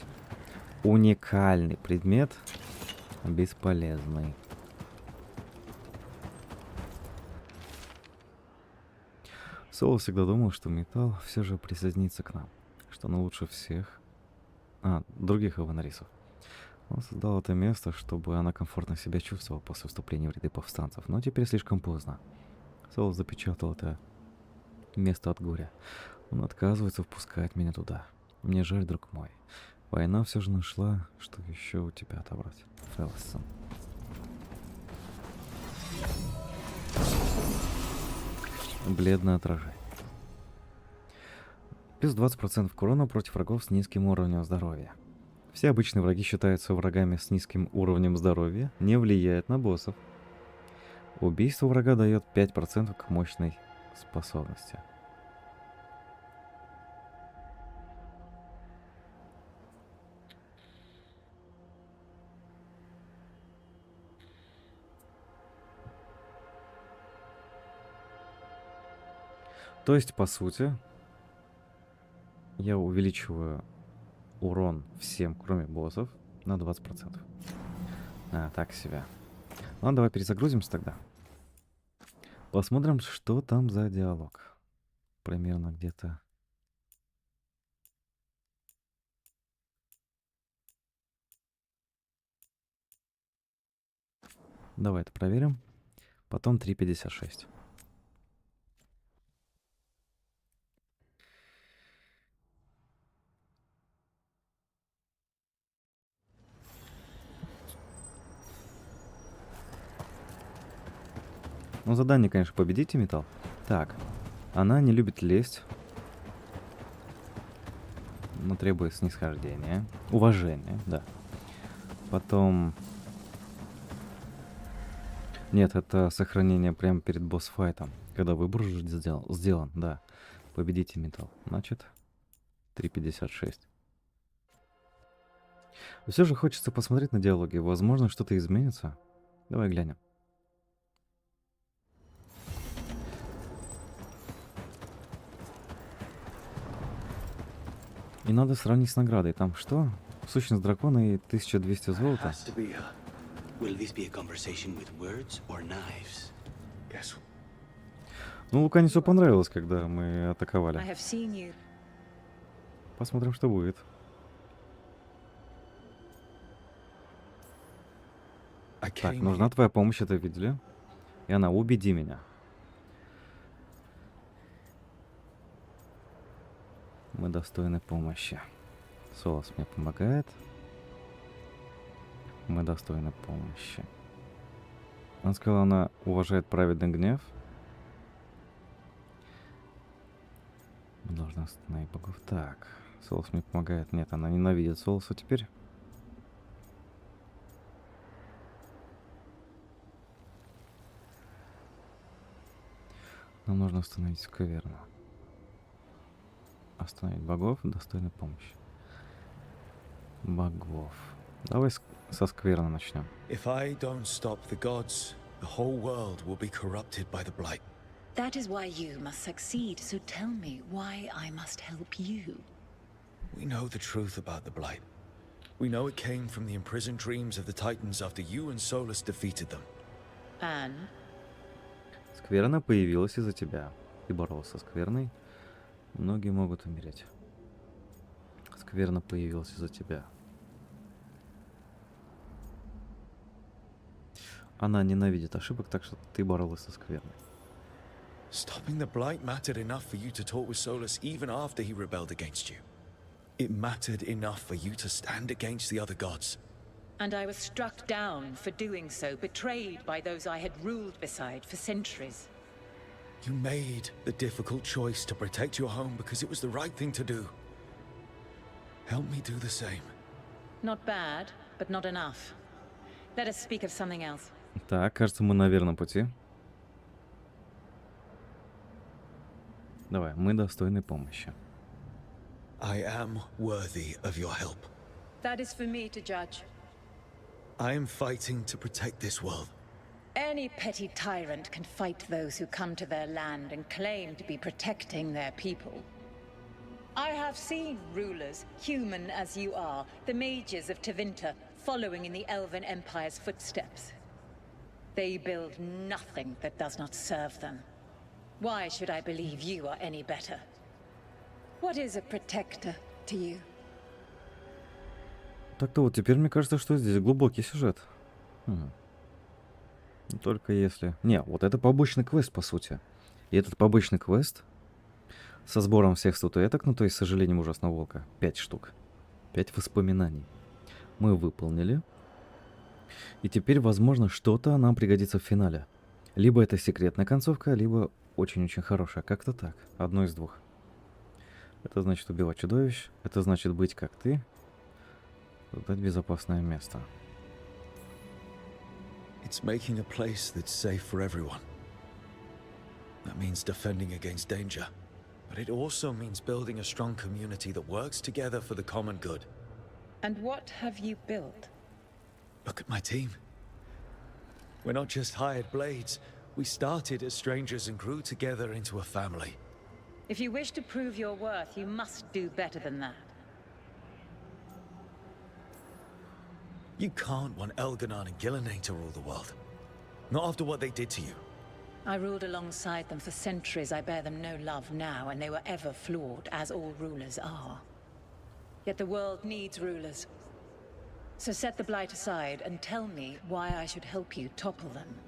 уникальный предмет, бесполезный. Соло всегда думал, что металл все же присоединится к нам, что он лучше всех других аванарисов. Он создал это место, чтобы она комфортно себя чувствовала после вступления в ряды повстанцев, но теперь слишком поздно. Солос запечатал это место от горя. Он отказывается впускать меня туда. Мне жаль, друг мой. Война все же нашла, что еще у тебя отобрать. Фелсон. Бледное отражение. Плюс 20% к урону против врагов с низким уровнем здоровья. Все обычные враги считаются врагами с низким уровнем здоровья, не влияет на боссов. Убийство врага дает 5% к мощной способности. То есть, по сути, я увеличиваю урон всем, кроме боссов, на 20%. Так себе. Ладно, давай перезагрузимся тогда. Посмотрим, что там за диалог. Примерно где-то... Давай это проверим. Потом 3.56. Ну, задание, конечно, победите металл. Так, она не любит лезть, но требует снисхождения, уважения, да. Потом... Нет, это сохранение прямо перед босс-файтом, когда выбор уже сделан, да. Победите металл. Значит, 3.56. Все же хочется посмотреть на диалоги. Возможно, что-то изменится. Давай глянем. И надо сравнить с наградой. Там что? Сущность дракона и 1200 золота. Ну, Луканису понравилось, когда мы атаковали. Посмотрим, что будет. Так, нужна твоя помощь, это видели? И она, убеди меня. Мы достойны помощи. Солос мне помогает. Мы достойны помощи. Он сказал, она уважает праведный гнев. Мы должны остановить богов. Так, Солос мне помогает. Нет, она ненавидит Солоса теперь. Нам нужно остановить скверну. Остановить богов, достойной помощи. Богов. Давай со скверны начнем. If I don't stop the gods, the whole world will be corrupted by the blight. That is why you must succeed, so tell me why I must help you. We know the truth about the blight. We know it came from the imprisoned dreams of the Titans after you and Solus defeated them. And? Скверна появилась из-за тебя. Ты боролся со скверной. Многие могут умереть. Скверна появилась из-за тебя. Она ненавидит ошибок, так что ты боролась со скверной. Stopping the blight mattered enough for you to talk with Solus even after he rebelled against you. It mattered enough for you to stand against the other gods. And I was struck down for doing so, betrayed by those I had ruled beside for centuries. You made the difficult choice to protect your home because it was the right thing to do. Help me do the same. Not bad, but not enough. Let us speak of something else. Так, кажется, мы на верном пути. Давай, мы достойны помощи. I am worthy of your help. That is for me to judge. I am fighting to protect this world. Any petty tyrant can fight those who come to their land and claim to be protecting their people. I have seen rulers, human as you are, the mages of Tevinter, following in the Elven Empire's footsteps. They build nothing that does not serve them. Why should I believe you are any better? What is a protector to you? Так-то вот теперь мне кажется, что здесь глубокий сюжет. Только если... Не, вот это побочный квест, по сути. И этот побочный квест со сбором всех статуэток, ну то есть, с сожалением, ужасного волка, 5 штук. 5 воспоминаний. Мы выполнили. И теперь, возможно, что-то нам пригодится в финале. Либо это секретная концовка, либо очень-очень хорошая. Как-то так. Одно из двух. Это значит убивать чудовищ. Это значит быть как ты. Создать безопасное место. It's making a place that's safe for everyone. That means defending against danger. But it also means building a strong community that works together for the common good. And what have you built? Look at my team. We're not just hired blades. We started as strangers and grew together into a family. If you wish to prove your worth, you must do better than that. You can't want Elganon and Gillenane to rule the world. Not after what they did to you. I ruled alongside them for centuries. I bear them no love now, and they were ever flawed, as all rulers are. Yet the world needs rulers. So set the blight aside and tell me why I should help you topple them.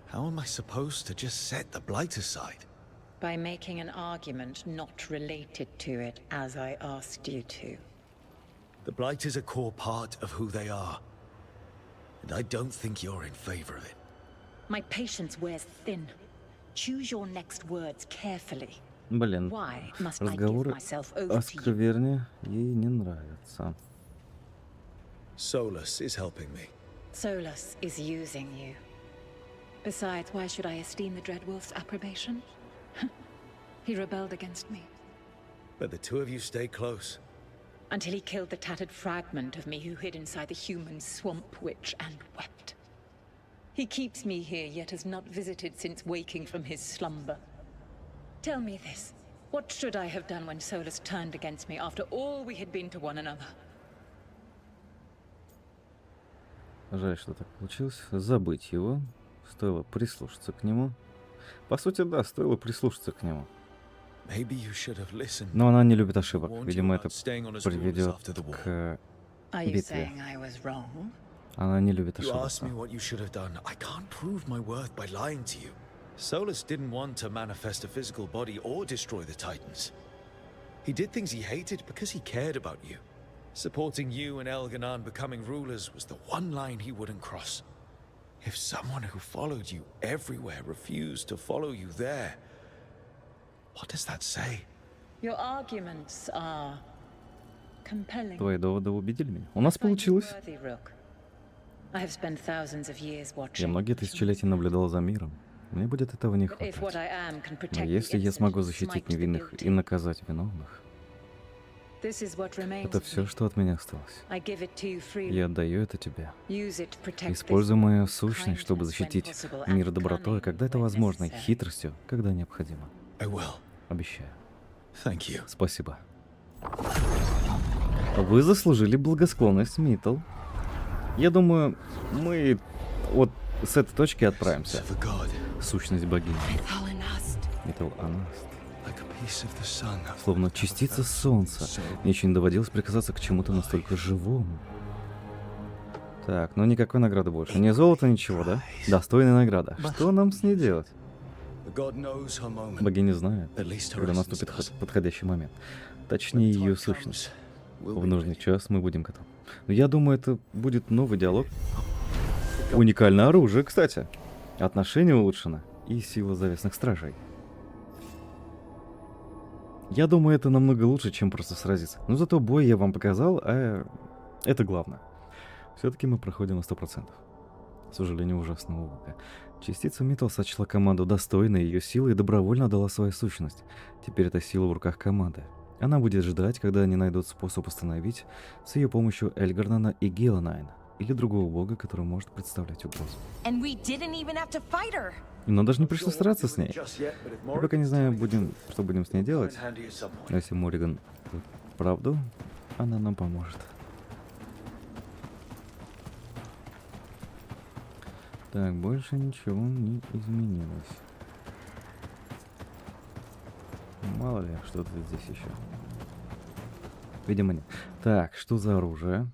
How am I supposed to just set the blight aside? By making an argument not related to it, as I asked you to. The blight is a core part of who they are. And I don't think you're in favor of it. My patience wears thin. Choose your next words carefully. Блин, Why must I give разговоры myself о over to you? скверне ей не нравятся. Solus is helping me. Solus is using you. Besides, why should I esteem the Dreadwolf's approbation? He rebelled against me. But the two of you stay close. Until he killed the tattered fragment of me who hid inside the human swamp witch and wept. He keeps me here, yet has not visited since waking from his slumber. Tell me this. What should I have done when Solus turned against me after all we had been to one another? Жаль, что так получилось. Забыть его. Стоило прислушаться к нему. По сути, да, стоило прислушаться к нему. Но она не любит ошибок. Видимо, это приведет к битве. Она не любит ошибаться. Solus didn't want to manifest a physical body or destroy the Titans. He did things he hated because he cared about you. Supporting you and Elganon becoming rulers was the one line he wouldn't cross. If someone who followed you everywhere refused to follow you there, what does that say? Your arguments are compelling. Твои доводы убедили меня. У нас получилось. I have spent thousands of years watching. Я многие тысячелетия наблюдал за миром. Мне будет этого не хватать. Но если я смогу защитить невинных и наказать виновных, это все, что от меня осталось. Я отдаю это тебе. Используй мою сущность, чтобы защитить мир добротой, когда это возможно, и хитростью, когда необходимо. Обещаю. Спасибо. Вы заслужили благосклонность, Миттл. Я думаю, мы вот с этой точки отправимся. Сущность богини. Миттл Анаст. Словно частица солнца. Мне еще не доводилось прикасаться к чему-то настолько живому. Так, ну никакой награды больше. Ни золота, ничего, да? Достойная награда. Что нам с ней делать? Богиня знает, когда наступит подходящий момент. Точнее, ее сущность. В нужный час мы будем готовы. Но я думаю, это будет новый диалог. Уникальное оружие, кстати. Отношение улучшено. И сила завесных стражей. Я думаю, это намного лучше, чем просто сразиться. Но зато бой я вам показал, а это главное. Все-таки мы проходим на 100%. К сожалению, ужасного волка. Частица Миттл сочла команду достойной ее силы и добровольно дала свою сущность. Теперь эта сила в руках команды. Она будет ждать, когда они найдут способ остановить с ее помощью Эльгарнана и Гилленайн, или другого бога, который может представлять угрозу. И нам даже не пришлось стараться с ней. Я пока не знаю, что будем с ней делать. Но если Морриган правду, она нам поможет. Так, больше ничего не изменилось. Мало ли, что-то здесь еще. Видимо, нет. Так, что за оружие?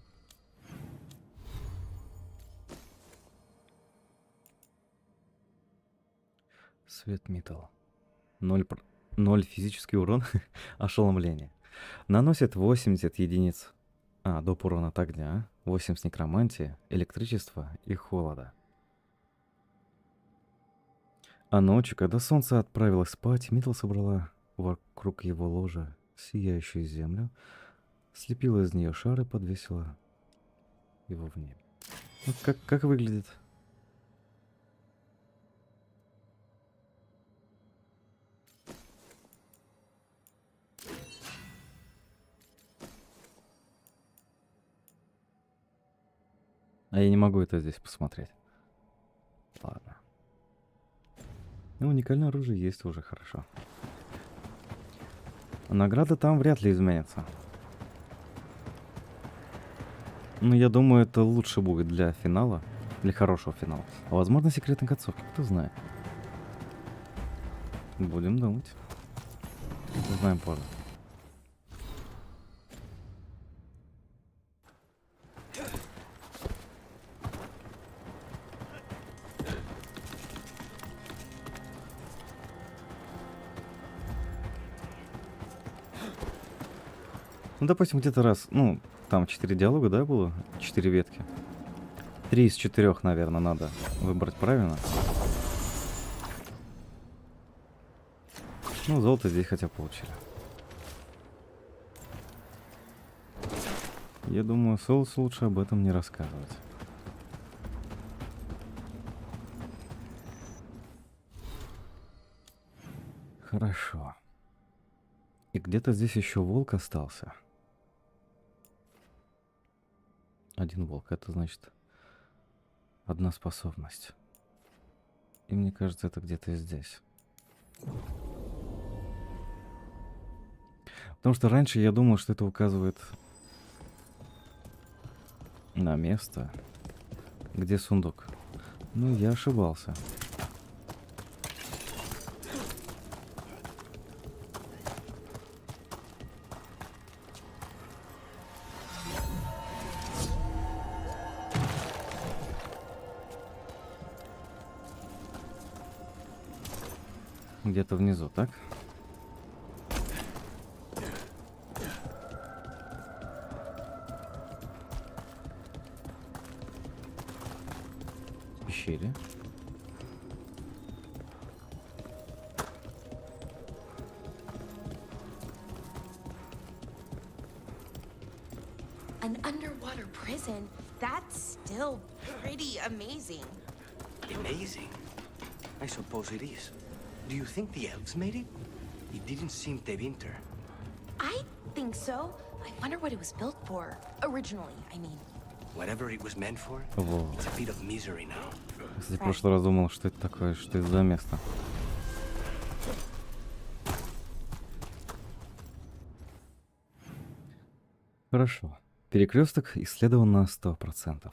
Свет металл. 0 физический урон. Ошеломление. Наносит 80 единиц. Доп. Урона от огня. 80 некромантии, электричества и холода. А ночью, когда солнце отправилось спать, Митл собрала вокруг его ложа сияющую землю, слепила из нее шар и подвесила его в небе. Вот как выглядит? А я не могу это здесь посмотреть. Ладно. Ну, уникальное оружие есть уже, хорошо. Награда там вряд ли изменится. Ну, я думаю, это лучше будет для финала. Для хорошего финала. А возможно, секретной концовки, кто знает. Будем думать. Узнаем позже. Ну, допустим, где-то раз, ну, там 4 диалога, да, было? 4 ветки. 3 из 4, наверное, надо выбрать правильно. Ну, золото здесь хотя бы получили. Я думаю, Солусу лучше об этом не рассказывать. Хорошо. И где-то здесь еще волк остался. Один волк, это значит одна способность. И мне кажется, это где-то здесь. Потому что раньше я думал, что это указывает на место, где сундук. Но я ошибался. Где-то внизу, так? В пещере. An underwater prison? That's still pretty amazing. Amazing? I suppose it is. Do you think the elves made it? It didn't seem to enter. I think so. I wonder what it was built for. Originally, I mean. Whatever it was meant for, Во. it's a bit of misery now. Кстати, в прошлый раз думал, что это такое, что это за место. Хорошо. Перекресток исследован на 100%.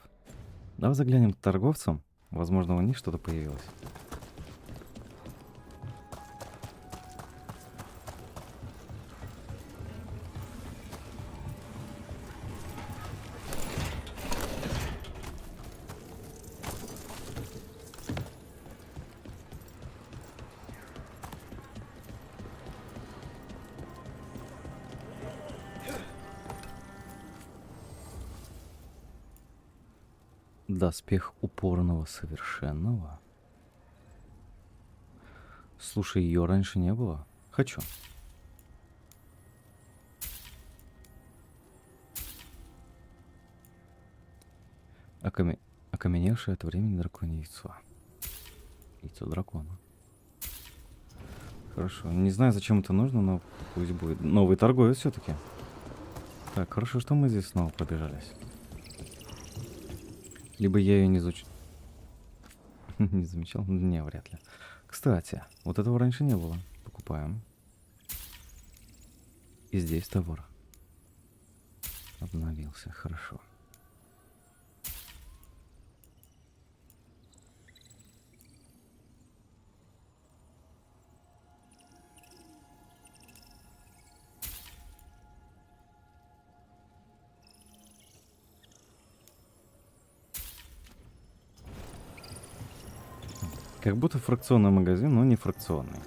Давай заглянем к торговцам. Возможно, у них что-то появилось. Доспех упорного совершенного. Слушай, ее раньше не было. Хочу. Окаменевшее от времени драконье яйцо. Яйцо дракона. Хорошо. Не знаю, зачем это нужно, но пусть будет. Новый торговец все-таки. Так, хорошо, что мы здесь снова пробежались. Либо я ее не изучил. Не замечал? Не, вряд ли. Кстати, вот этого раньше не было. Покупаем. И здесь товар. Обновился. Хорошо. Как будто фракционный магазин, но не фракционный.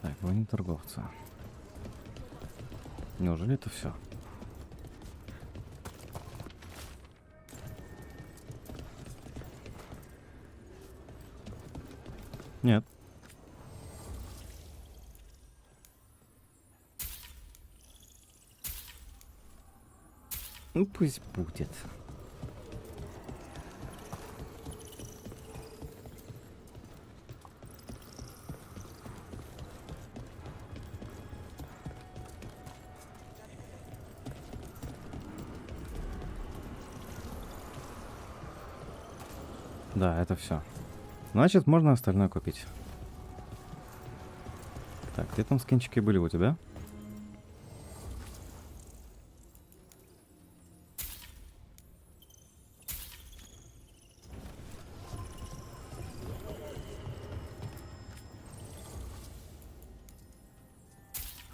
Так, войны торговца. Неужели это все? Нет. Ну пусть будет. Да, это все. Значит, можно остальное купить. Так, где там скинчики были у тебя?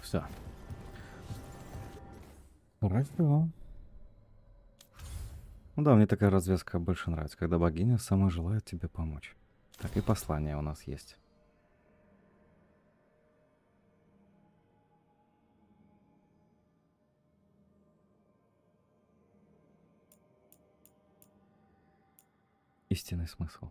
Все. Хорошо. Ну да, мне такая развязка больше нравится, когда богиня сама желает тебе помочь. Так, и послание у нас есть. Истинный смысл.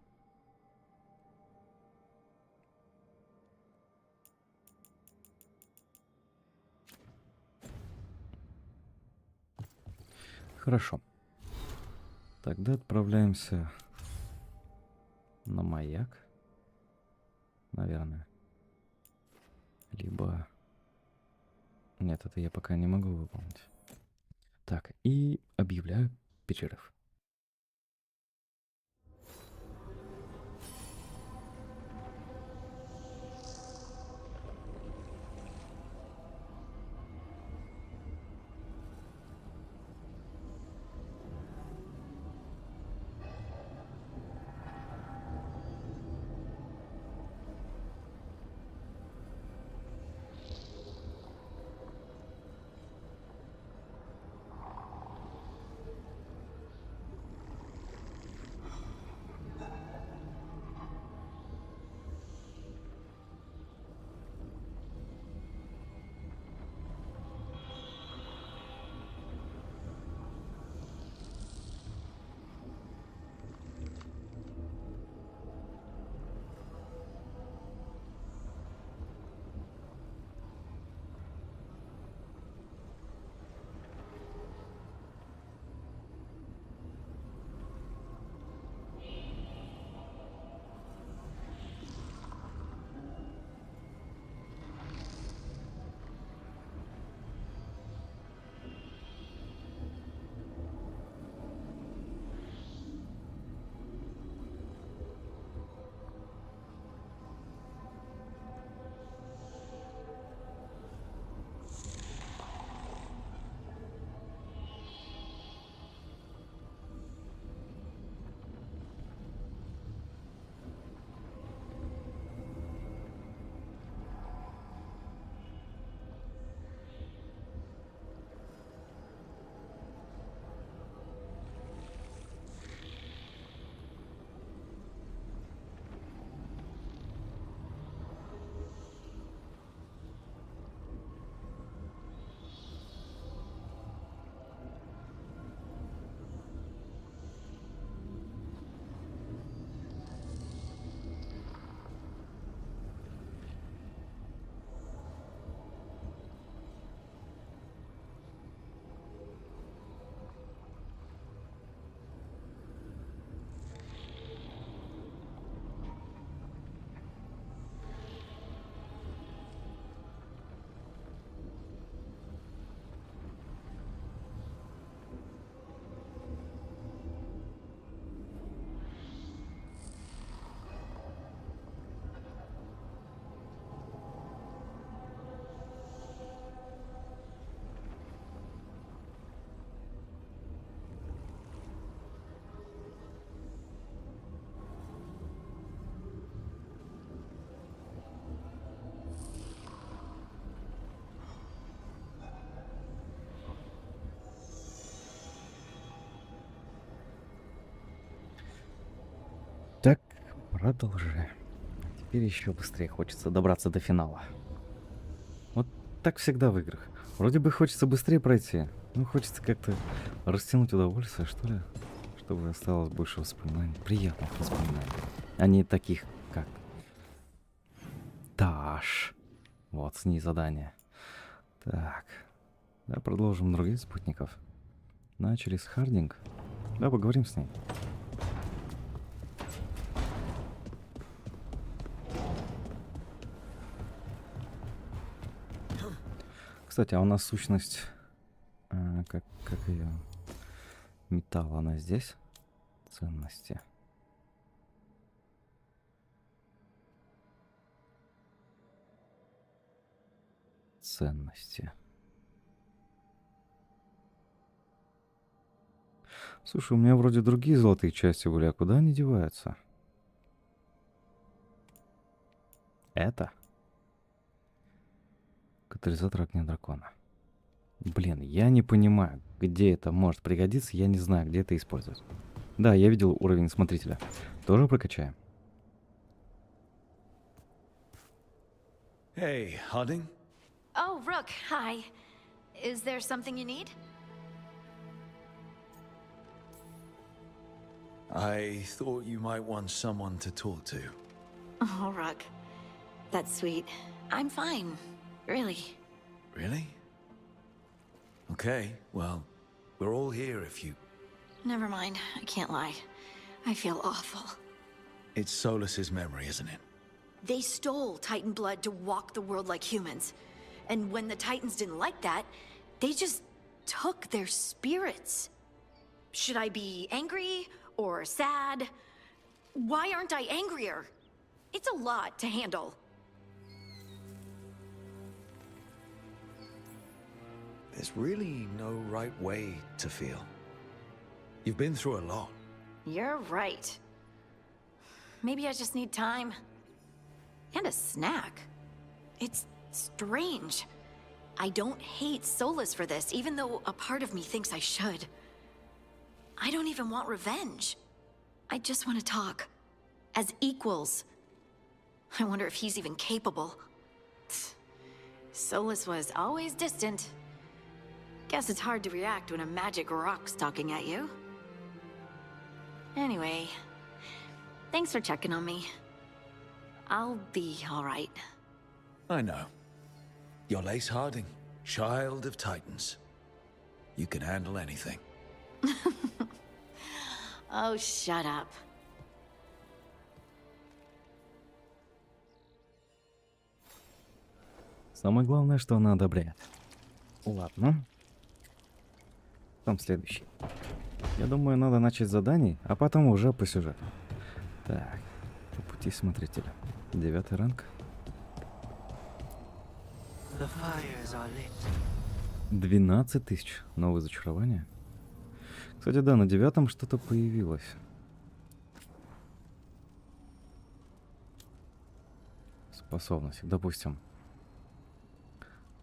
Хорошо. Тогда отправляемся на маяк, наверное. Либо... Нет, это я пока не могу выполнить. Так, и объявляю перерыв. Продолжаем. Теперь еще быстрее хочется добраться до финала. Вот так всегда в играх. Вроде бы хочется быстрее пройти, но хочется как-то растянуть удовольствие, что ли, чтобы осталось больше воспоминаний, приятных воспоминаний, а не таких, как Таш. Вот, с ней задание. Так, да, продолжим других спутников. Начали с Хардинг. Да, поговорим с ней. Кстати, а у нас сущность, как ее металл, она здесь? Ценности. Ценности. Слушай, у меня вроде другие золотые части были, а куда они деваются? Это? Катализатор огня дракона. Блин, я не понимаю, где это может пригодиться, я не знаю, где это использовать. Да, я видел уровень смотрителя. Тоже прокачаем. Hey, Harding? Oh, Rook, hi. Is there something you need? I thought you might want someone to talk to. Oh, Rook. That's sweet. I'm fine. Really. Really? Okay, well, we're all here if you... Never mind. I can't lie. I feel awful. It's Solus's memory, isn't it? They stole Titan blood to walk the world like humans. And when the Titans didn't like that, they just took their spirits. Should I be angry or sad? Why aren't I angrier? It's a lot to handle. There's really no right way to feel. You've been through a lot. You're right. Maybe I just need time. And a snack. It's strange. I don't hate Solus for this, even though a part of me thinks I should. I don't even want revenge. I just want to talk. As equals. I wonder if he's even capable. Solus was always distant. Guess it's hard to react when a magic rock's talking at you. Anyway, thanks for checking on me. I'll be all right. I know. You're Lace Harding, child of Titans. You can handle anything. Oh, shut up. Самое главное, что она одобряет. Ладно. Там следующий. Я думаю, надо начать с заданий, а потом уже по сюжету. Так, по пути смотрителя. 9 ранг. 12 тысяч. Новое зачарование. Кстати, да, на 9 что-то появилось. Способность. Допустим.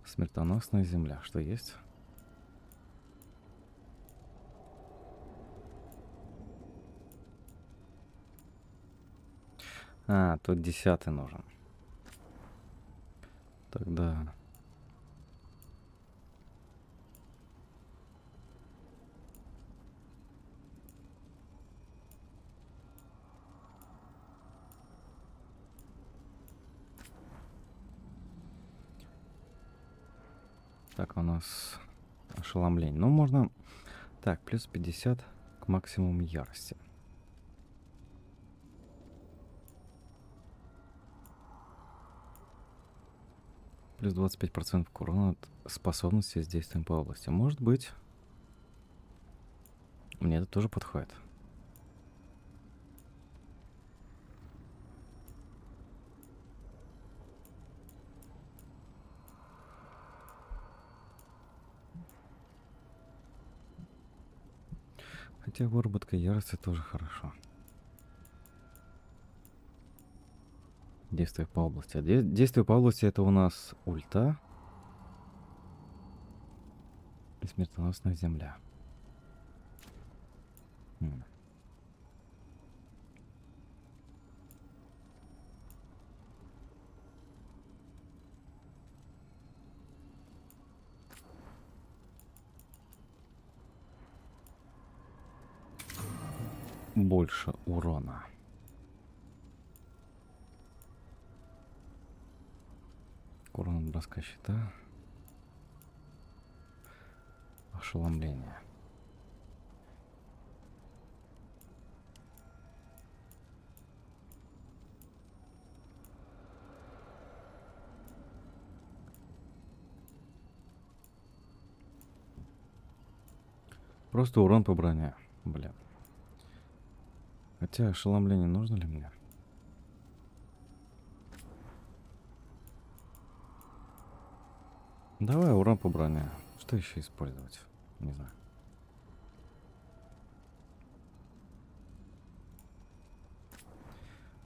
Смертоносная земля. Что есть? А, тут 10 нужен. Тогда... Так, у нас ошеломление. Ну, можно... Так, плюс 50 к максимуму ярости. Плюс 25% к урону от способности с действием по области. Может быть... Мне это тоже подходит. Хотя выработка ярости тоже хорошо. Действие по области. Действие по области это у нас ульта и смертоносная земля. больше урона. Урон от броска щита. Ошеломление. Просто урон по броне. Бля. Хотя ошеломление нужно ли мне? Давай урон по броне. Что еще использовать? Не знаю.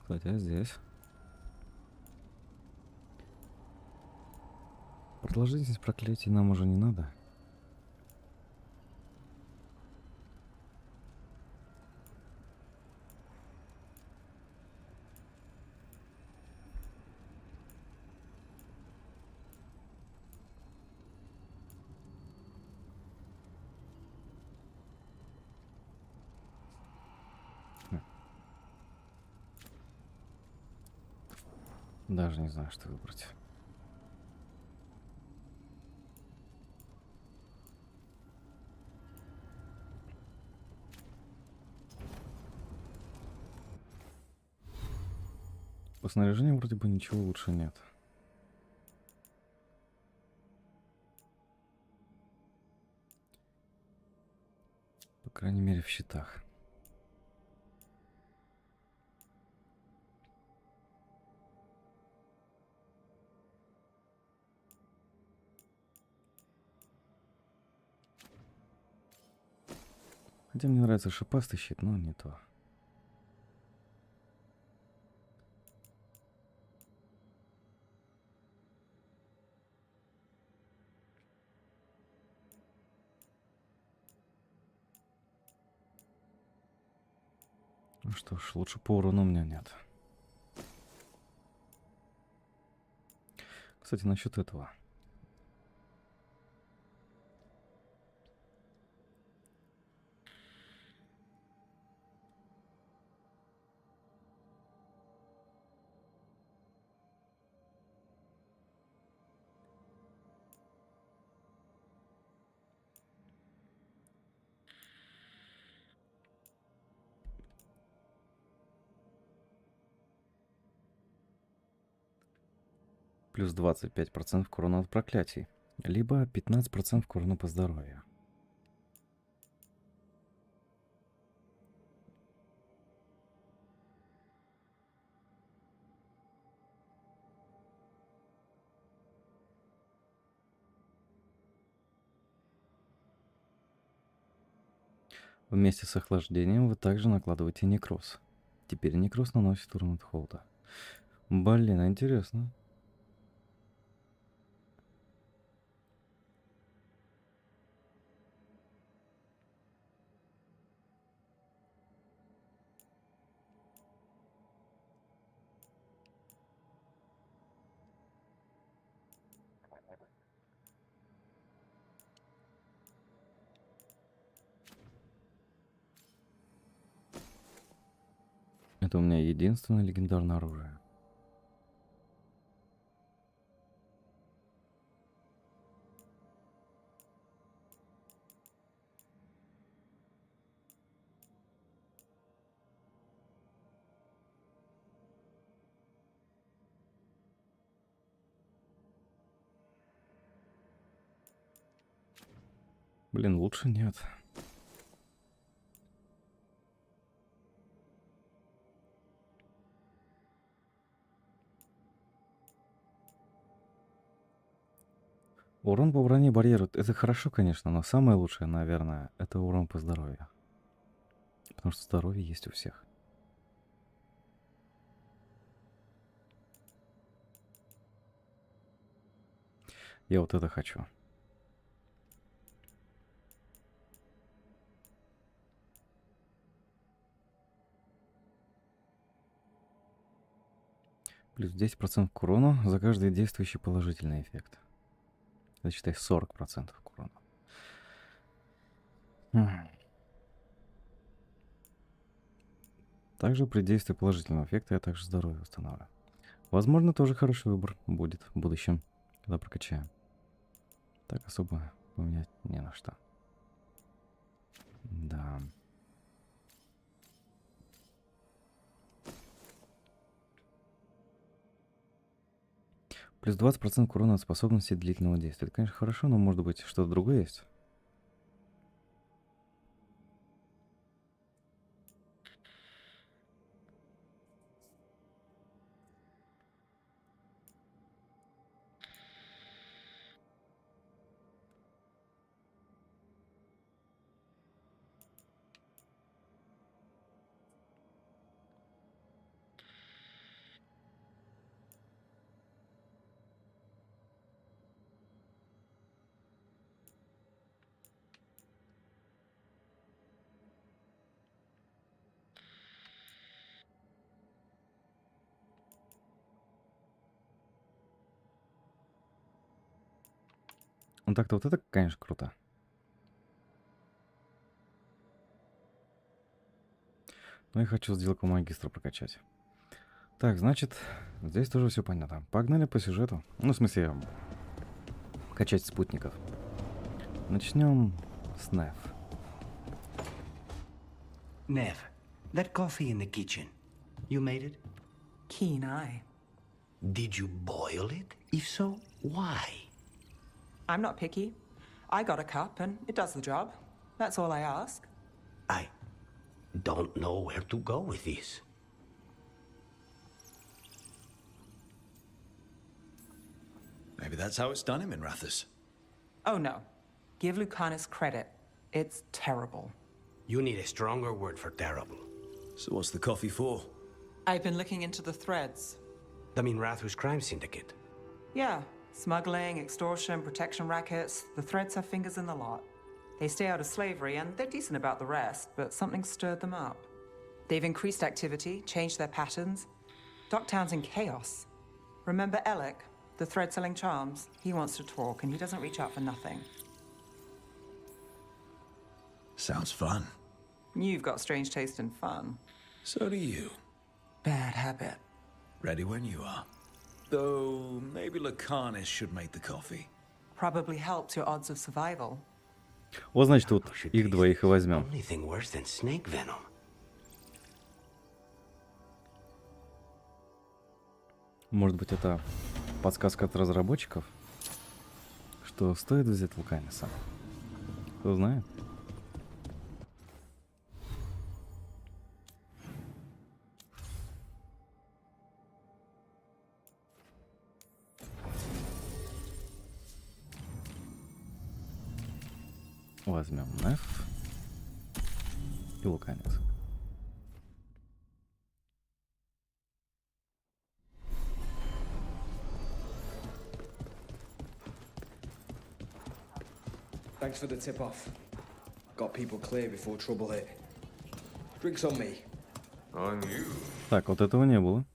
Кстати, а здесь? Продолжительность проклятий нам уже не надо. Даже не знаю, что выбрать. По снаряжению вроде бы ничего лучше нет. По крайней мере, в щитах. Хотя мне нравится шипастый щит, но не то. Ну что ж, лучше по урону у меня нет. Кстати, насчет этого. Плюс 25% к урону от проклятий. Либо 15% к урону по здоровью. Вместе с охлаждением вы также накладываете некроз. Теперь некроз наносит урон от холода. Блин, интересно. Это у меня единственное легендарное оружие. Блин, лучше нет. Урон по броне барьеру. Это хорошо, конечно, но самое лучшее, наверное, это урон по здоровью. Потому что здоровье есть у всех. Я вот это хочу. Плюс 10% к урону за каждый действующий положительный эффект. Это, считай, 40% к урону. Также при действии положительного эффекта я также здоровье восстанавливаю. Возможно, тоже хороший выбор будет в будущем, когда прокачаем. Так особо поменять не на что. Да. Плюс 20% к урону от способности длительного действия. Это, конечно, хорошо, но может быть что-то другое есть? Ну так-то вот это, конечно, круто. Но я хочу сделку магистра прокачать. Так, значит, здесь тоже все понятно. Погнали по сюжету. Ну, в смысле, качать спутников. Начнем с Нев. Nev, that coffee in the kitchen, you made it? Keen eye. Did you boil it? If so, why? I'm not picky. I got a cup and it does the job. That's all I ask. I don't know where to go with this. Maybe that's how it's done in Minrathous. Oh no. Give Lucanus credit. It's terrible. You need a stronger word for terrible. So what's the coffee for? I've been looking into the threads. The Minrathous crime syndicate. Yeah. Smuggling, extortion, protection rackets. The threads have fingers in the lot. They stay out of slavery and they're decent about the rest, but something stirred them up. They've increased activity, changed their patterns. Docktown's in chaos. Remember Alec, the thread-selling charms? He wants to talk and he doesn't reach out for nothing. Sounds fun. You've got strange taste in fun. So do you. Bad habit. Ready when you are. Though, maybe Lucanus should make the coffee. Probably helps your odds of survival. Вот, значит, тут их двоих и возьмем. Anything worse than snake venom. Может быть, это подсказка от разработчиков, что стоит взять Луканиса. Кто знает? Возьмем Неф и Луканис. Thanks for the tip-off. Got people clear before trouble hit. Drinks on me. On you. Так, вот этого не было.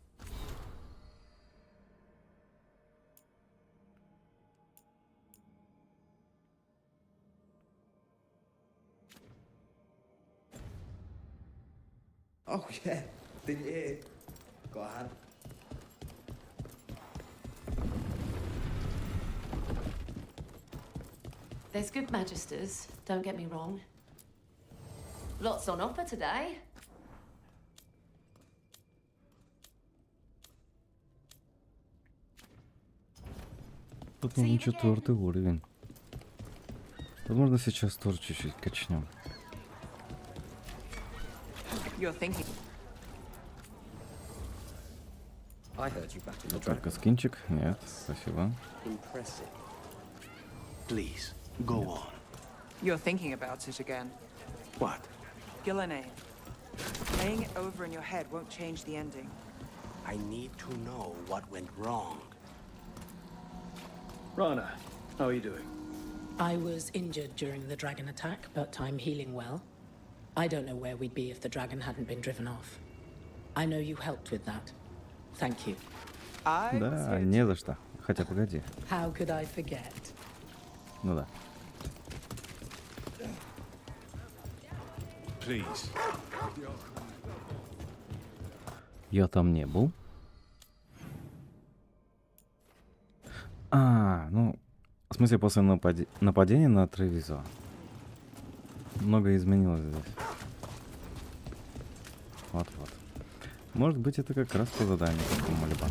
Oh yeah, didn't you hear? Go ahead. There's good magisters, don't get me wrong. Lots on offer today. Тут нужен 4-й уровень. Возможно, сейчас тоже чуть-чуть качнем. Только скинчик? Нет, спасибо. Please, go on. You're thinking about it again. What? Gillenay. Laying it over in your head won't change the ending. I need to know what went wrong. Rana, how are you doing? I was injured during the dragon attack, but I'm healing well. I don't know where we'd be if the dragon hadn't been driven off. I know you helped with that. Thank you. Да, не за что. Хотя, погоди. How could I forget? Ну да. Please. Я там не был. А, ну, в смысле, после нападения на Тревизо многое изменилось здесь. Вот-вот. Может быть, это как раз по заданию какому-либо.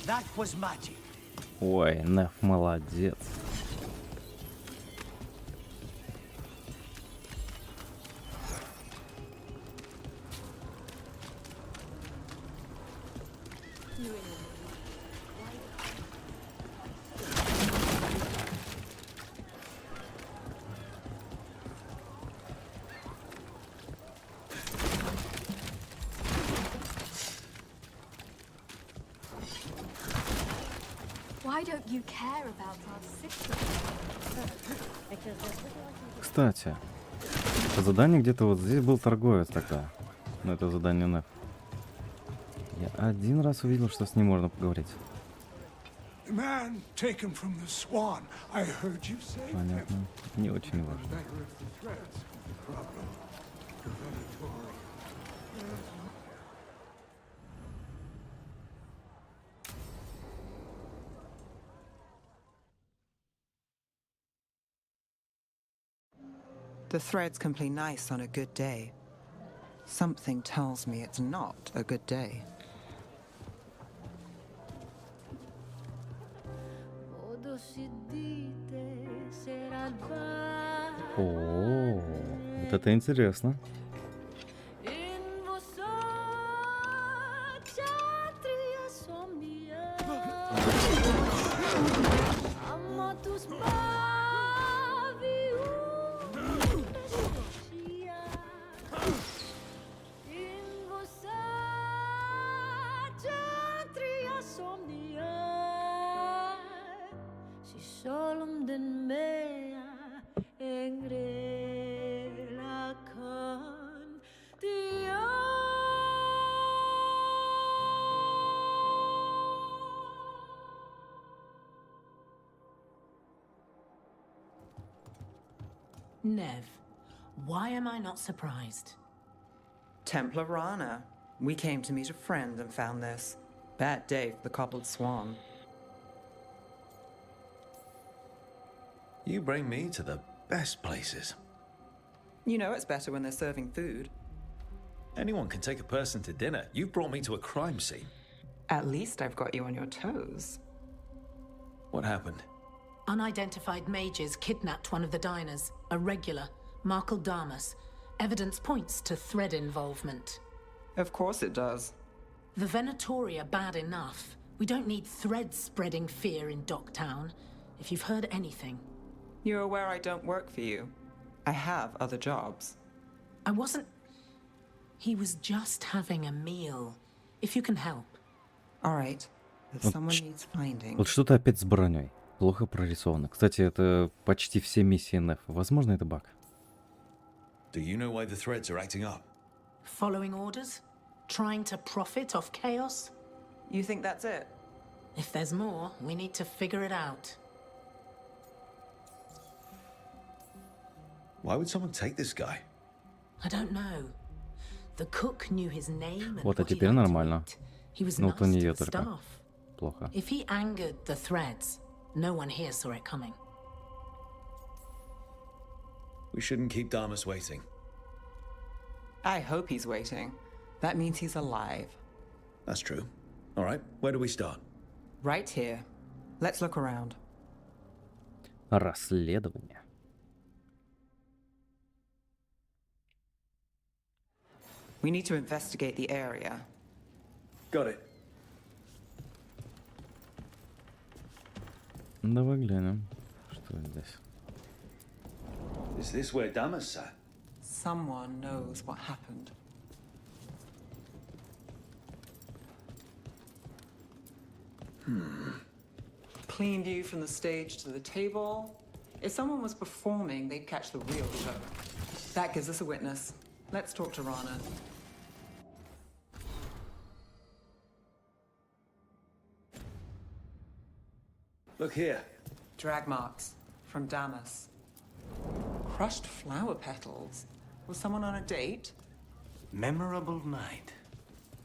That was magic. Ой, Неф молодец. Why don't you care about our sister? Кстати, по заданию где-то вот здесь был торговец тогда. Но это задание Неф. Я один раз увидел, что с ним можно поговорить. Понятно. Не очень важно. The threads can play nice on a good day. Something tells me it's not a good day. О, вот это интересно. Nev, why am I not surprised? Templar Rana. We came to meet a friend and found this. Bad day for the cobbled swan. You bring me to the best places. You know it's better when they're serving food. Anyone can take a person to dinner. You brought me to a crime scene. At least I've got you on your toes. What happened? Unidentified mages kidnapped one of the diners, a regular, Markle Damas. Evidence points to thread involvement. Of course it does. The Venatori are bad enough. We don't need threads spreading fear in Docktown. If you've heard anything. You're aware I don't work for you. I have other jobs. I wasn't... He was just having a meal. If you can help. All right. If someone needs finding... Вот что-то опять с броней. Плохо прорисовано. Кстати, это почти все миссии Неф. Возможно, это баг. Do you know why the threads are acting up? Following orders? Trying to profit off chaos? You think that's it? If there's more, we need to figure it out. Why would someone take this guy? I don't know. The cook knew his name and Вот, а what he теперь liked to нормально. eat. He was Ну, nice вот у to нее the только staff. плохо. If he angered the threads, no one here saw it coming. We shouldn't keep Damas waiting. I hope he's waiting. That means he's alive. That's true. All right, where do we start? Right here. Let's look around. Расследование. We need to investigate the area. Got it. Давай глянем, что здесь. Is this where Damas sat? Someone knows what happened. clean view from the stage to the table. If someone was performing, they'd catch the real show. That gives us a witness. Let's talk to Rana. Look here. Drag marks from Damas. Crushed flower petals. Was someone on a date? Memorable night.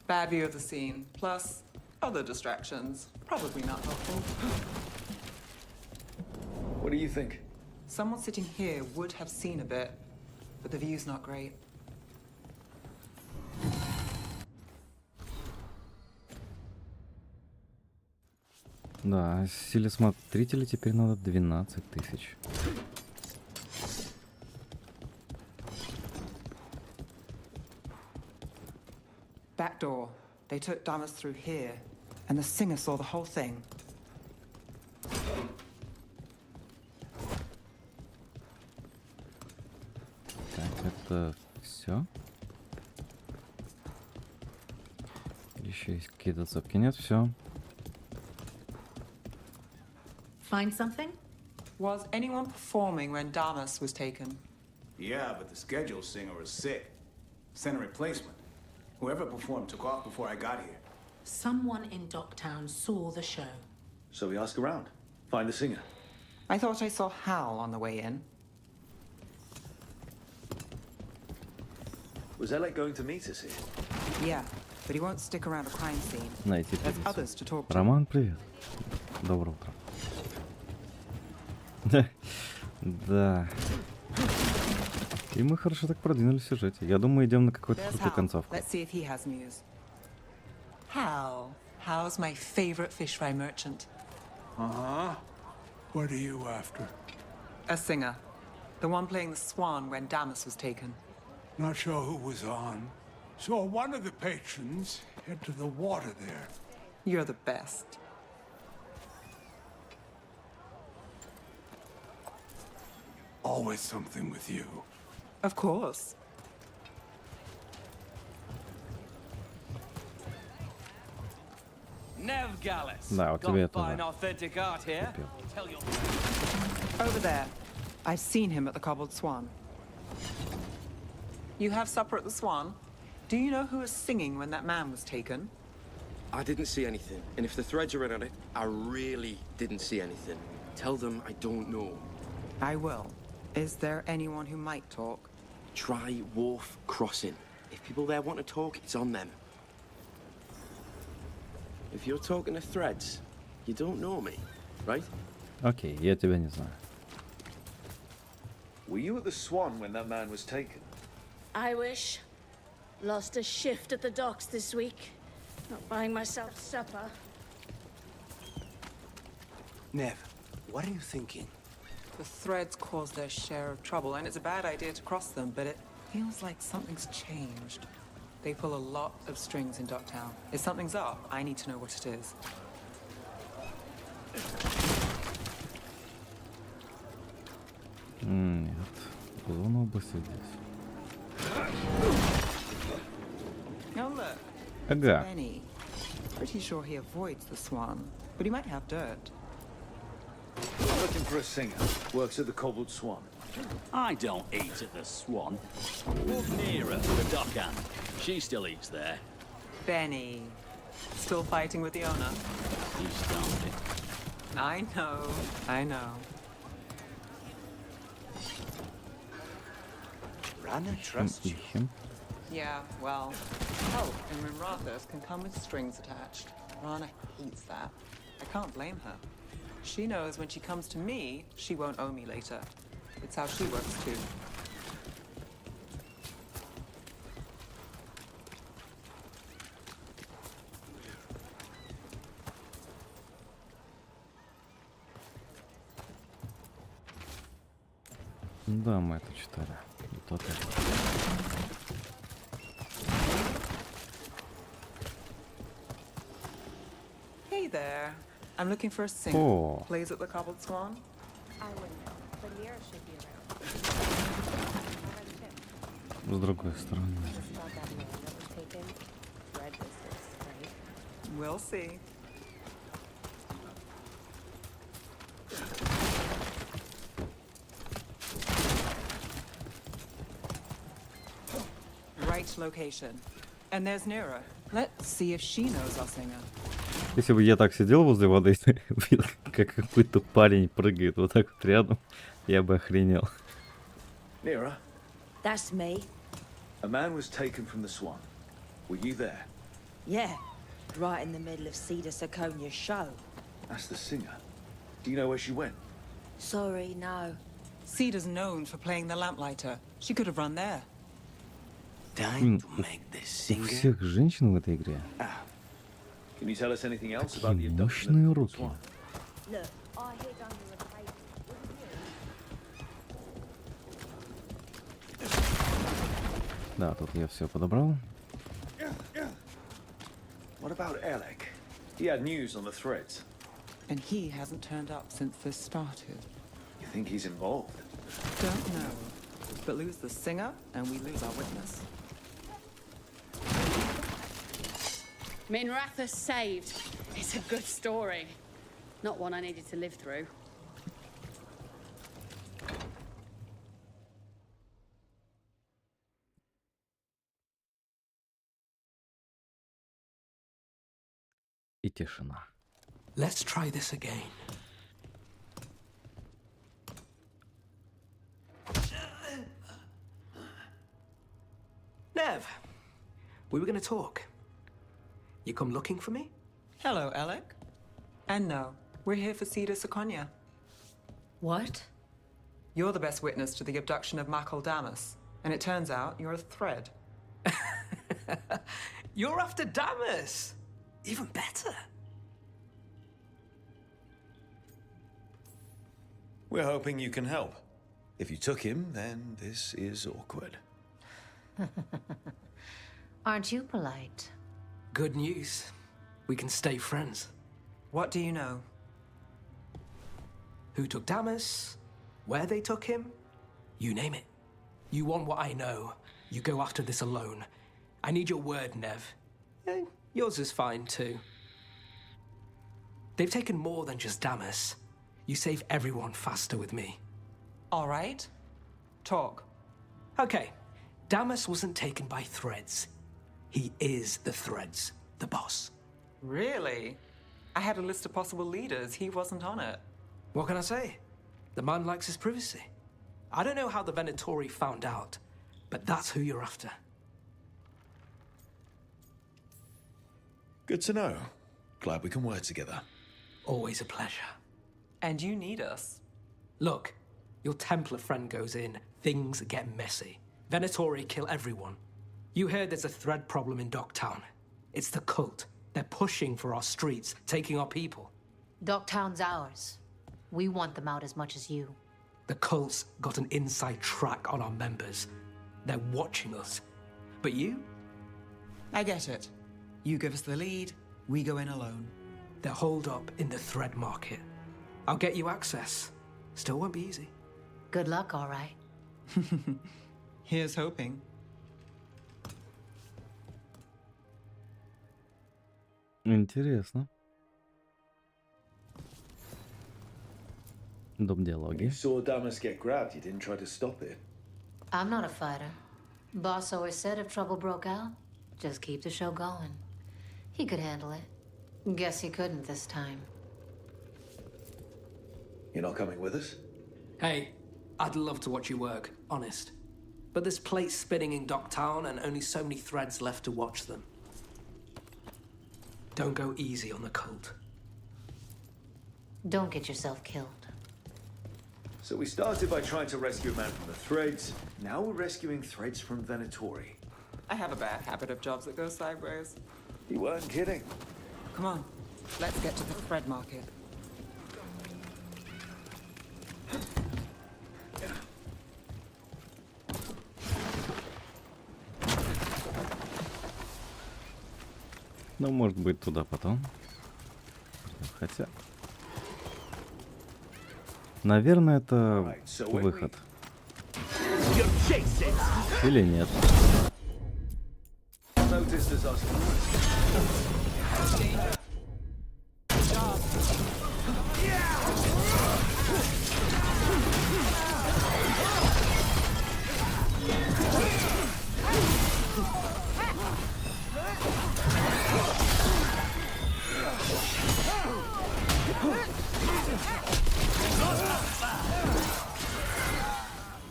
Bad view of the scene, plus other distractions. Probably not helpful. What do you think? Someone sitting here would have seen a bit, but the view's not great. Да, силе смотрителей теперь надо 12 тысяч. Back door. They took Damas through here, and the singer saw the whole thing. Так, это все. Еще есть какие-то цепки? Нет, все. Find something? Was anyone performing when Damas was taken? Yeah, but the scheduled singer was sick. Sent a replacement. Whoever performed took off before I got here. Someone in Docktown saw the show. So we ask around. Find the singer. I thought I saw Hal on the way in. Was Elec going to meet us here? Yeah, but he won't stick around a crime scene. Найти There's певицу. others to talk to. Роман, привет. Доброе утро. Да. И мы хорошо так продвинулись в сюжете. Я думаю, идем на какую-то There's крутую Hal. концовку. Let's see if he has news. Hal. Hal's my favorite fish fry merchant. Uh-huh. What are you after? A singer. The one playing the swan when Damas was taken. Not sure who was on. Saw one of the patrons head to the water there. You're the best. Always something with you. Of course. Да, у тебя это Fine да. authentic art here. Tell your... Over there. I've seen him at the Cobbled Swan. You have supper at the Swan? Do you know who was singing when that man was taken? I didn't see anything, and if the threads are in on it, I really didn't see anything. Tell them I don't know. I will. Is there anyone who might talk? Try Wharf Crossing. If people there want to talk, it's on them. If you're talking to threads, you don't know me, right? Окей, я тебя не знаю. Were you at the Swan when that man was taken? I wish. Lost a shift at the docks this week. Not buying myself supper. Nev, what are you thinking? The threads cause their share of trouble, and it's a bad idea to cross them, but it feels like something's changed. They pull a lot of strings in Docktown. If something's up, I need to know what it is. Нет, зона области здесь. Oh, look. Ага. Benny. Pretty sure he avoids the Swan, but he might have dirt. Looking for a singer. Works at the Cobbled Swan. I don't eat at the Swan. Walk nearer, the dockhand. She still eats there. Benny. Still fighting with the owner? He started. I know. I know. Rana trusts you. Ищем. Yeah, well, help in Rimrathos can come with strings attached. Rana hates that. I can't blame her. She knows when she comes to me, she won't owe me later. It's how she works too. Да, мы это читали. Вот это. Hey there. I'm looking for a singer. Oh. Plays at the Cobbled Swan? I wouldn't know, but Mira should be around. С другой стороны. Just about that man that was taken. Red business, right? We'll see. right location. And there's Nira. Let's see if she knows our singer. Если бы я так сидел возле воды, видел, как какой-то парень прыгает вот так вот рядом, я бы охренел. Nira, That's me. a man was taken from the Swan. Were you there? Yeah, right in the middle of Cedar Siconia's show. That's the singer. Do you know where she went? Sorry, no. Cedar's known for playing the lamplighter. She could have run there. Time to make this У singer. всех женщин в этой игре Can you tell us anything else about the такие abduction мощные of the руки. Swan? Look, I hid under a table. Да, тут я все подобрал. What about Alec? He had news on the threads. And he hasn't turned up since this started. You think he's involved? Don't know. But lose the singer, and we lose our witness. Minratha saved. It's a good story. Not one I needed to live through. И тишина. Let's try this again. Nev, we were going to talk. You come looking for me? Hello, Alec. And no, we're here for Cedar Siconia. What? You're the best witness to the abduction of Makal Damas, and it turns out you're a thread. You're after Damas. Even better. We're hoping you can help. If you took him, then this is awkward. Aren't you polite? Good news. We can stay friends. What do you know? Who took Damas? Where they took him? You name it. You want what I know. You go after this alone. I need your word, Nev. Yours is fine, too. They've taken more than just Damas. You save everyone faster with me. All right. Talk. Okay. Damas wasn't taken by threads. He is the threads, the boss. Really? I had a list of possible leaders. He wasn't on it. What can I say? The man likes his privacy. I don't know how the Venatori found out, but that's who you're after. Good to know. Glad we can work together. Always a pleasure. And you need us. Look, your Templar friend goes in, things get messy. Venatori kill everyone. You heard there's a thread problem in Docktown. It's the cult. They're pushing for our streets, taking our people. Docktown's ours. We want them out as much as you. The cult's got an inside track on our members. They're watching us. But you? I get it. You give us the lead, we go in alone. They're holed up in the thread market. I'll get you access. Still won't be easy. Good luck, all right. Here's hoping. Интересно. Дом When диалоги. you saw Damas get grabbed, you didn't try to stop it. I'm not a fighter. Boss always said if trouble broke out, just keep the show going. He could handle it. Guess he couldn't this time. You're not coming with us? Hey, I'd love to watch you work, honest. But there's plates spinning in Docktown and only so many threads left to watch them. Don't go easy on the cult. Don't get yourself killed. So we started by trying to rescue a man from the threads. Now we're rescuing threads from Venatori. I have a bad habit of jobs that go sideways. You weren't kidding. Come on, let's get to the thread market. Ну, может быть, туда потом. Хотя... Наверное, это выход. Или нет.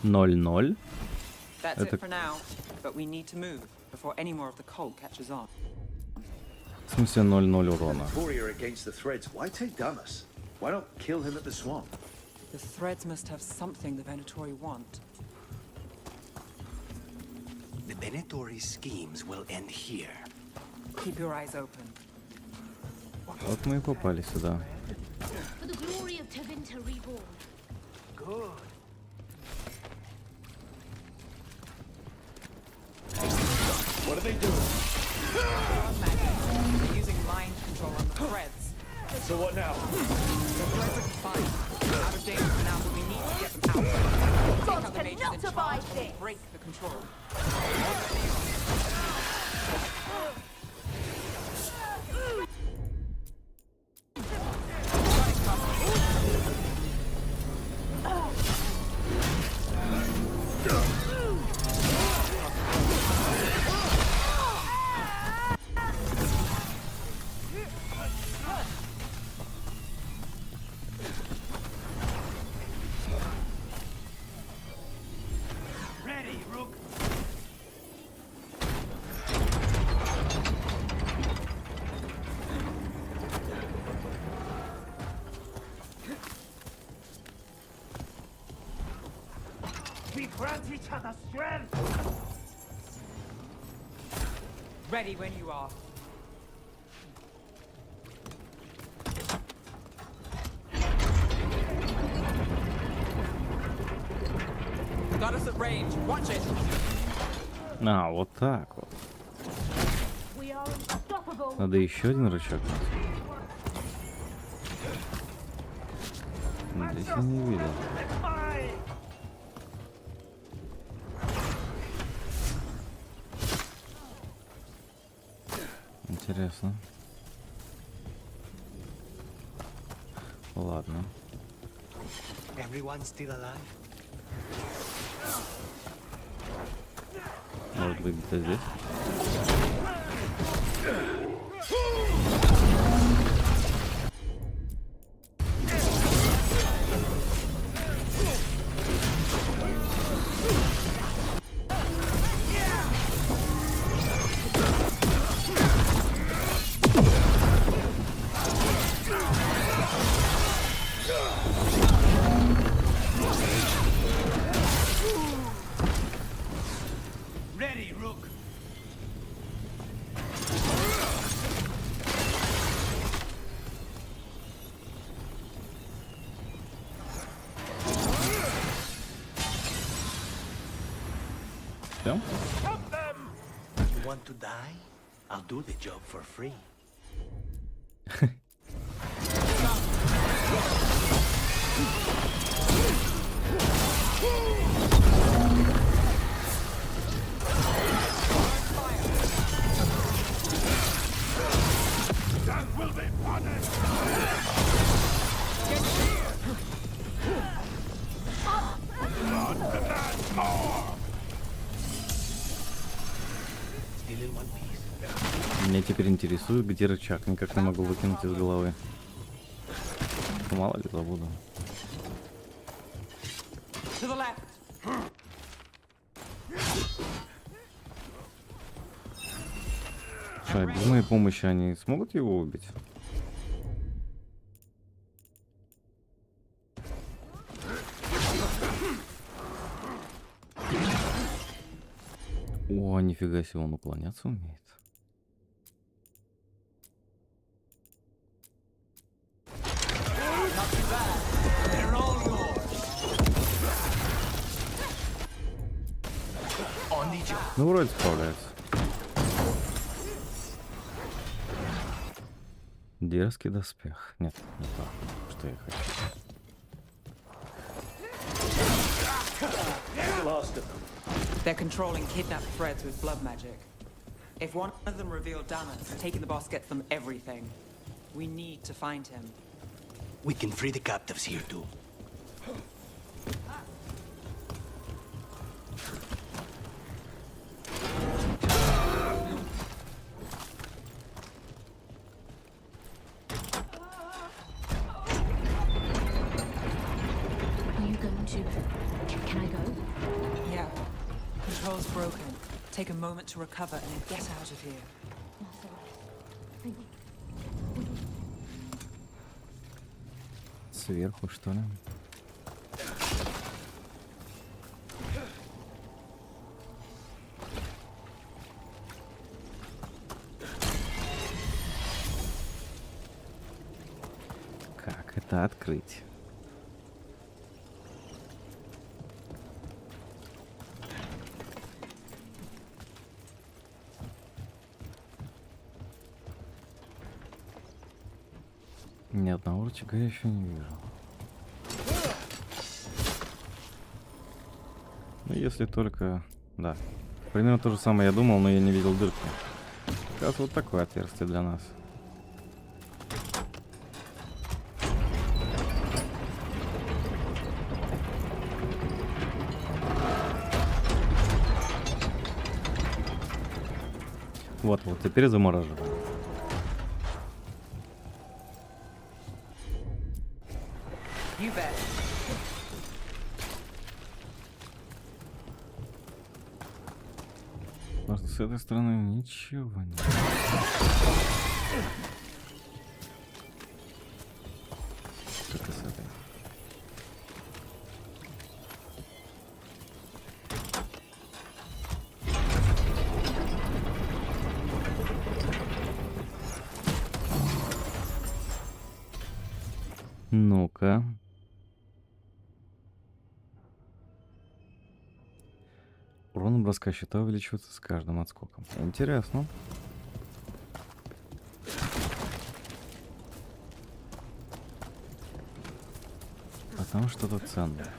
0-0. That's Это it for now, but we need to move before any more of the cult catches on. в смысле 0-0 урона. Warrior against the threads. Why take Damas? Why not kill him at the swamp? The threads must have something the Venatori want. The Venatori's schemes will end here. Keep your eyes open. Вот мы и попали сюда. For the glory of Tevinter reborn. Good. What are they doing? They're using mind control on the threads. So what now? The threads are confined. Out of danger for now, but we need to get them out. Take out the mages in charge and break the control. We grant each other strength! Ready when you are. Got us at range. Watch it. А, вот так вот. We are unstoppable. Надо еще один рычаг. Здесь я не видел. Интересно. Ладно. Everyone still alive? Может быть, где-то здесь? Ready, Rook! Все? You want to die? I'll do the job for free. That will be punished! God demands more! Still in one piece. Меня теперь интересует, где рычаг. Никак не могу выкинуть из головы. Мало ли забуду. To the left. Что, без моей помощи они смогут его убить? О, нифига себе, он уклоняться умеет. Ну, вроде справляется. Дерзкий доспех. Нет, не то, что я хочу. They're controlling kidnapped threads with blood magic. If one of them revealed Damas, taking the boss gets them everything. We need to find him. We can free the captives here too. Take a moment to recover and then get out of here. Сверху, что ли? Как это открыть? Ни одного рычага я еще не вижу. Ну, если только... Да. Примерно то же самое я думал, но я не видел дырки. Как раз вот такое отверстие для нас. Вот, теперь замораживаем. You bet. Просто с этой стороны ничего нет. Как и с этой. Ну-ка. Урон броска щита увеличивается с каждым отскоком. Интересно. А там что-то ценное.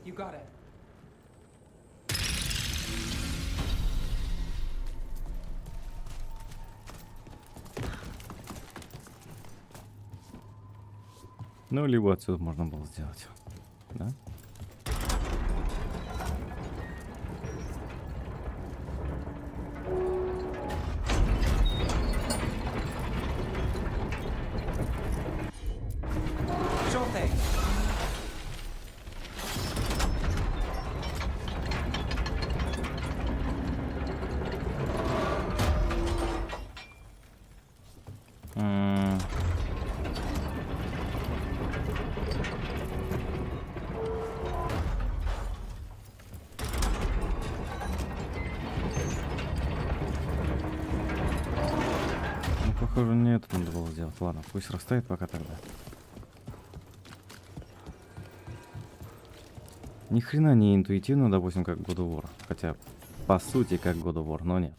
You got it. Ну, либо отсюда можно было сделать. Да? Sure thing. Похоже, не это надо было сделать. Ладно, пусть растает пока тогда. Ни хрена не интуитивно, допустим, как God of War. Хотя, по сути, как God of War, но нет.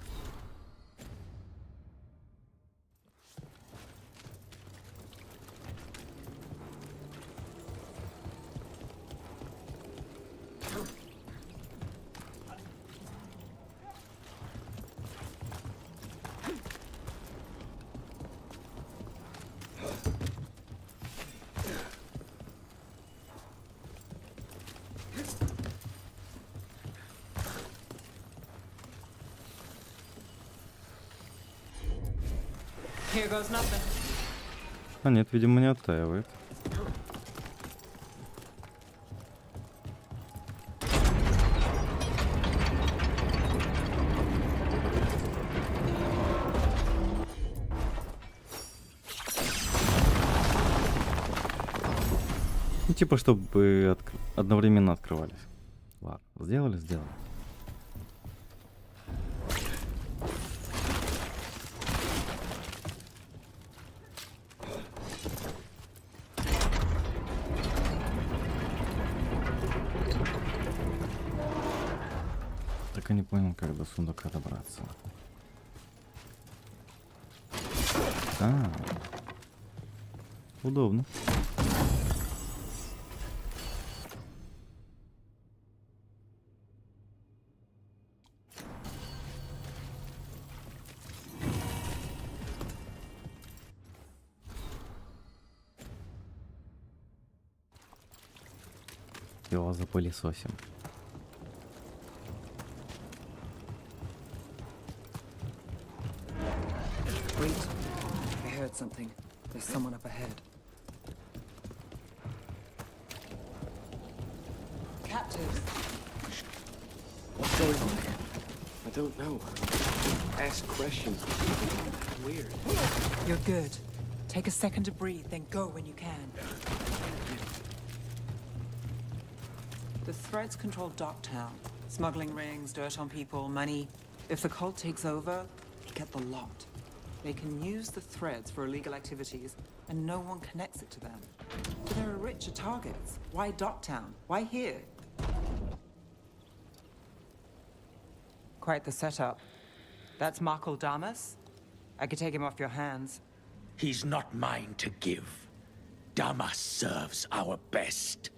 Here goes nothing. А нет, видимо, не оттаивает. Ну, типа, чтобы одновременно открывались. Ладно, сделали. Так и не понял, как до сундука добраться. Удобно. Его запылесосим. Wait. I heard something. There's someone up ahead. Captive. What's going on here? I don't know. Ask questions. Weird. You're good. Take a second to breathe, then go when you can. The Threads control Docktown. Smuggling rings, dirt on people, money. If the cult takes over, they get the lot. They can use the Threads for illegal activities, and no one connects it to them. But there are richer targets. Why Docktown? Why here? Quite the setup. That's Markle Damas. I could take him off your hands. He's not mine to give. Damas serves our best.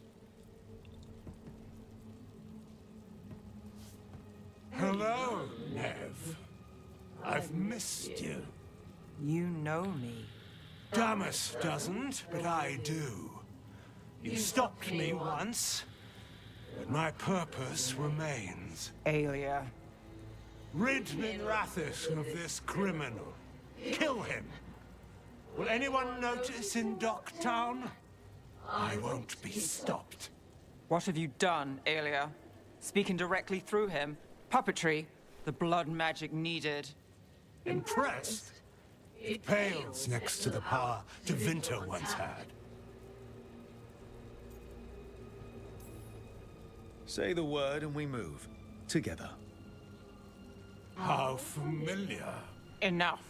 Hello, Nev. I've missed you. You know me. Damas doesn't, but I do. You stopped me once, but my purpose remains. Aelia. Rid Minrathis of this criminal. Kill him. Will anyone notice in Docktown? I won't be stopped. What have you done, Aelia? Speaking directly through him? Puppetry? The blood magic needed? Impressed? It pales next to the power Tevinter once had. Say the word and we move. Together. How familiar. Enough.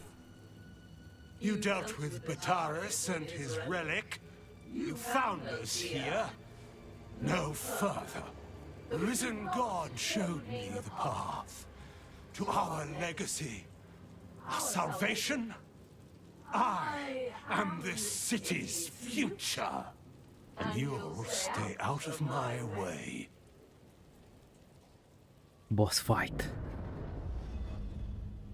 You dealt with Bataris and his relic. You found us here. No further. The risen god showed me the path. To our legacy. Our salvation. I am this city's future. And you'll stay out of my way. Boss fight.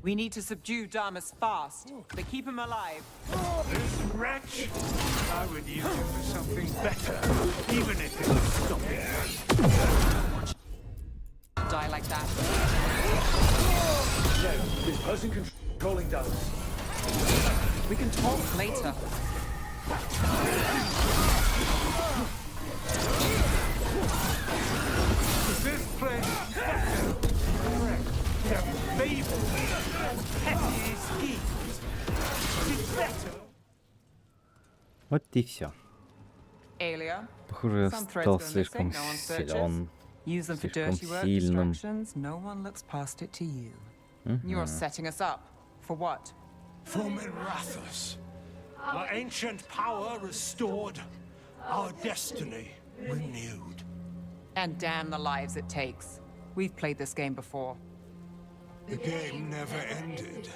We need to subdue Damas fast, but keep him alive. This wretch? I would use him for something better, even if it was stopping. Die like that. No, this person controlling Damas. We can talk later. Is this place better? Correct. The fables, petty schemes. It's better. Вот и все. Aelia. Похоже, я Some стал threads go слишком missing, no one searches. силен, Use them for слишком dirty work, сильным. distractions. No one looks past it to you. You're setting us up. For what? For Minrathis. Our ancient power restored. Our destiny renewed. And damn the lives it takes. We've played this game before. The game never ended.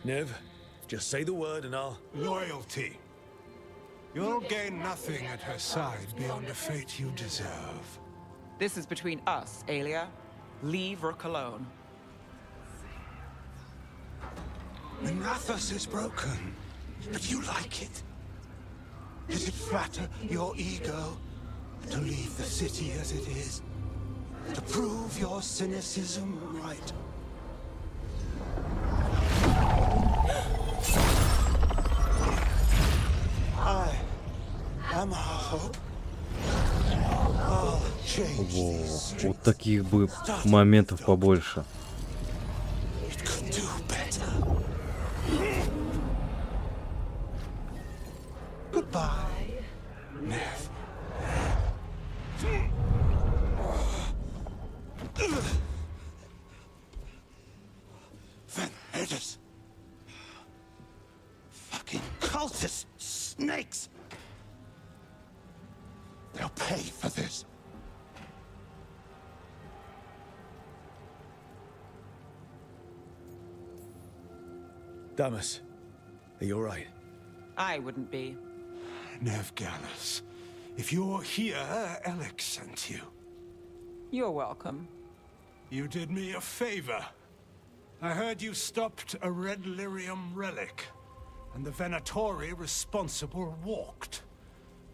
Nev, just say the word and I'll... Loyalty. You'll gain nothing at her side beyond a fate you deserve. This is between us, Aelia. Leave Rook alone. Minrathis is broken, but you like it. Does it flatter your ego to leave the city as it is? To prove your cynicism right? I am our hope. I'll change these streets. Вот таких бы моментов побольше. It could do better. Goodbye, Nev. Van Heders. Fucking cultist snakes. They'll pay for this. Damas, are you alright? I wouldn't be. Nev Gallus, if you're here, Alex sent you. You're welcome. You did me a favor. I heard you stopped a red lyrium relic, and the Venatori responsible walked.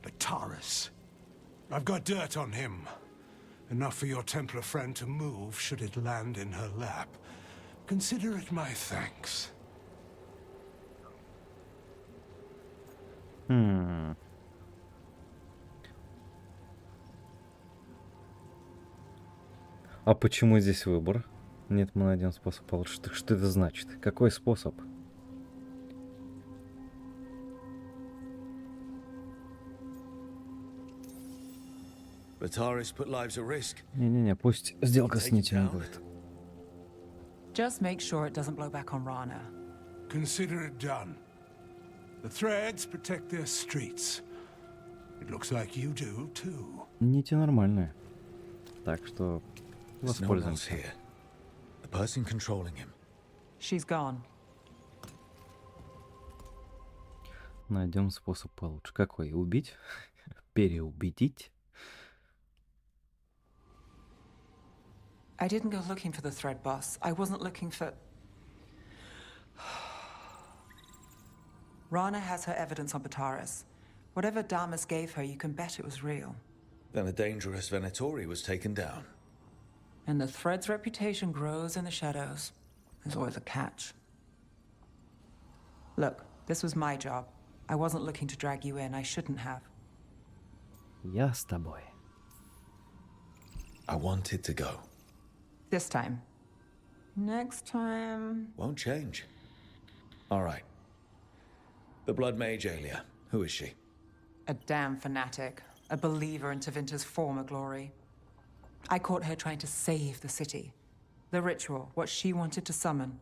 Bataris. I've got dirt on him. Enough for your Templar friend to move should it land in her lap. Consider it my thanks. А почему здесь выбор? Нет, мы найдем способ получше. Так что это значит? Какой способ? Bataris put lives at risk. Не-не-не, пусть сделка с нитями будет. Just make sure it doesn't blow back on Rana. Consider it done. The threads protect their streets. It looks like you do too. Нити нормальные. Так что There's no one else воспользуемся. here. The person controlling him. She's gone. Найдем способ получше. Какой? Убить? Переубедить? I didn't go looking for the thread, boss. I wasn't looking for... Rana has her evidence on Bataris. Whatever Damas gave her, you can bet it was real. Then a dangerous Venatori was taken down. And the thread's reputation grows in the shadows. There's always a catch. Look, this was my job. I wasn't looking to drag you in. I shouldn't have. Я с тобой. I wanted to go. This time. Next time... Won't change. All right. The Blood Mage Aelia. Who is she? A damn fanatic. A believer in Tevinter's former glory. I caught her trying to save the city. The ritual, what she wanted to summon.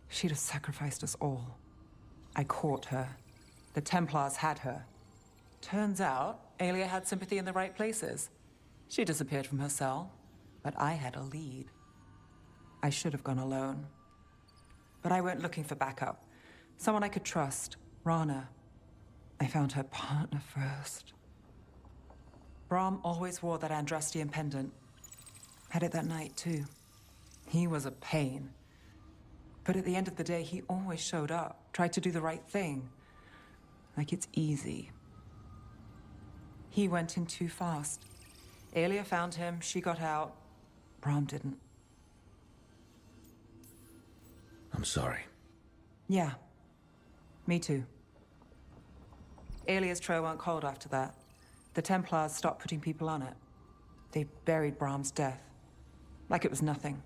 She'd have sacrificed us all. I caught her. The Templars had her. Turns out, Aelia had sympathy in the right places. She disappeared from her cell, but I had a lead. I should have gone alone. But I went looking for backup. Someone I could trust. Rana. I found her partner first. Brahm always wore that Andrastian pendant. Had it that night, too. He was a pain. But at the end of the day, he always showed up, tried to do the right thing. Like it's easy. He went in too fast. Aelia found him, she got out. Brahm didn't. I'm sorry. Yeah. Me too. Aelia's trail went cold after that. The Templars stopped putting people on it. They buried Brahm's death. Like it was nothing.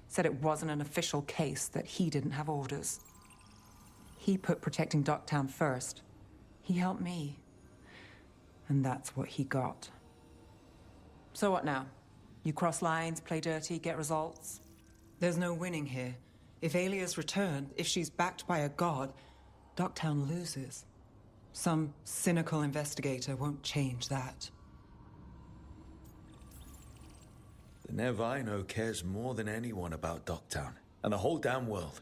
Said it wasn't an official case, that he didn't have orders. He put protecting Docktown first. He helped me. And that's what he got. So what now? You cross lines, play dirty, get results? There's no winning here. If Aelia's returned, if she's backed by a god, Docktown loses. Some cynical investigator won't change that. The Nev I know cares more than anyone about Docktown, and the whole damn world.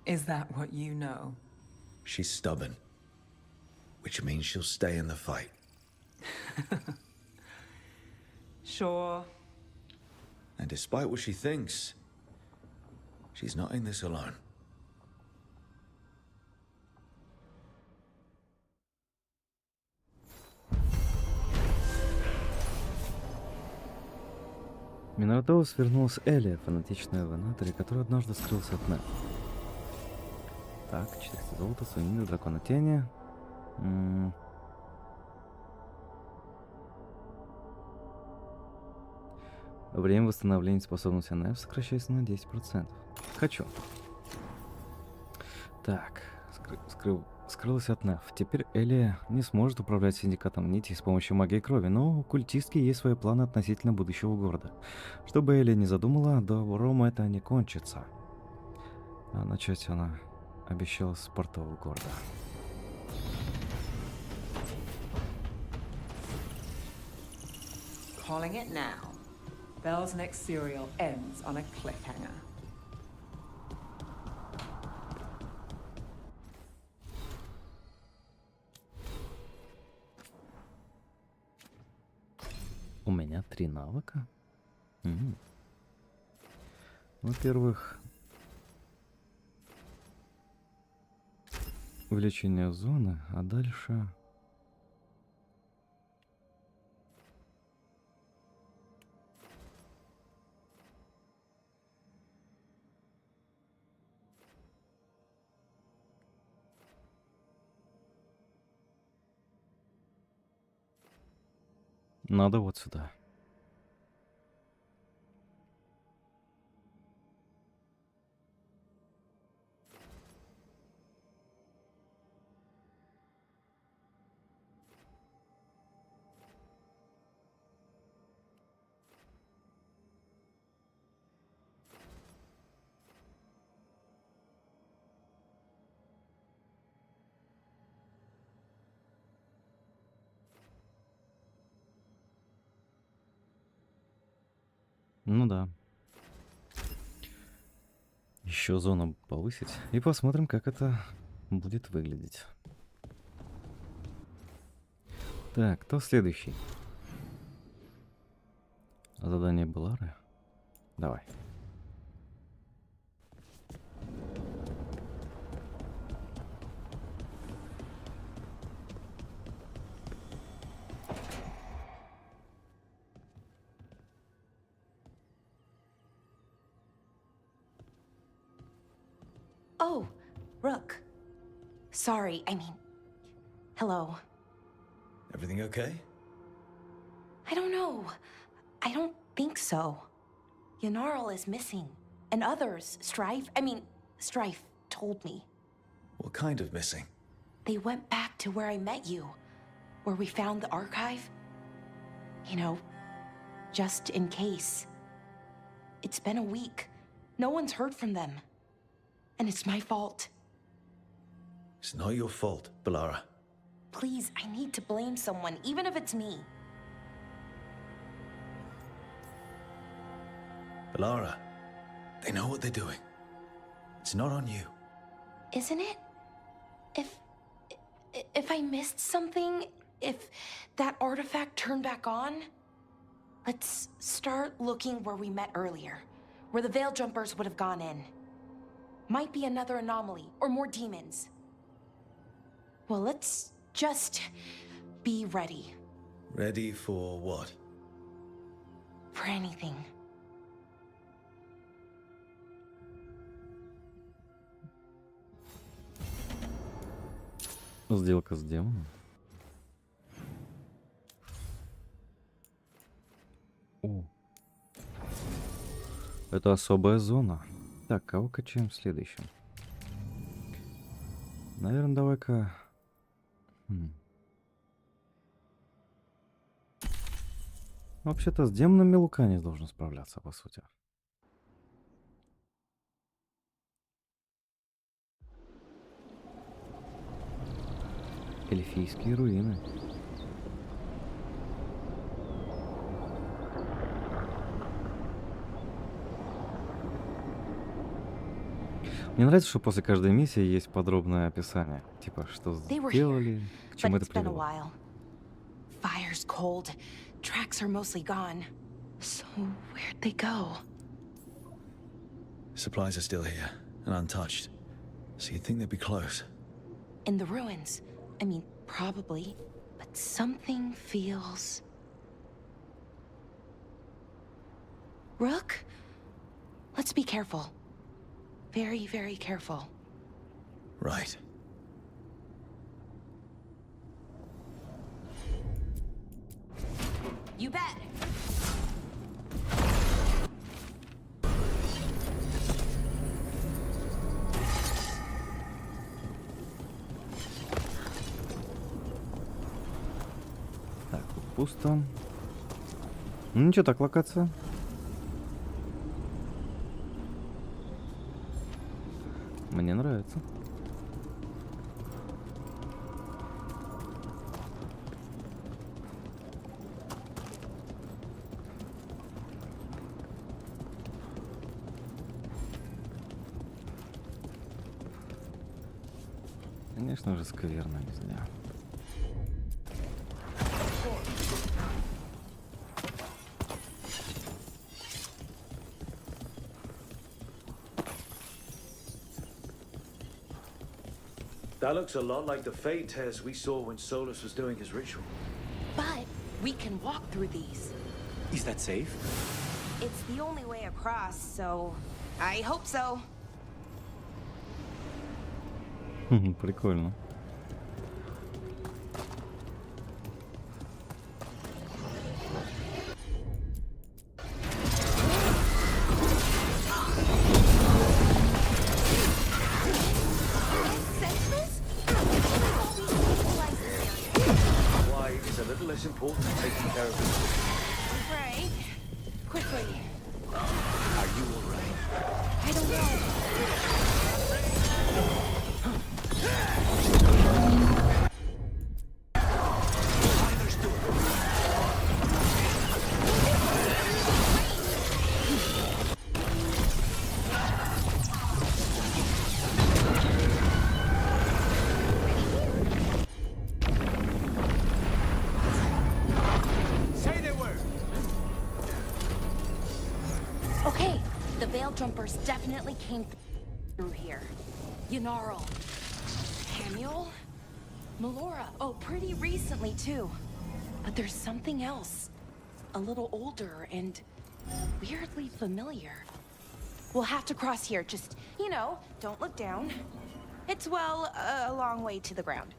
Is that what you know? She's stubborn, which means she'll stay in the fight. Sure. And despite what she thinks, she's not in this alone. Минотоус вернулась Элия, фанатичная в Энаторе, который однажды скрылся от Нев. Так, 400 золота, сувенир дракона тени. Время восстановления способности Нев сокращается на 10%. Хочу. Так, скрылась от Нев. Теперь Элия не сможет управлять синдикатом нитей с помощью магии крови, но у культистки есть свои планы относительно будущего города. Что бы Элия не задумала, добром это не кончится. А начать она обещала с портового города. Calling it now. Belle's next serial ends on a cliffhanger. У меня 3 навыка. Во-первых, увеличение зоны, а дальше Надо вот сюда. Ну да. Еще зону повысить. И посмотрим, как это будет выглядеть. Так, кто следующий? Задание Белары? Давай. Oh, Rook. Sorry, I mean, hello. Everything okay? I don't know. I don't think so. Yanarl is missing. And others, Strife told me. What kind of missing? They went back to where I met you, where we found the archive. You know, just in case. It's been a week. No one's heard from them. And it's my fault. It's not your fault, Bellara. Please, I need to blame someone, even if it's me. Bellara, they know what they're doing. It's not on you. Isn't it? If I missed something, if that artifact turned back on, let's start looking where we met earlier, where the Veil Jumpers would have gone in. Might be another anomaly, or more demons. Well, let's just be ready. Ready for what? For anything. Сделка с демоном. О. Это особая зона. Так, кого качаем следующим? Наверное, давай-ка... Вообще-то с демонами Луканис должен справляться, по сути. Эльфийские руины. Мне нравится, что после каждой миссии есть подробное описание. Типа, что сделали, к чему это привело. Fire's cold. Tracks are mostly gone. So where'd they go? Supplies are still here and untouched. So you'd think they'd be close. In the ruins. I mean, probably. But something feels... Rook? Let's be careful. Very, very careful. Right. You bet. Так, пусто. Ну ничего, так локация. Мне нравится. Конечно же, скверно нельзя. That looks a lot like the fade tears we saw when Solus was doing his ritual. But we can walk through these. Is that safe? It's the only way across, so I hope so. Прикольно. less important than taking care of it. Right. Quickly. Are you alright? I don't know. Okay, the Veil Jumpers definitely came through here. Yanarl, Samuel, Melora. Oh, pretty recently too. But there's something else. A little older and weirdly familiar. We'll have to cross here. Just, you know, don't look down. It's, well, a long way to the ground.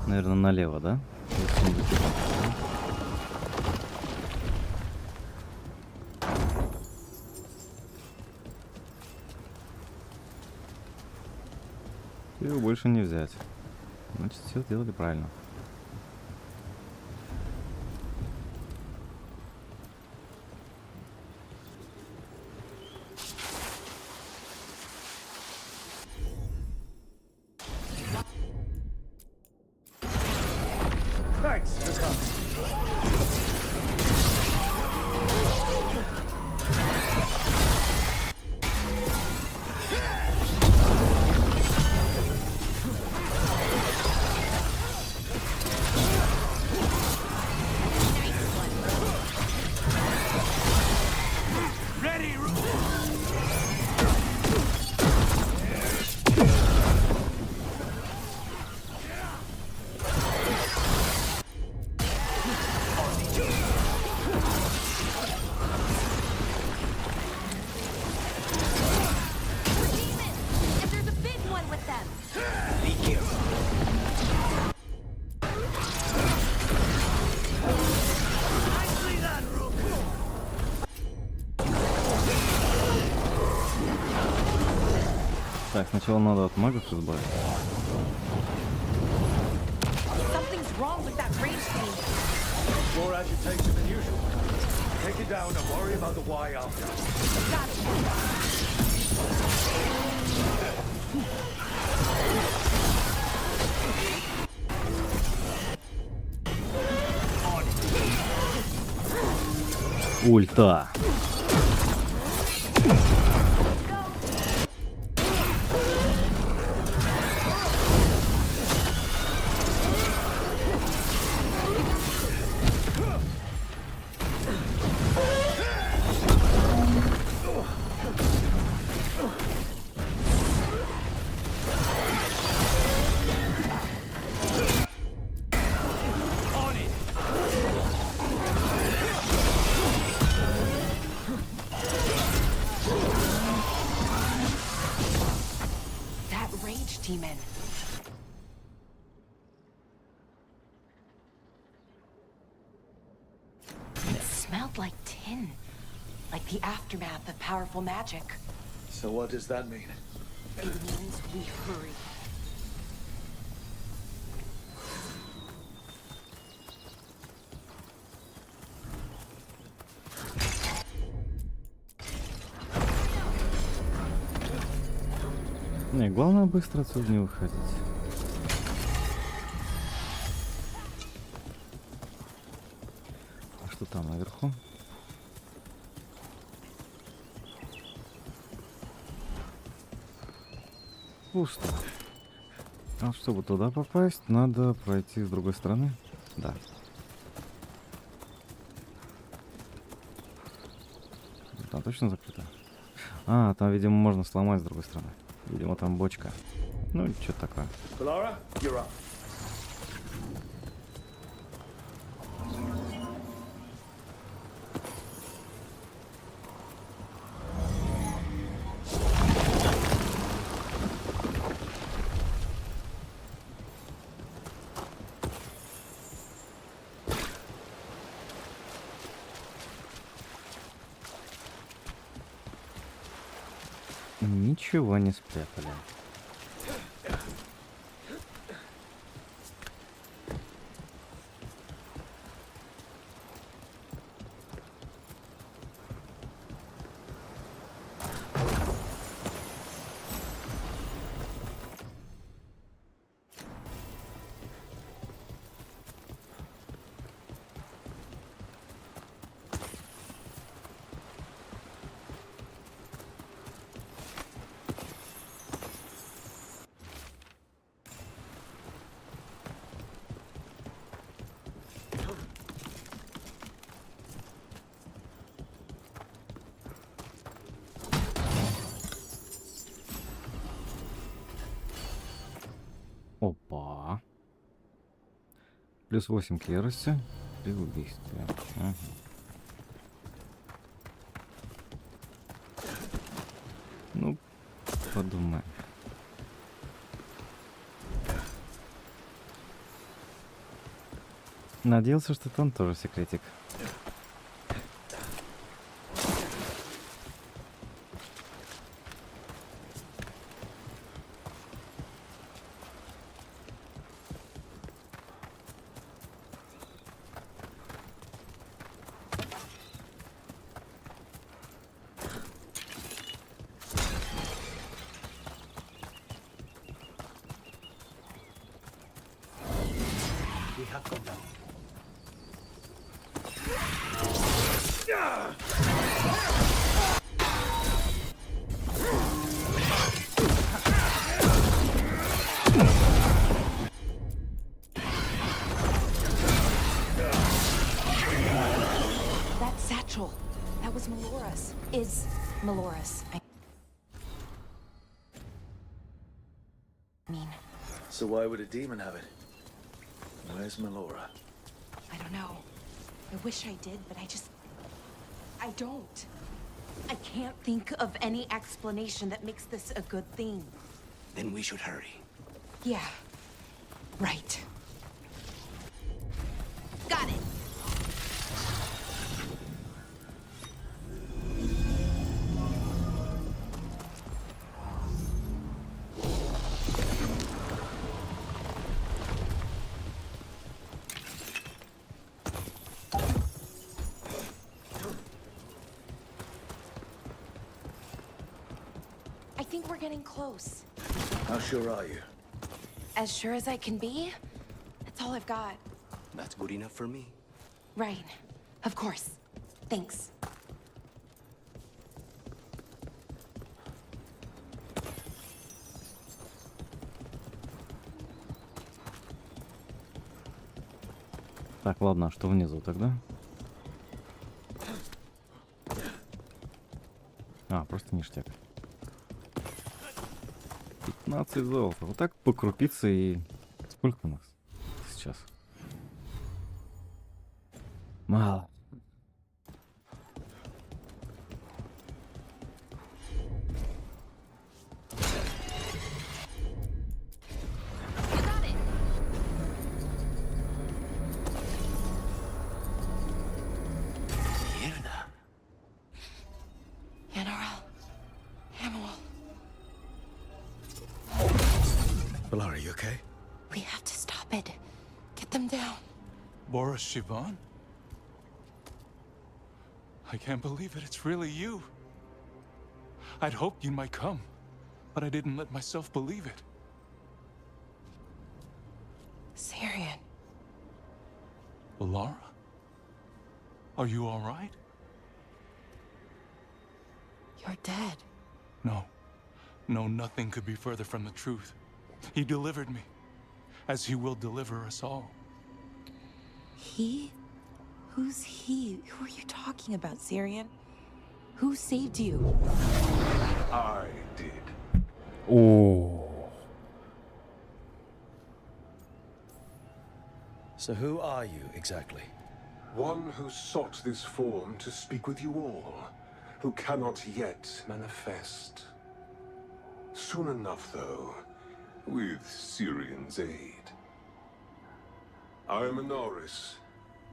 Наверное, налево, да? Его больше не взять. Значит, все сделали правильно. Так, сначала надо от магов избавиться. Something's wrong with that rage team. More agitation than usual. Take it down and worry about the why after. Got it. Ульта. Demon. It smelled like tin, like the aftermath of powerful magic. So what does that mean? It means we hurry. Не, главное быстро отсюда не выходить. А что там наверху? Пусто. А чтобы туда попасть, надо пройти с другой стороны. Да. Там точно закрыто? А, там, видимо, можно сломать с другой стороны. Видимо, там бочка. Ну, что такое. Melora, you're up. Ничего не спрятали. Опа. Плюс 8 к ярости при убийстве. Ага. Ну, подумаем. Надеялся, что там тоже секретик. That satchel. That was Melora's. Is Melora's. I mean. So why would a demon have it? Where's Melora? I don't know. I wish I did, but I don't. I can't think of any explanation that makes this a good thing. Then we should hurry. Yeah. Right. Got it. I think we're getting close. How sure are you? As sure as I can be. That's all I've got. That's good enough for me. Right. Of course. Thanks. Так, ладно, а что внизу тогда? А, просто ништяк. 15 золота. Вот так по крупице и... Сколько у нас сейчас? Мало. Valara, you okay? We have to stop it. Get them down. Boris Shivan? I can't believe it. It's really you. I'd hoped you might come, but I didn't let myself believe it. Syrian. Valara? Are you all right? You're dead. No. No, nothing could be further from the truth. He delivered me, as he will deliver us all. He? Who's he? Who are you talking about, Syrian? Who saved you? I did. Oh. So who are you, exactly? One who sought this form to speak with you all, who cannot yet manifest. Soon enough, though, with Syrian's aid. I am a Norris.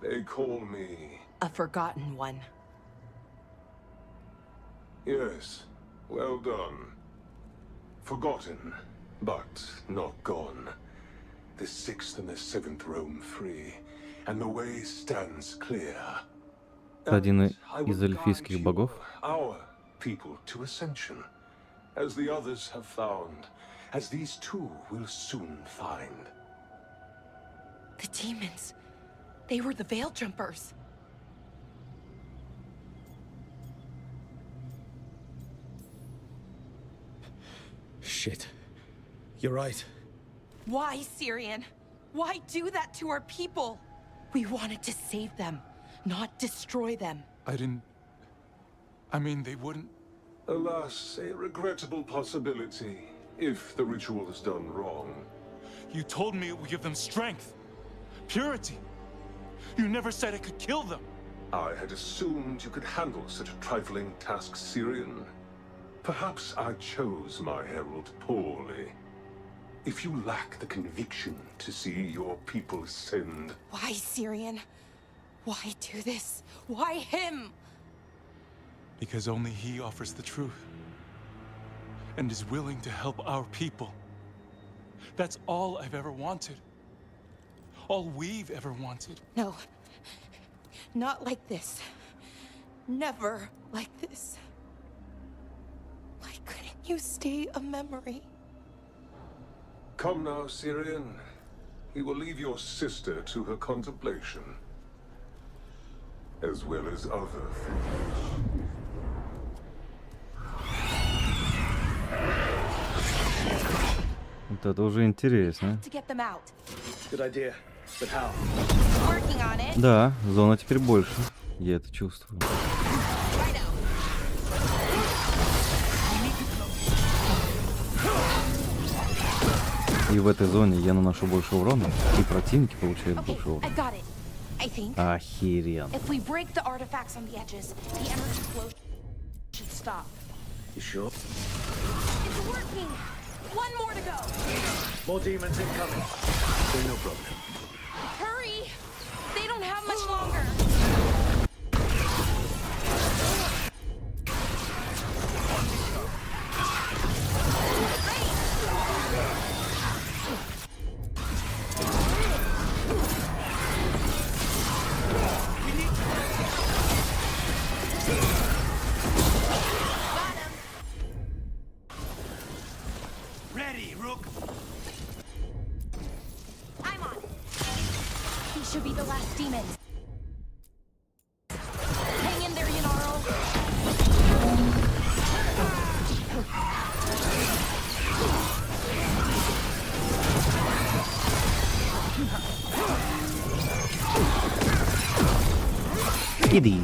They call me... A forgotten one. Yes, well done. Forgotten, but not gone. The 6th and the 7th roam free, and the way stands clear. Один And I из will эльфийских guide богов. you, our people, to ascension, as the others have found, as these two will soon find. The demons. They were the Veil Jumpers. Shit. You're right. Why, Syrian? Why do that to our people? We wanted to save them, not destroy them. I mean, they wouldn't... Alas, a regrettable possibility, if the ritual is done wrong. You told me it would give them strength, purity. You never said it could kill them. I had assumed you could handle such a trifling task, Syrian. Perhaps I chose my herald poorly. If you lack the conviction to see your people ascend... Why, Syrian? Why do this? Why him? Because only he offers the truth. And is willing to help our people. That's all I've ever wanted. All we've ever wanted. No. Not like this. Never like this. Why couldn't you stay a memory? Come now, Syrian. We will leave your sister to her contemplation. As well as other things. Вот это уже интересно. To get them out. Good idea, but how? Working on it. Да, зона теперь больше. Я это чувствую. И в этой зоне я наношу больше урона, и противники получают больше урона. Охеренно. If we break the artifacts on the edges, the energy flow should stop. You sure? It's working. One more to go. More demons incoming. No problem. Hurry! They don't have much longer. Ready, Rook. I'm on it. He should be the last demon. Hang in there, Yanaro. Иди.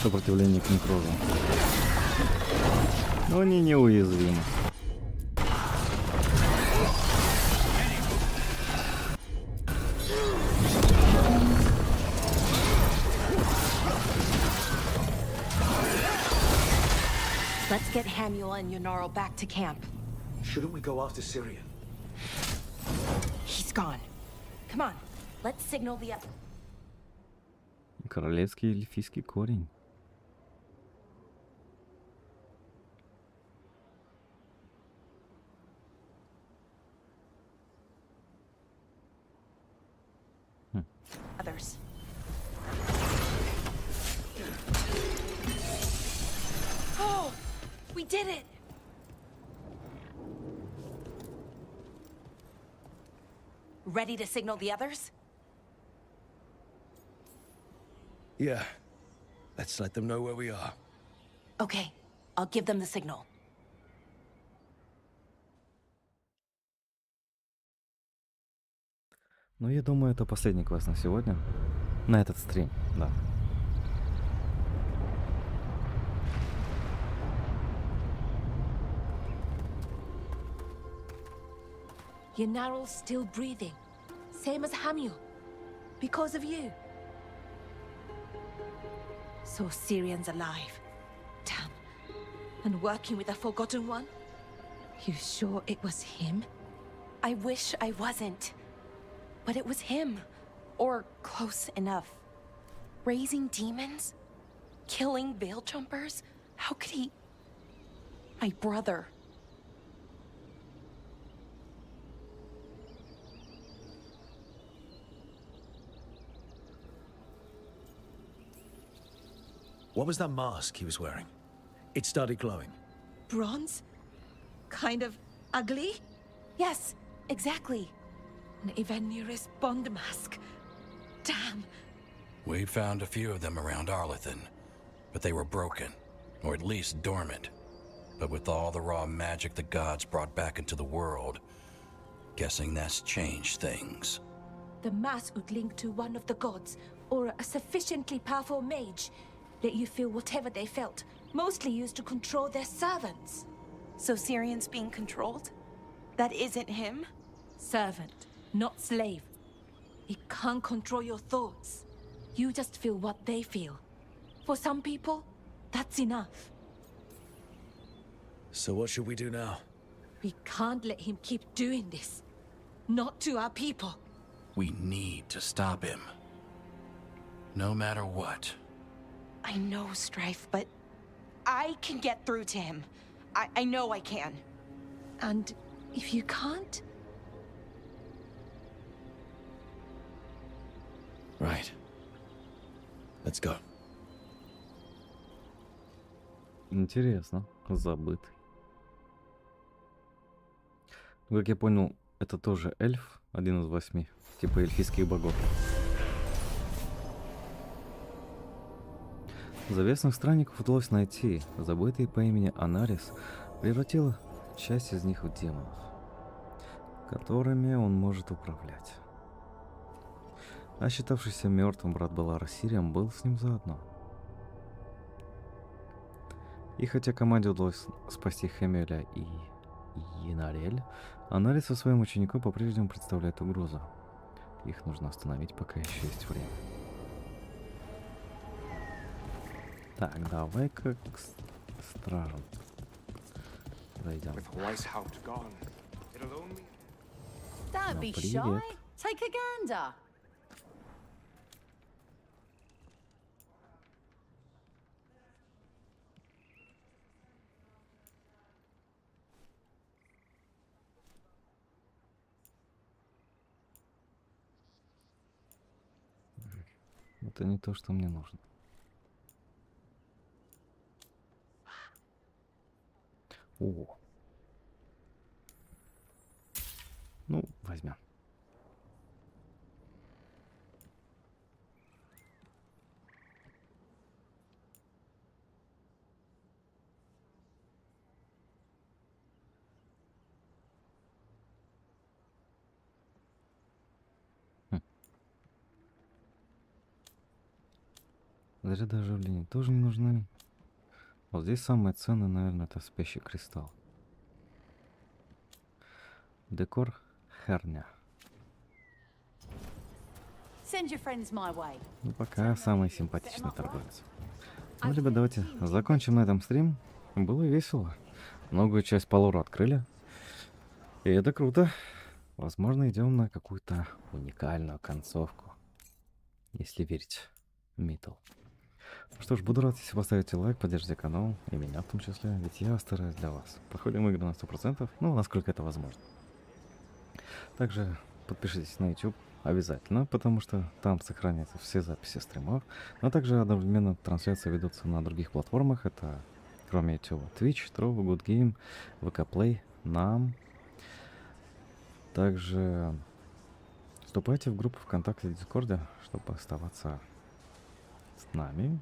Сопротивление к некрозу. Но они неуязвимы. Let's get Hamula and Yanaro back to camp. Shouldn't we go after Syrian? He's gone. Come on, let's signal the other. Королевский эльфийский корень. Others. Oh, we did it! Ready to signal the others? Yeah. Let's let them know where we are. Okay, I'll give them the signal. Ну, я думаю, это последний квест на сегодня. На этот стрим, да. Yanaro's still breathing. Same as Hamul. Because of you. So Syrian's alive. Damn. And working with a Forgotten One? You sure it was him? I wish I wasn't. But it was him. Or close enough. Raising demons? Killing veil jumpers? How could he... My brother. What was that mask he was wearing? It started glowing. Bronze? Kind of ugly? Yes, exactly. An Ivanirus Bond mask. Damn. We found a few of them around Arlethan, but they were broken, or at least dormant. But with all the raw magic the gods brought back into the world, guessing that's changed things. The mask would link to one of the gods, or a sufficiently powerful mage. Let you feel whatever they felt, mostly used to control their servants. So Syrian's being controlled? That isn't him? Servant, not slave. He can't control your thoughts. You just feel what they feel. For some people, that's enough. So what should we do now? We can't let him keep doing this. Not to our people. We need to stop him. No matter what. I know, Strife, but I can get through to him. I know I can. And if you can't? Right. Let's go. Интересно. Забытый. Как я понял, это тоже эльф, один из 8, типа эльфийских богов. Завесных странников удалось найти. Забытый по имени Анарис превратил часть из них в демонов, которыми он может управлять. А считавшийся мертвым брат Балара Сириам был с ним заодно. И хотя команде удалось спасти Хемеля и Янарель, Анарис со своим учеником по-прежнему представляет угрозу. Их нужно остановить, пока еще есть время. Так, давай-ка к стражам зайдем. Don't be shy. Take a gander. Это не то, что мне нужно. О. Ну, возьмем. Заряды оживления тоже не нужны. Вот здесь самое ценное, наверное, это спящий кристалл. Декор херня. Ну, пока самый симпатичный торговец. Ну, ребят, давайте закончим на этом стрим. Было весело. Многую часть по лору открыли. И это круто. Возможно, идем на какую-то уникальную концовку. Если верить Митл. Что ж, буду рад, если поставите лайк, поддержите канал, и меня в том числе, ведь я стараюсь для вас. Проходим игры на 100%, ну, насколько это возможно. Также подпишитесь на YouTube обязательно, потому что там сохраняются все записи стримов, но также одновременно трансляции ведутся на других платформах, это кроме YouTube, Twitch, Trove, Good Game, VK Play, NAM. Также вступайте в группу ВКонтакте и Дискорде, чтобы оставаться с нами.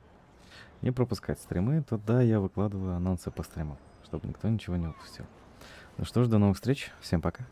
Не пропускать стримы, туда я выкладываю анонсы по стримам, чтобы никто ничего не упустил. Ну что ж, до новых встреч, всем пока.